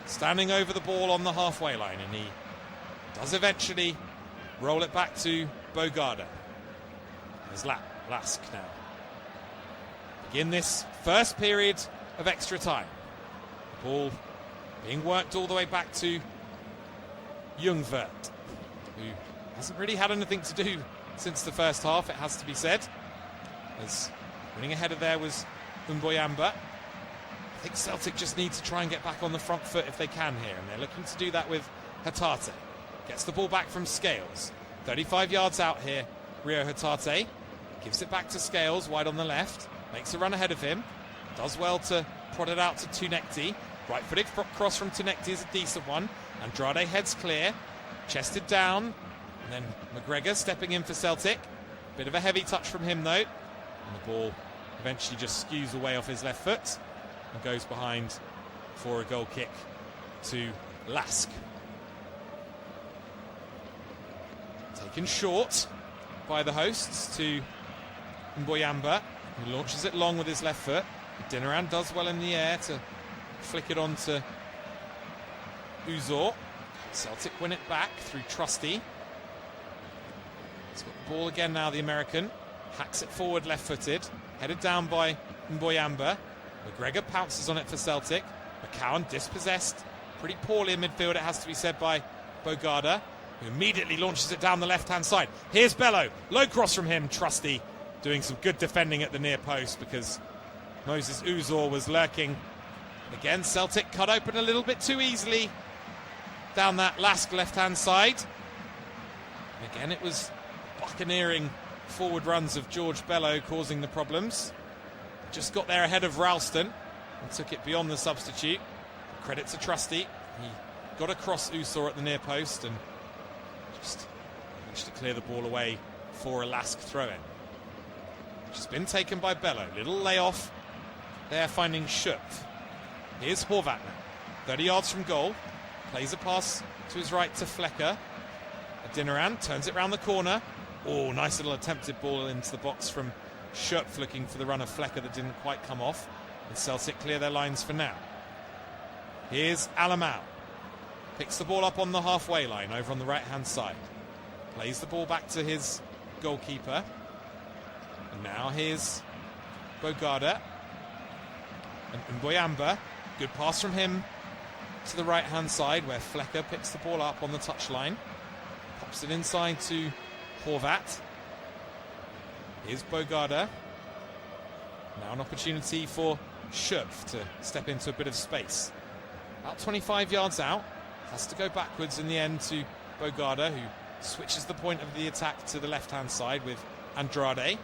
standing over the ball on the halfway line, and he does eventually roll it back to Bogarda. There's Lask now. Begin this first period of extra time. The ball being worked all the way back to Ljungvert, who hasn't really had anything to do since the first half, it has to be said, as winning a header there was Mboyamba. I think Celtic just need to try and get back on the front foot if they can here, and they're looking to do that with Hatate. Gets the ball back from Scales. 35 yards out here, Rio Hatate. Gives it back to Scales, wide on the left. Makes a run ahead of him. Does well to prod it out to Tunekti. Right-footed cross from Tunekti is a decent one. Andrade heads clear. Chested down. And then McGregor stepping in for Celtic. Bit of a heavy touch from him, though. And the ball eventually just skews away off his left foot and goes behind for a goal kick to Lask. Taken short by the hosts to Mboyamba, who launches it long with his left foot. Dinaran does well in the air to flick it on to Uzor. Celtic win it back through Trusty. He's got the ball again now, the American. Hacks it forward left-footed. Headed down by Mboyamba. McGregor pounces on it for Celtic. McCowan dispossessed pretty poorly in midfield, it has to be said, by Bogarda, who immediately launches it down the left-hand side. Here's Bello. Low cross from him. Trusty doing some good defending at the near post because Moses Uzor was lurking. And again, Celtic cut open a little bit too easily down that Lask left-hand side. And again, it was buccaneering forward runs of George Bello causing the problems. Just got there ahead of Ralston and took it beyond the substitute. Credit to Trusty. He got across Uzor at the near post and just managed to clear the ball away for a Lask throw-in. Just been taken by Bello. Little layoff there, finding Schupf. Here's Horvath now. 30 yards from goal. Plays a pass to his right to Flecker. Adinaran turns it round the corner. Oh, nice little attempted ball into the box from Schupf, looking for the run of Flecker that didn't quite come off. And Celtic clear their lines for now. Here's Alamau. Picks the ball up on the halfway line over on the right-hand side. Plays the ball back to his goalkeeper. And now here's Bogarda. And Mboyamba. Good pass from him to the right-hand side where Flecker picks the ball up on the touchline. Pops it inside to Horvath. Here's Bogarda. Now an opportunity for Schöpf to step into a bit of space. About 25 yards out. Has to go backwards in the end to Bogarde, who switches the point of the attack to the left-hand side with Andrade.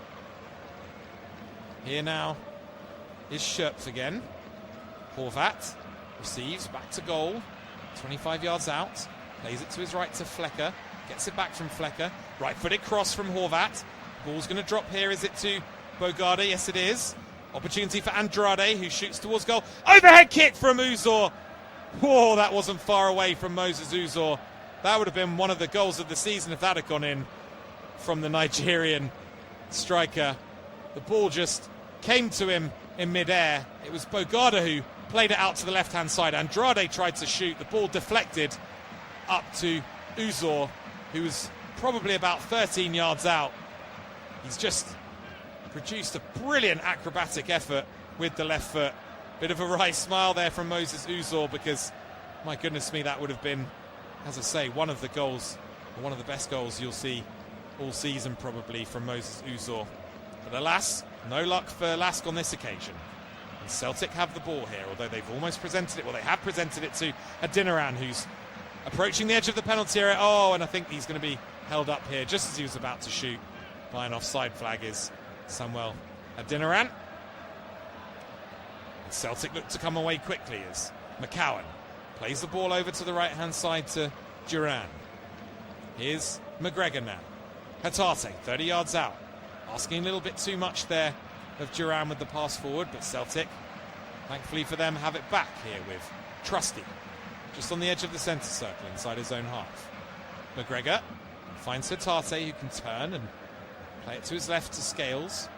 Here now is Schöpf again. Horvat receives back to goal. 25 yards out. Plays it to his right to Flecker. Gets it back from Flecker. Right-footed cross from Horvat. Ball's going to drop here. Is it to Bogarde? Yes, it is. Opportunity for Andrade, who shoots towards goal. Overhead kick from Uzor. Whoa, that wasn't far away from Moses Uzor. That would have been one of the goals of the season if that had gone in from the Nigerian striker. The ball just came to him in mid-air. It was Bogarde who played it out to the left-hand side. Andrade tried to shoot. The ball deflected up to Uzor, who was probably about 13 yards out. He's just produced a brilliant acrobatic effort with the left foot. Bit of a wry smile there from Moses Uzor, because, my goodness me, that would have been, as I say, one of the goals, or one of the best goals you'll see all season probably from Moses Uzor. But alas, no luck for Lask on this occasion. And Celtic have the ball here, although they've almost presented it. Well, they have presented it to Adinaran, who's approaching the edge of the penalty area. Oh, and I think he's going to be held up here just as he was about to shoot by an offside flag is Samuel Adinaran. Celtic look to come away quickly as McCowan plays the ball over to the right-hand side to Duran. Here's McGregor now. Hatate, 30 yards out. Asking a little bit too much there of Duran with the pass forward, but Celtic, thankfully for them, have it back here with Trusty, just on the edge of the centre circle inside his own half. McGregor finds Hatate, who can turn and play it to his left to Scales.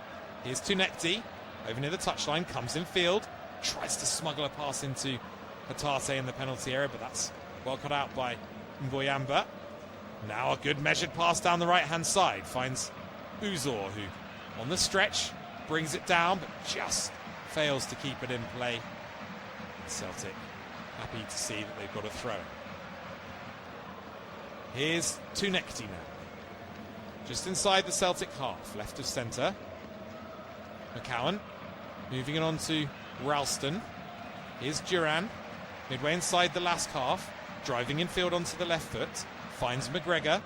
Here's Tunekti, over near the touchline, comes in field, tries to smuggle a pass into Hatate in the penalty area, but that's well cut out by Mboyamba. Now a good measured pass down the right-hand side, finds Uzor, who on the stretch brings it down, but just fails to keep it in play. Celtic happy to see that they've got a throw. Here's Tunekti now, just inside the Celtic half, left of centre. McCowan moving it on to Ralston. Here's Duran, midway inside the last half, driving infield onto the left foot, finds McGregor.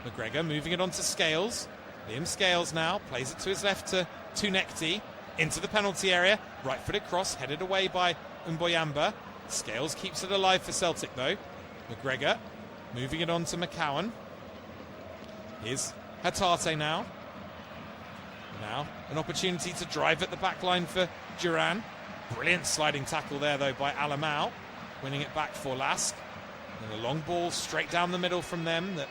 McGregor moving it on to Scales. Liam Scales now plays it to his left to Tunekti, into the penalty area. Right-footed cross headed away by Mboyamba. Scales keeps it alive for Celtic though. McGregor moving it on to McCowan. Here's Hatate now. Now an opportunity to drive at the back line for Duran. Brilliant sliding tackle there though by Alamau, winning it back for Lask. And a long ball straight down the middle from them that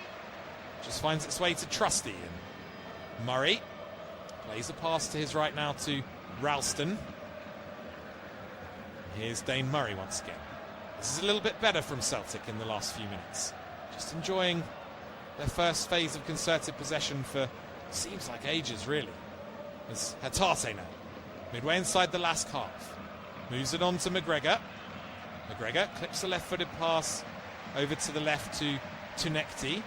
just finds its way to Trusty. And Murray plays a pass to his right now to Ralston. Here's Dane Murray once again. This is a little bit better from Celtic in the last few minutes. Just enjoying their first phase of concerted possession for seems like ages really. There's Hatate now, midway inside the last half. Moves it on to McGregor. McGregor clips the left-footed pass over to the left to Tunekti,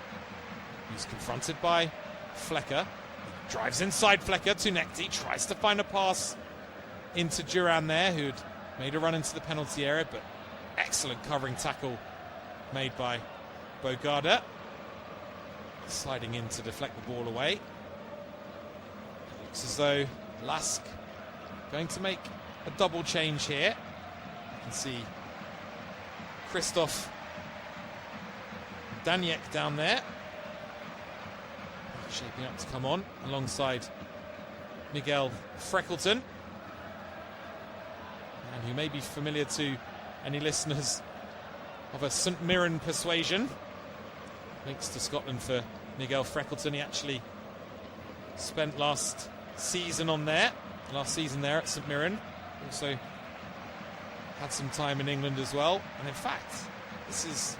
who's confronted by Flecker. He drives inside Flecker. Tunekti tries to find a pass into Duran there, who'd made a run into the penalty area, but excellent covering tackle made by Bogarde. Sliding in to deflect the ball away. It looks as though Lask going to make a double change here. You can see Christoph Daniek down there, shaping up to come on alongside Miguel Freckleton, and who may be familiar to any listeners of a St Mirren persuasion. Links to Scotland for Miguel Freckleton. He actually spent last season there at St Mirren. Also had some time in England as well. And in fact, this is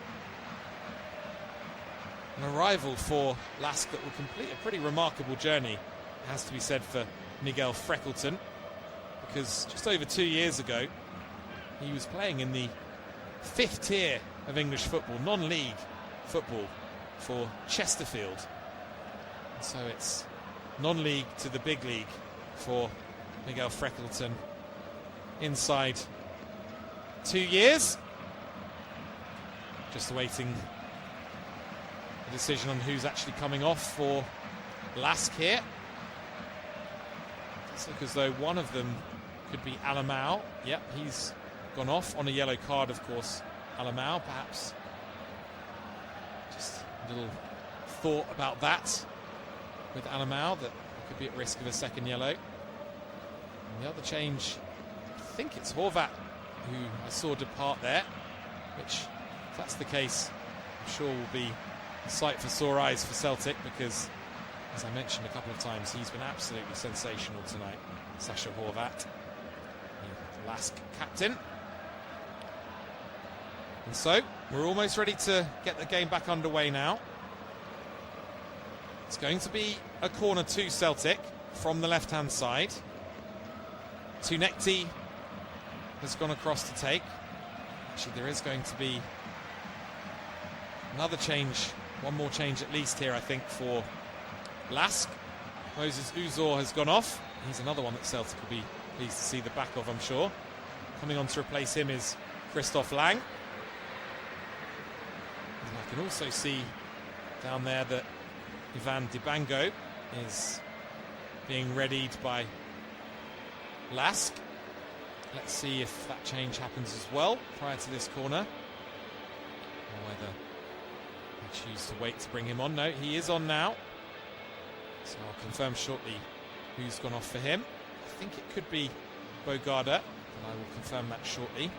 an arrival for Lask that will complete a pretty remarkable journey, it has to be said, for Miguel Freckleton, because just over 2 years ago he was playing in the 5th tier of English football, non-league football, for Chesterfield. And so it's non-league to the big league for Miguel Freckleton. inside 2 years. Just awaiting a decision on who's actually coming off for Lask here. It's like as though one of them could be Alamau. Yep, he's gone off on a yellow card, of course. Alamau, perhaps just a little thought about that with Alamau, that he could be at risk of a second yellow. And the other change, I think it's Horvat who I saw depart there, which, if that's the case, I'm sure will be a sight for sore eyes for Celtic, because, as I mentioned a couple of times, he's been absolutely sensational tonight, Sasha Horvat, the Lask captain. And so, we're almost ready to get the game back underway now. It's going to be a corner to Celtic from the left-hand side. Tunekti has gone across to take. Actually, there is going to be another change, one more change at least here, I think, for Lask. Moses Uzor has gone off. He's another one that Celtic will be pleased to see the back of, I'm sure. Coming on to replace him is Christoph Lang. And I can also see down there that Ivan Dibango is being readied by Lask. Let's see if that change happens as well prior to this corner, or whether they choose to wait to bring him on. No, he is on now, so I'll confirm shortly who's gone off for him. I think it could be Bogarda, but I will confirm that shortly.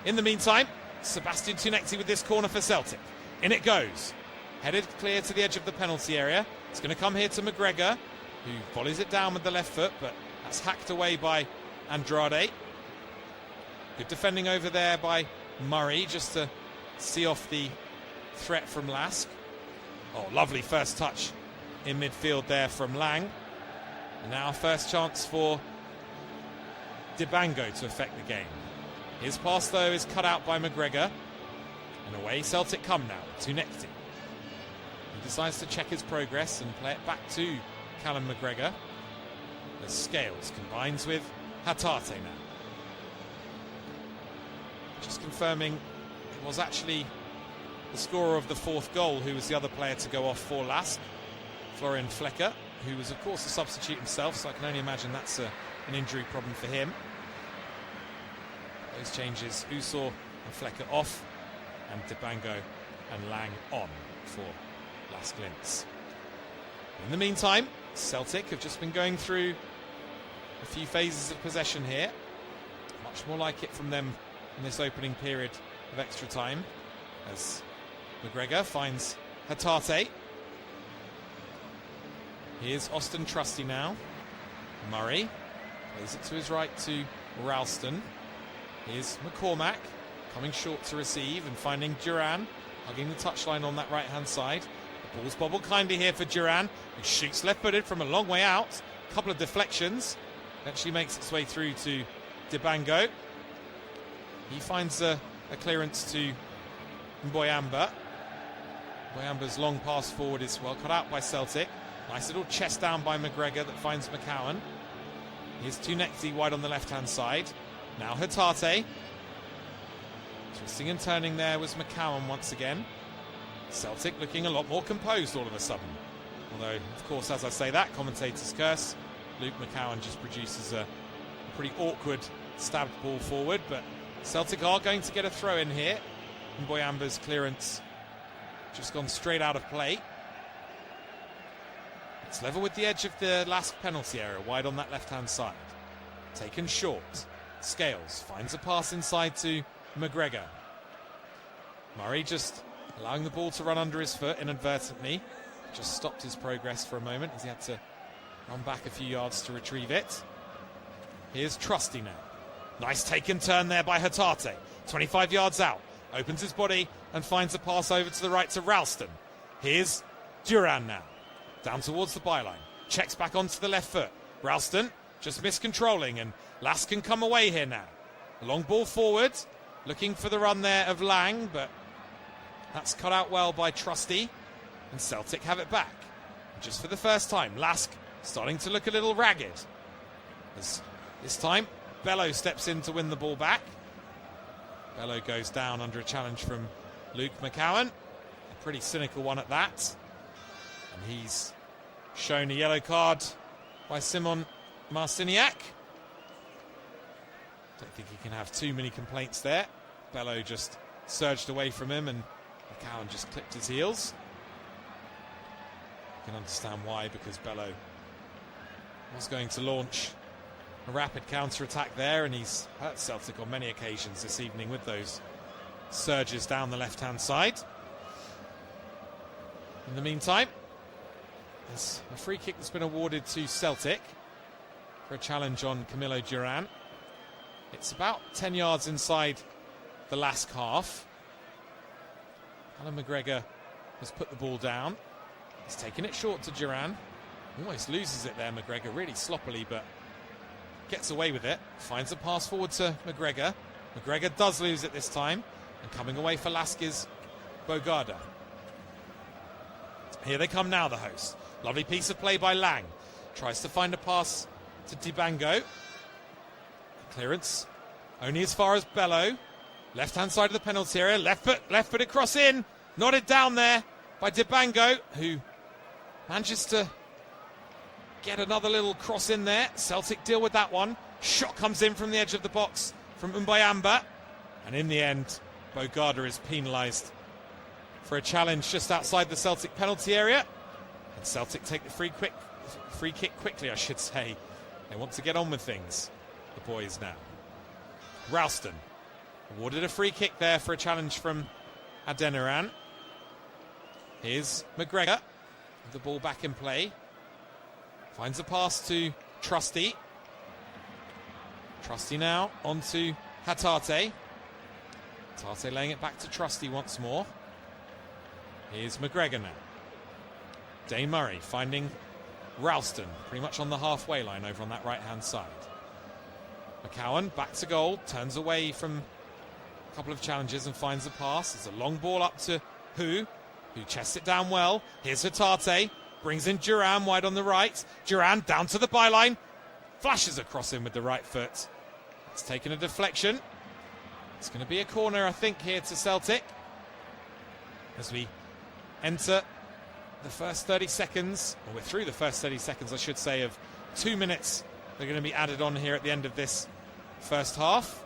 In the meantime, Sebastian Tunekti with this corner for Celtic. In it goes. Headed clear to the edge of the penalty area. It's going to come here to McGregor, who volleys it down with the left foot, but that's hacked away by Andrade. Good defending over there by Murray, just to see off the threat from Lask. Oh, lovely first touch in midfield there from Lang. And now first chance for Dibango to affect the game. His pass, though, is cut out by McGregor. And away Celtic come now, to Tunekti. He decides to check his progress and play it back to Callum McGregor, as Scales combines with Hatate now. Just confirming, it was actually the scorer of the fourth goal who was the other player to go off for Lask, Florian Flecker, who was of course a substitute himself, so I can only imagine that's an injury problem for him. Those changes, Usor and Flecker off, and Dibango and Lang on for Lask Linz. In the meantime, Celtic have just been going through a few phases of possession here. Much more like it from them in this opening period of extra time, as McGregor finds Hatate. Here's Austin Trusty now. Murray plays it to his right to Ralston. Here's McCormack coming short to receive and finding Duran, hugging the touchline on that right-hand side. The ball's bobbled kindly here for Duran, who shoots left-footed from a long way out. A couple of deflections. Eventually makes its way through to Dibango. He finds a clearance to Mboyamba. Mboyamba's long pass forward is well cut out by Celtic. Nice little chest down by McGregor that finds McCowan. Here's Tunekti wide on the left-hand side. Now Hatate. Twisting and turning there was McCowan once again. Celtic looking a lot more composed all of a sudden. Although, of course, as I say that, commentator's curse. Luke McCowan just produces a pretty awkward stabbed ball forward, but Celtic are going to get a throw in here. And Mboyamba's clearance just gone straight out of play. It's level with the edge of the Lask penalty area, wide on that left-hand side. Taken short. Scales finds a pass inside to McGregor. Murray just allowing the ball to run under his foot inadvertently. Just stopped his progress for a moment as he had to run back a few yards to retrieve it. Here's Trusty now. Nice take and turn there by Hatate. 25 yards out. Opens his body and finds a pass over to the right to Ralston. Here's Duran now. Down towards the byline. Checks back onto the left foot. Ralston just miscontrolling, and Lask can come away here now. A long ball forward. Looking for the run there of Lang, but that's cut out well by Trusty. And Celtic have it back. Just for the first time, Lask starting to look a little ragged. As this time, Bello steps in to win the ball back. Bello goes down under a challenge from Luke McCowan. A pretty cynical one at that. And he's shown a yellow card by Simon Marciniak. Don't think he can have too many complaints there. Bello just surged away from him and McCowan just clipped his heels. You can understand why, because Bello was going to launch a rapid counter-attack there, and he's hurt Celtic on many occasions this evening with those surges down the left-hand side. In the meantime, there's a free kick that's been awarded to Celtic for a challenge on Camilo Duran. It's about 10 yards inside the Lask half. Alan McGregor has put the ball down. He's taken it short to Duran. Almost loses it there, McGregor, really sloppily, but gets away with it. Finds a pass forward to McGregor. McGregor does lose it this time. And coming away for Lask is Bogarda. Here they come now, the hosts. Lovely piece of play by Lang. Tries to find a pass to Dibango. Clearance only as far as Bello. Left-hand side of the penalty area. Left-footed cross in. Nodded down there by Dibango, who manages to get another little cross in there. Celtic deal with that one. Shot comes in from the edge of the box from Mbayamba. And in the end, Bogarda is penalised for a challenge just outside the Celtic penalty area. And Celtic take the free kick quickly, I should say. They want to get on with things, the boys now. Ralston awarded a free kick there for a challenge from Adeniran. Here's McGregor with the ball back in play. Finds a pass to Trusty. Trusty now onto Hatate. Hatate laying it back to Trusty once more. Here's McGregor now. Dane Murray finding Ralston pretty much on the halfway line over on that right-hand side. McCowan back to goal, turns away from a couple of challenges and finds a pass. There's a long ball up to who chests it down well. Here's Hatate, brings in Duran wide on the right. Duran down to the byline, flashes across him with the right foot. It's taken a deflection. It's going to be a corner, I think, here to Celtic as we enter the first 30 seconds, or we're through the first 30 seconds, I should say, of 2 minutes. They're going to be added on here at the end of this first half.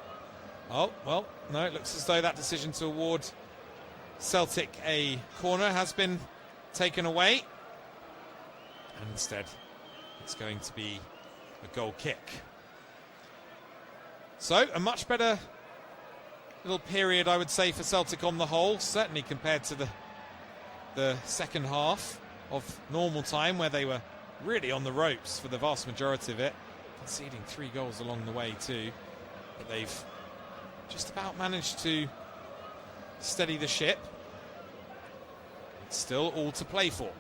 Oh, well, no, it looks as though that decision to award Celtic a corner has been taken away. And instead, it's going to be a goal kick. So, a much better little period, I would say, for Celtic on the whole, certainly compared to the second half of normal time, where they were really on the ropes for the vast majority of it, conceding 3 goals along the way too. But they've just about managed to steady the ship. It's still all to play for,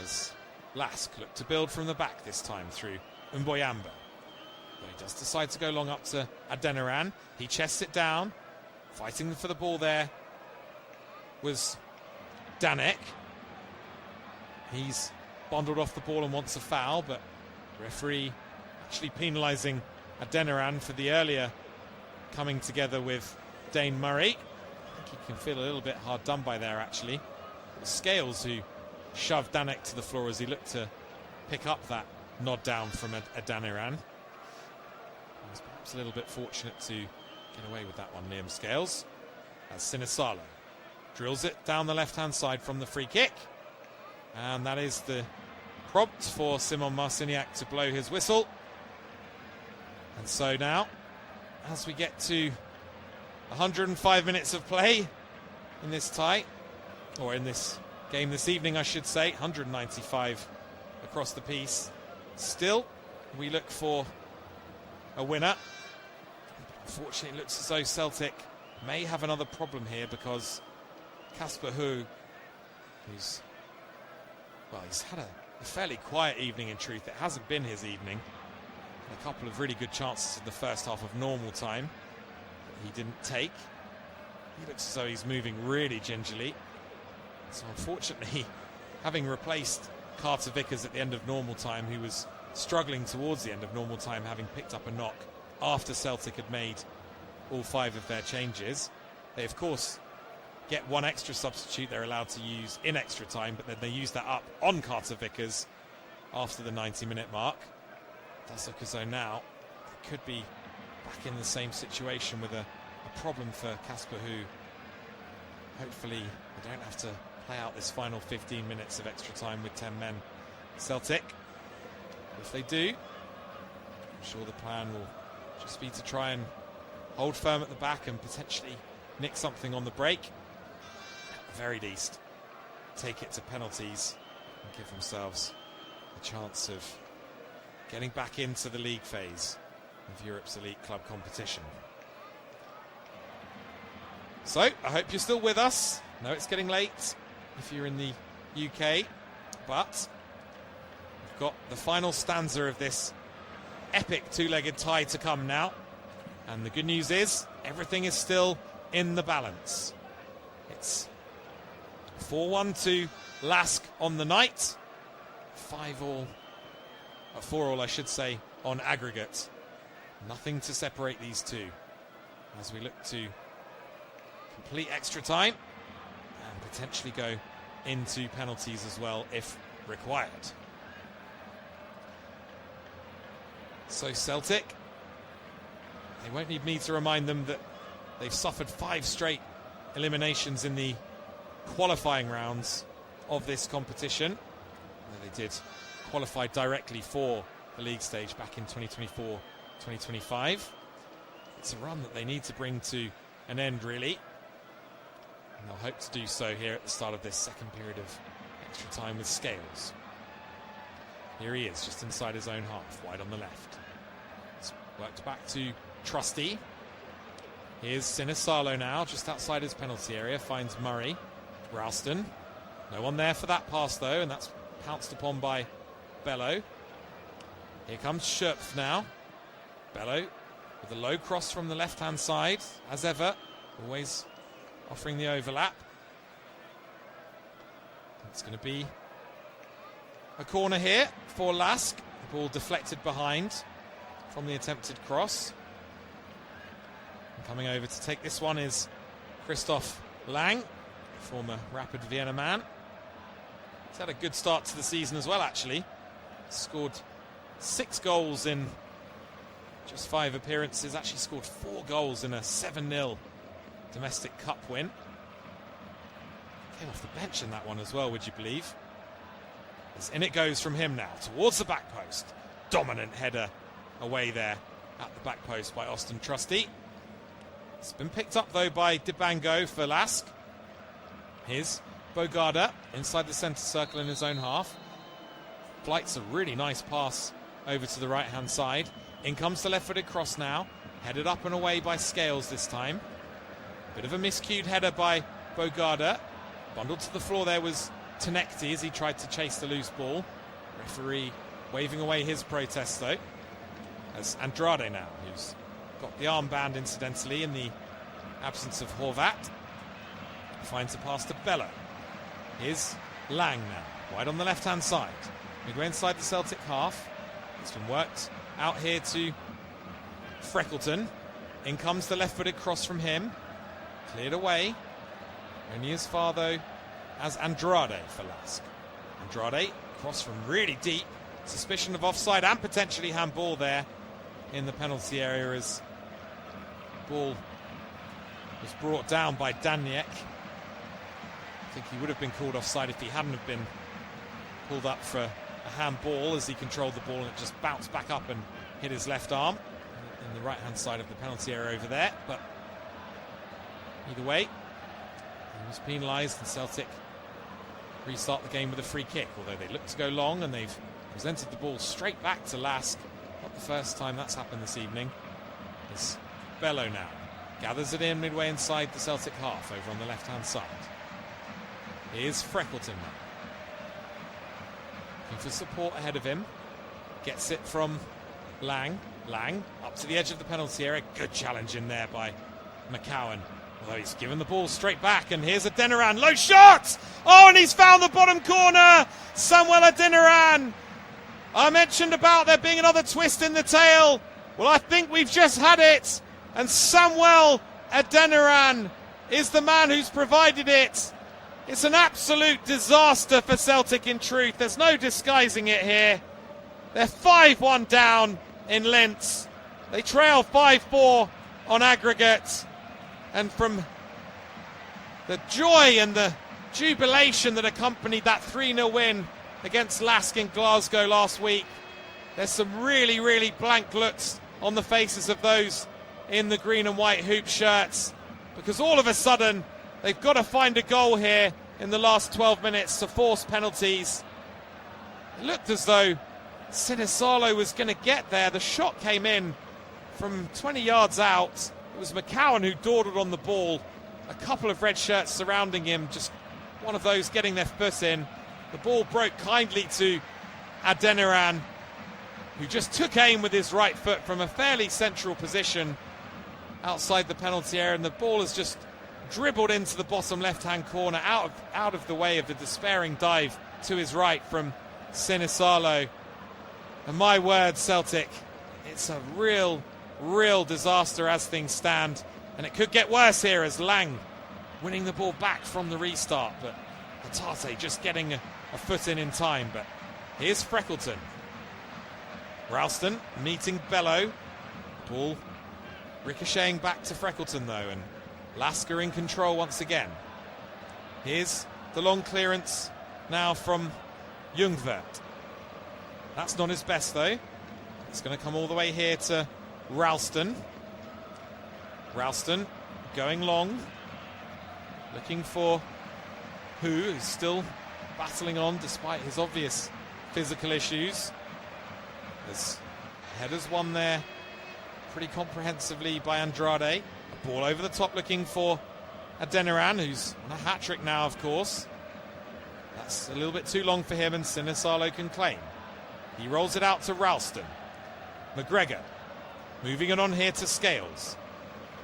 as Lask look to build from the back this time through Mboyamba. But he does decide to go long up to Adeniran. He chests it down. Fighting for the ball there was Danek. He's bundled off the ball and wants a foul, but the referee actually penalising Adeniran for the earlier coming together with Dane Murray. I think he can feel a little bit hard done by there, actually. It was Scales who shoved Danek to the floor as he looked to pick up that nod down from Adeniran. He was perhaps a little bit fortunate to get away with that one, Liam Scales, as Sinisalo drills it down the left-hand side from the free kick. And that is the prompt for Simon Marciniak to blow his whistle. And so now, as we get to 105 minutes of play in this tie, or in this game this evening, I should say, 195 across the piece, still we look for a winner. Unfortunately, it looks as though Celtic may have another problem here, because Kasper Hu, he's had a fairly quiet evening in truth. It hasn't been his evening. A couple of really good chances in the first half of normal time that he didn't take. He looks as though he's moving really gingerly. So unfortunately, having replaced Carter Vickers at the end of normal time, who was struggling towards the end of normal time, having picked up a knock, after Celtic had made all 5 of their changes. They, of course, get 1 extra substitute they're allowed to use in extra time, but then they use that up on Carter Vickers after the 90-minute mark. It does look as though now they could be back in the same situation with a problem for Kasper, who hopefully they don't have to play out this final 15 minutes of extra time with 10 men. Celtic, if they do, I'm sure the plan will just be to try and hold firm at the back and potentially nick something on the break. At the very least, take it to penalties and give themselves a chance of getting back into the league phase of Europe's elite club competition. So, I hope you're still with us. I know it's getting late if you're in the UK, but we've got the final stanza of this epic 2-legged tie to come now. And the good news is, everything is still in the balance. It's 4-1 to Lask on the night. 4-all, I should say, on aggregate. Nothing to separate these two as we look to complete extra time and potentially go into penalties as well if required. So Celtic, they won't need me to remind them that they've suffered 5 straight eliminations in the qualifying rounds of this competition. Where they did qualify directly for the league stage back in 2024-2025. It's a run that they need to bring to an end, really. And they'll hope to do so here at the start of this second period of extra time with Scales. Here he is, just inside his own half, wide on the left. It's worked back to Trusty. Here's Sinisalo now, just outside his penalty area, finds Murray. Ralston. No one there for that pass, though, and that's pounced upon by Bello. Here comes Schöpf now. Bello with a low cross from the left-hand side, as ever, always offering the overlap. It's going to be a corner here for Lask. The ball deflected behind from the attempted cross. And coming over to take this one is Christoph Lang, former Rapid Vienna man. He's had a good start to the season as well, actually. Scored 6 goals in just 5 appearances. Actually scored 4 goals in a 7-0 domestic cup win. Came off the bench in that one as well, would you believe? As in it goes from him now, towards the back post. Dominant header away there at the back post by Austin Trusty. It's been picked up, though, by Dibango for Lask. Here's Bogarda inside the centre circle in his own half. Flights a really nice pass over to the right-hand side. In comes the left-footed cross now. Headed up and away by Scales this time. Bit of a miscued header by Bogarda. Bundled to the floor there was Tenekti as he tried to chase the loose ball. Referee waving away his protest, though. As Andrade now, who's got the armband, incidentally, in the absence of Horvat. Finds a pass to Bello. Here's Lang now, wide on the left-hand side. Midway inside the Celtic half. It's been worked out here to Freckleton. In comes the left-footed cross from him. Cleared away. Only as far, though, as Andrade for Lask. Andrade, cross from really deep. Suspicion of offside and potentially handball there in the penalty area as ball was brought down by Daniek. I think he would have been called offside if he hadn't have been pulled up for a handball as he controlled the ball and it just bounced back up and hit his left arm in the right-hand side of the penalty area over there. But either way, he was penalised and Celtic restart the game with a free kick, although they look to go long and they've presented the ball straight back to Lask. Not the first time that's happened this evening. It's Bello now. Gathers it in midway inside the Celtic half over on the left-hand side. Here's Freckleton now. Looking for support ahead of him. Gets it from Lang. Lang up to the edge of the penalty area. Good challenge in there by McCowan. Although he's given the ball straight back. And here's Adeniran. Low shot! Oh, and he's found the bottom corner. Samuel Adeniran. I mentioned about there being another twist in the tail Well, I think we've just had it, and Samuel Adeniran is the man who's provided it. It's an absolute disaster for Celtic, in truth. There's no disguising it here. They're 5-1 down in Linz. They trail 5-4 on aggregate. And from the joy and the jubilation that accompanied that 3-0 win against Lask in Glasgow last week, there's some really, really blank looks on the faces of those in the green and white hoop shirts, because all of a sudden they've got to find a goal here in the last 12 minutes to force penalties. It looked as though Sinisalo was going to get there. The shot came in from 20 yards out. It was McCowan who dawdled on the ball. A couple of red shirts surrounding him, just one of those getting their foot in. The ball broke kindly to Adeniran, who just took aim with his right foot from a fairly central position outside the penalty area, and the ball has just dribbled into the bottom left-hand corner, out of the way of the despairing dive to his right from Sinisalo. And my word, Celtic, it's a real disaster as things stand, and it could get worse here as Lang winning the ball back from the restart, but Hatate just getting a foot in time. But here's Freckleton. Ralston meeting Bello. Ball ricocheting back to Freckleton though, and Lasker in control once again. Here's the long clearance now from Ljungvert. That's not his best though. It's going to come all the way here to Ralston. Ralston going long, looking for who's still battling on despite his obvious physical issues. There's headers won there pretty comprehensively by Andrade. A ball over the top looking for Adeniran, who's on a hat-trick now, of course. That's a little bit too long for him, and Sinisalo can claim. He rolls it out to Ralston. McGregor moving it on here to Scales.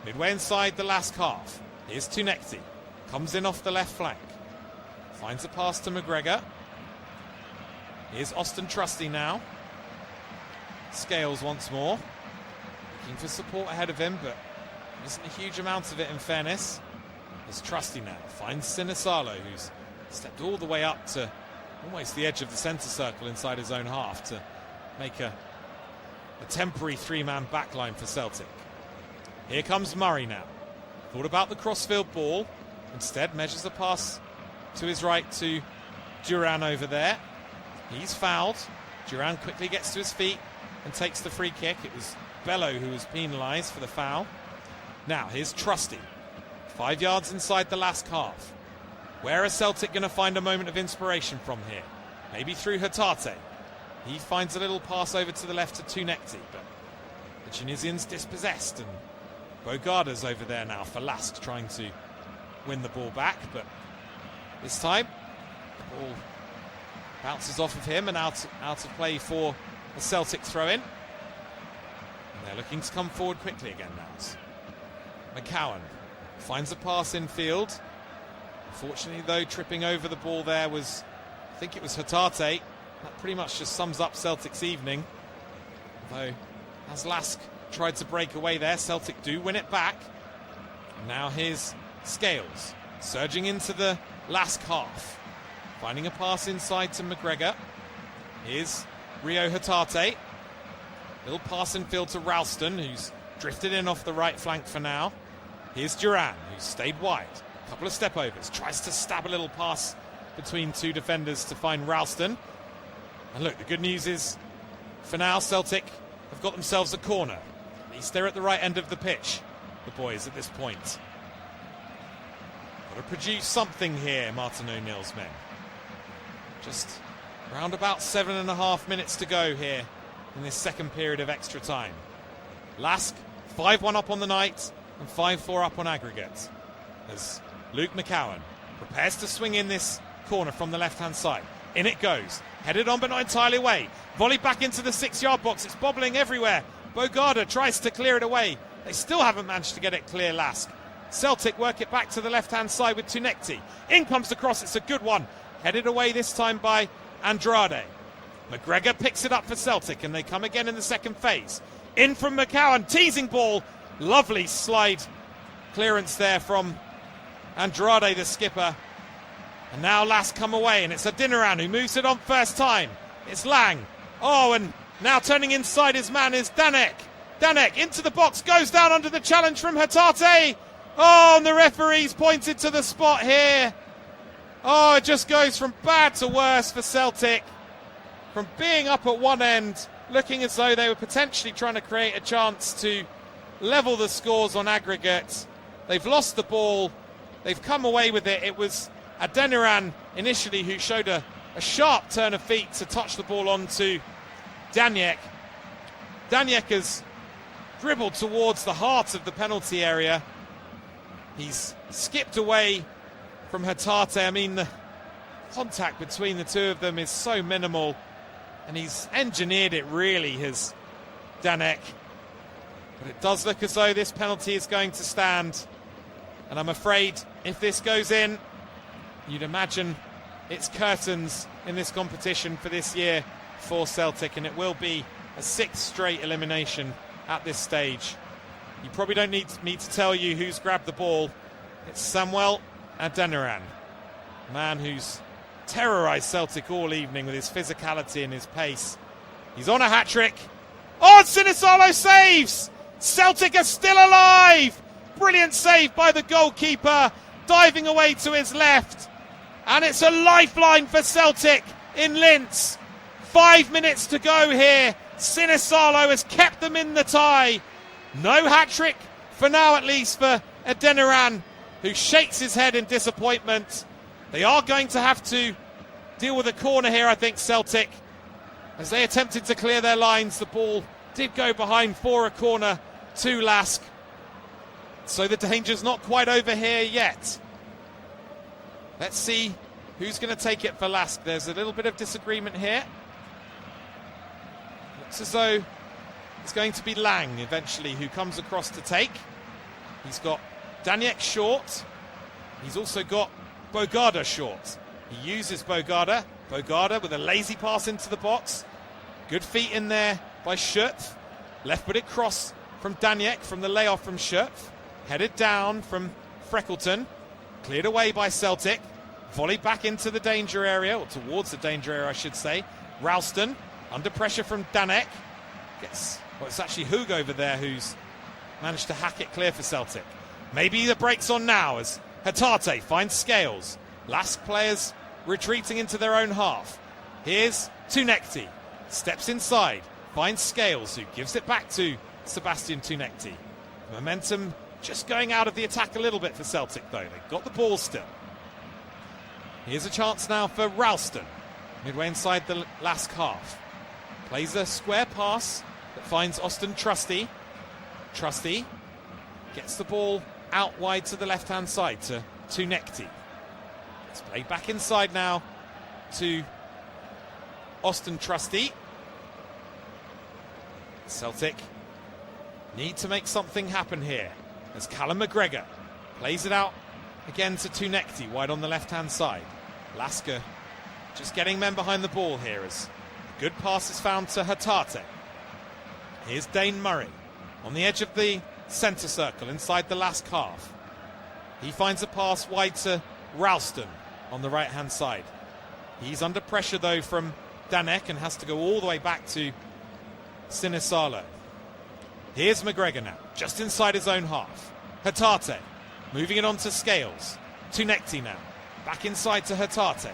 Midway inside the last half. Here's Tunekti. Comes in off the left flank. Finds a pass to McGregor. Here's Austin Trusty now. Scales once more. Looking for support ahead of him, but there isn't a huge amount of it in fairness. There's Trusty now. Finds Sinisalo, who's stepped all the way up to almost the edge of the centre circle inside his own half to make a temporary three-man backline for Celtic. Here comes Murray now. Thought about the crossfield ball. Instead measures the pass to his right to Duran over there. He's fouled. Duran quickly gets to his feet and takes the free kick. It was Bello who was penalised for the foul. Now here's Trusty. 5 yards inside the last half. Where are Celtic going to find a moment of inspiration from here? Maybe through Hatate. He finds a little pass over to the left to Tunekti, but the Tunisians dispossessed, and Bogarda's over there now for Lask, trying to win the ball back, but this time the ball bounces off of him and out of play for a Celtic throw-in. And they're looking to come forward quickly again now. McCowan finds a pass infield. Unfortunately, though, tripping over the ball there was, I think it was Hatate. That pretty much just sums up Celtic's evening. Although, as Lask tried to break away there, Celtic do win it back. Now here's Scales, surging into the Lask half. Finding a pass inside to McGregor. Here's Rio Hatate. Little pass infield to Ralston, who's drifted in off the right flank for now. Here's Duran, who's stayed wide. A couple of step overs. Tries to stab a little pass between two defenders to find Ralston. And look, the good news is, for now, Celtic have got themselves a corner. At least they're at the right end of the pitch, the boys, at this point. Got to produce something here, Martin O'Neill's men. Just around about 7.5 minutes to go here in this second period of extra time. Lask 5-1 up on the night and 5-4 up on aggregate, as Luke McCowan prepares to swing in this corner from the left-hand side. In it goes. Headed on but not entirely away. Volleyed back into the 6-yard box. It's bobbling everywhere. Bogarda tries to clear it away. They still haven't managed to get it clear, Lask. Celtic work it back to the left-hand side with Tunekti. In comes the cross. It's a good one. Headed away this time by Andrade. McGregor picks it up for Celtic, and they come again in the second phase. In from McCowan, teasing ball. Lovely slide clearance there from Andrade, the skipper. And now Lask come away, and it's Adinaran who moves it on first time. It's Lang. Oh, and now turning inside his man is Danek. Danek into the box, goes down under the challenge from Hatate. Oh, and the referee's pointed to the spot here. Oh, it just goes from bad to worse for Celtic. From being up at one end, looking as though they were potentially trying to create a chance to level the scores on aggregate. They've lost the ball. They've come away with it. It was Adeniran initially who showed a sharp turn of feet to touch the ball onto Daniek. Daniek has dribbled towards the heart of the penalty area. He's skipped away from Hatate. I mean, the contact between the two of them is so minimal, and he's engineered it, really, has Danek. But it does look as though this penalty is going to stand, and I'm afraid if this goes in, you'd imagine it's curtains in this competition for this year for Celtic, and it will be a 6th straight elimination at this stage. You probably don't need me to tell you who's grabbed the ball. It's Samuel Adeniran, a man who's terrorised Celtic all evening with his physicality and his pace. He's on a hat-trick. Oh, and Sinisalo saves! Celtic are still alive! Brilliant save by the goalkeeper, diving away to his left. And it's a lifeline for Celtic in Linz. 5 minutes to go here. Sinisalo has kept them in the tie. No hat-trick, for now at least, for Adeniran, who shakes his head in disappointment. They are going to have to deal with a corner here, I think, Celtic. As they attempted to clear their lines, the ball did go behind for a corner to Lask. So the danger's not quite over here yet. Let's see who's going to take it for Lask. There's a little bit of disagreement here. Looks as though it's going to be Lang eventually who comes across to take. He's got Daniek short. He's also got Bogarda short. He uses Bogarda. Bogarda with a lazy pass into the box. Good feet in there by Schutz. Left-footed cross from Daniek from the layoff from Schutz. Headed down from Freckleton. Cleared away by Celtic. Volleyed back into the danger area, or towards the danger area, I should say. Ralston under pressure from Danek. It's actually Hug over there who's managed to hack it clear for Celtic. Maybe the break's on now as Hatate finds Scales. Lask players retreating into their own half. Here's Tunekti. Steps inside. Finds Scales, who gives it back to Sebastian Tunekti. Momentum just going out of the attack a little bit for Celtic, though. They've got the ball still. Here's a chance now for Ralston. Midway inside the Lask half. Plays a square pass that finds Austin Trusty. Trusty gets the ball out wide to the left-hand side to Tunekti. It's played back inside now to Austin Trusty. Celtic need to make something happen here as Callum McGregor plays it out again to Tunekti wide on the left-hand side. Lasker just getting men behind the ball here as a good pass is found to Hatate. Here's Dane Murray on the edge of the centre circle inside the Lask half. He finds a pass wide to Ralston on the right-hand side. He's under pressure though from Danek and has to go all the way back to Sinisalo. Here's McGregor now, just inside his own half. Hatate moving it on to Scales. Tunekti now, back inside to Hatate.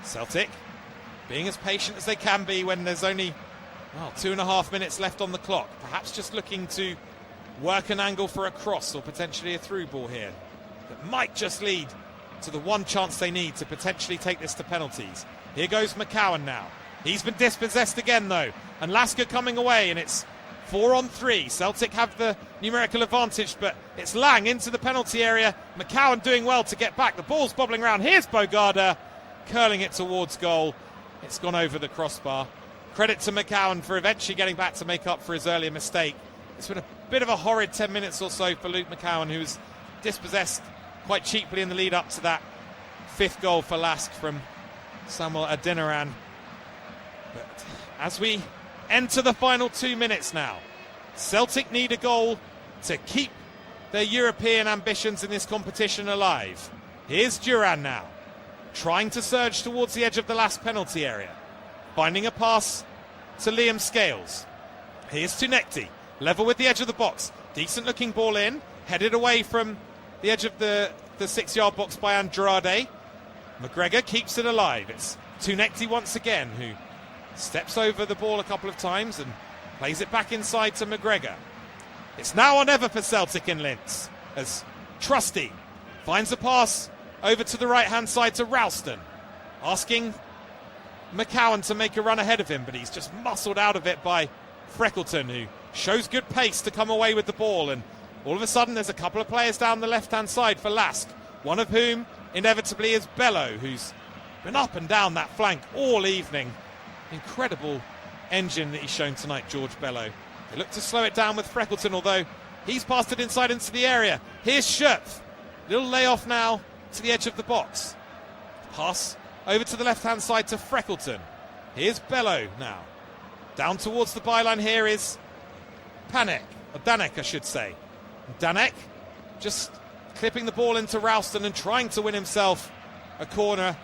Celtic being as patient as they can be when there's only 2.5 minutes left on the clock. Perhaps just looking to work an angle for a cross or potentially a through ball here that might just lead to the one chance they need to potentially take this to penalties. Here goes McCowan now. He's been dispossessed again though, and Lasker coming away, and it's 4-on-3. Celtic have the numerical advantage, but it's Lang into the penalty area. McCowan doing well to get back. The ball's bobbling around. Here's Bogarda curling it towards goal. It's gone over the crossbar. Credit to McCowan for eventually getting back to make up for his earlier mistake. It's been a bit of a horrid 10 minutes or so for Luke McCowan, who was dispossessed quite cheaply in the lead up to that 5th goal for Lask from Samuel Adeniran. But as we enter the final 2 minutes now, Celtic need a goal to keep their European ambitions in this competition alive. Here's Duran now, trying to surge towards the edge of the last penalty area, finding a pass to Liam Scales. Here's Tunekti, level with the edge of the box. Decent looking ball in, headed away from the edge of the 6-yard box by Andrade. McGregor keeps it alive. It's Tunekti once again, who steps over the ball a couple of times and plays it back inside to McGregor. It's now or never for Celtic in Linz, as Trusty finds a pass over to the right-hand side to Ralston, asking McCowan to make a run ahead of him, but he's just muscled out of it by Freckleton, who shows good pace to come away with the ball. And all of a sudden there's a couple of players down the left-hand side for Lask, one of whom inevitably is Bello, who's been up and down that flank all evening. Incredible engine that he's shown tonight, George Bello. They look to slow it down with Freckleton, although he's passed it inside into the area. Here's Schöpf. Little layoff now to the edge of the box. Pass over to the left-hand side to Freckleton. Here's Bello now. Down towards the byline here is Danek, I should say. Danek just clipping the ball into Ralston and trying to win himself a corner.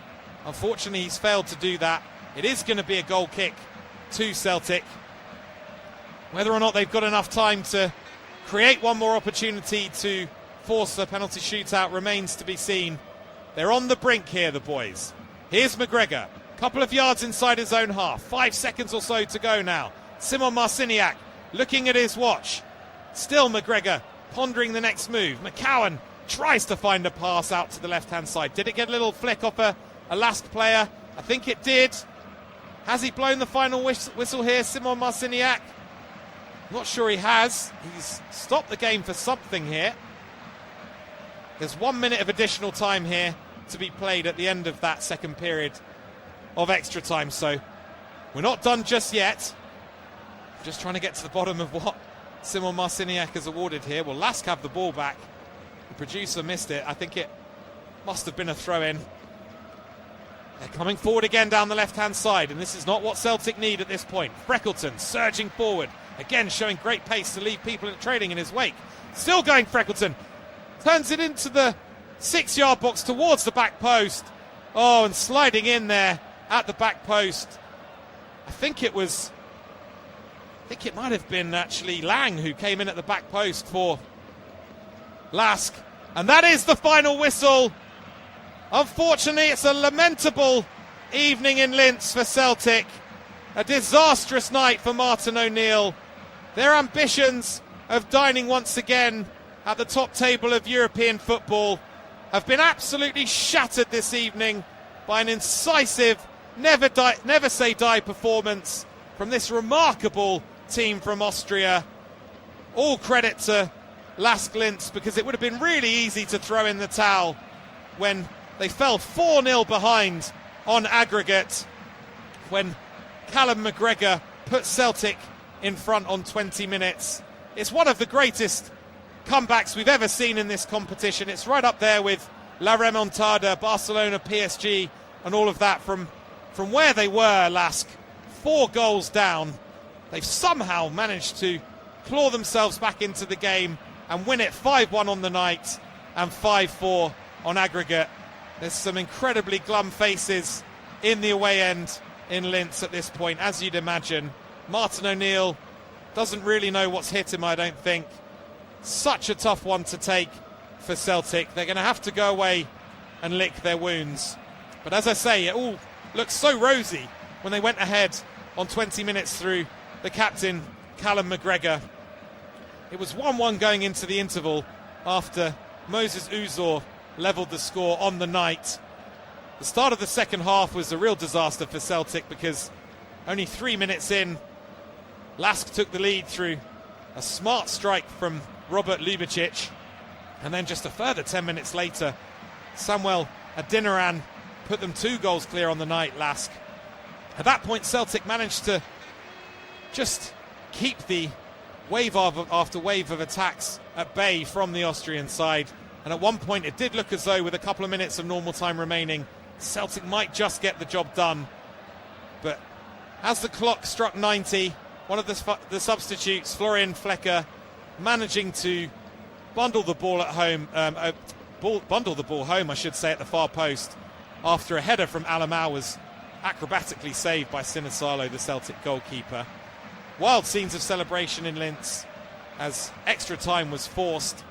Unfortunately, he's failed to do that. It is going to be a goal kick to Celtic. Whether or not they've got enough time to create one more opportunity to force a penalty shootout remains to be seen. They're on the brink here, the boys. Here's McGregor, couple of yards inside his own half. 5 seconds or so to go now. Simon Marciniak looking at his watch. Still McGregor pondering the next move. McCowan tries to find a pass out to the left-hand side. Did it get a little flick off a Lask player? I think it did. Has he blown the final whistle here, Simon Marciniak? Not sure he has. He's stopped the game for something here. There's 1 minute of additional time here to be played at the end of that second period of extra time, so we're not done just yet. Just trying to get to the bottom of what Simon Marciniak has awarded here. Well, Lask have the ball back. The producer missed it. I think it must have been a throw-in. They're coming forward again down the left-hand side, and this is not what Celtic need at this point. Freckleton surging forward, again showing great pace to leave people trailing in his wake. Still going Freckleton. Turns it into the 6-yard box towards the back post. Oh, and sliding in there at the back post. I think it might have been actually Lang who came in at the back post for Lask. And that is the final whistle. Unfortunately, it's a lamentable evening in Linz for Celtic. A disastrous night for Martin O'Neill. Their ambitions of dining once again at the top table of European football have been absolutely shattered this evening by an incisive, never say die performance from this remarkable team from Austria. All credit to Lask Linz, because it would have been really easy to throw in the towel when they fell 4-0 behind on aggregate, when Callum McGregor put Celtic in front on 20 minutes. It's one of the greatest comebacks we've ever seen in this competition. It's right up there with La Remontada, Barcelona, PSG, and all of that from where they were. Lask, 4 goals down. They've somehow managed to claw themselves back into the game and win it 5-1 on the night and 5-4 on aggregate. There's some incredibly glum faces in the away end in Linz at this point, as you'd imagine. Martin O'Neill doesn't really know what's hit him, I don't think. Such a tough one to take for Celtic. They're going to have to go away and lick their wounds. But as I say, it all looked so rosy when they went ahead on 20 minutes through the captain, Callum McGregor. It was 1-1 going into the interval after Moses Uzor levelled the score on the night. The start of the second half was a real disaster for Celtic, because only 3 minutes in, Lask took the lead through a smart strike from Robert Ljubicic, and then just a further 10 minutes later, Samuel Adinaran put them 2 goals clear on the night, Lask. At that point, Celtic managed to just keep the wave after wave of attacks at bay from the Austrian side. And at one point, it did look as though, with a couple of minutes of normal time remaining, Celtic might just get the job done. But as the clock struck 90, one of the substitutes, Florian Flecker, managing to bundle the ball home, at the far post after a header from Alamau was acrobatically saved by Sinisalo, the Celtic goalkeeper. Wild scenes of celebration in Linz as extra time was forced.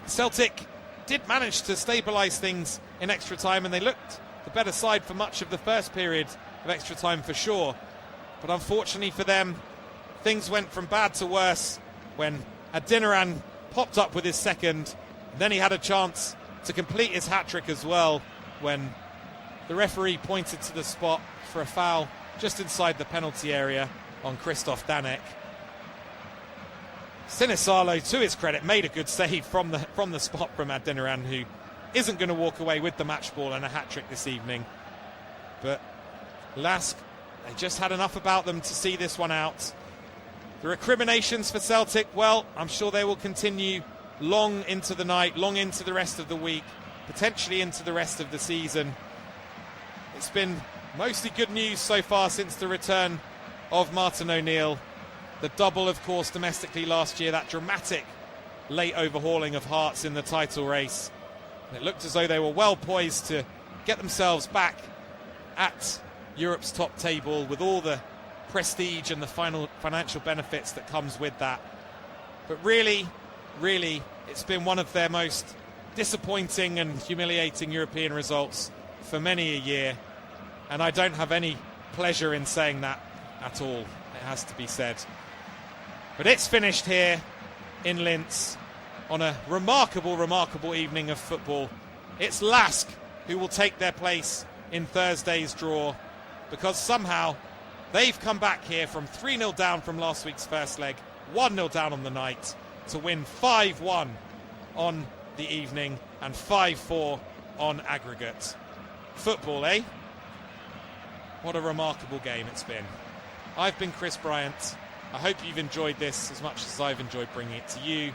Celtic did manage to stabilise things in extra time, and they looked the better side for much of the first period of extra time for sure. But unfortunately for them, things went from bad to worse when Adeniran popped up with his second. Then he had a chance to complete his hat-trick as well when the referee pointed to the spot for a foul just inside the penalty area on Christoph Danek. Sinisalo, to his credit, made a good save from the spot from Adeniran, who isn't going to walk away with the match ball and a hat-trick this evening. But Lask, they just had enough about them to see this one out. The recriminations for Celtic, well, I'm sure they will continue long into the night, long into the rest of the week, potentially into the rest of the season. It's been mostly good news so far since the return of Martin O'Neill. The double, of course, domestically last year, that dramatic late overhauling of Hearts in the title race. And it looked as though they were well poised to get themselves back at Europe's top table with all the prestige and the financial benefits that comes with that. But really, it's been one of their most disappointing and humiliating European results for many a year. And I don't have any pleasure in saying that at all, it has to be said. But it's finished here in Linz on a remarkable evening of football. It's Lask who will take their place in Thursday's draw, because somehow they've come back here from 3-0 down from last week's first leg, 1-0 down on the night, to win 5-1 on the evening and 5-4 on aggregate. Football, eh? What a remarkable game it's been. I've been Chris Bryant. I hope you've enjoyed this as much as I've enjoyed bringing it to you.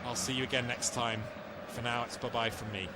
I'll see you again next time. For now, it's bye-bye from me.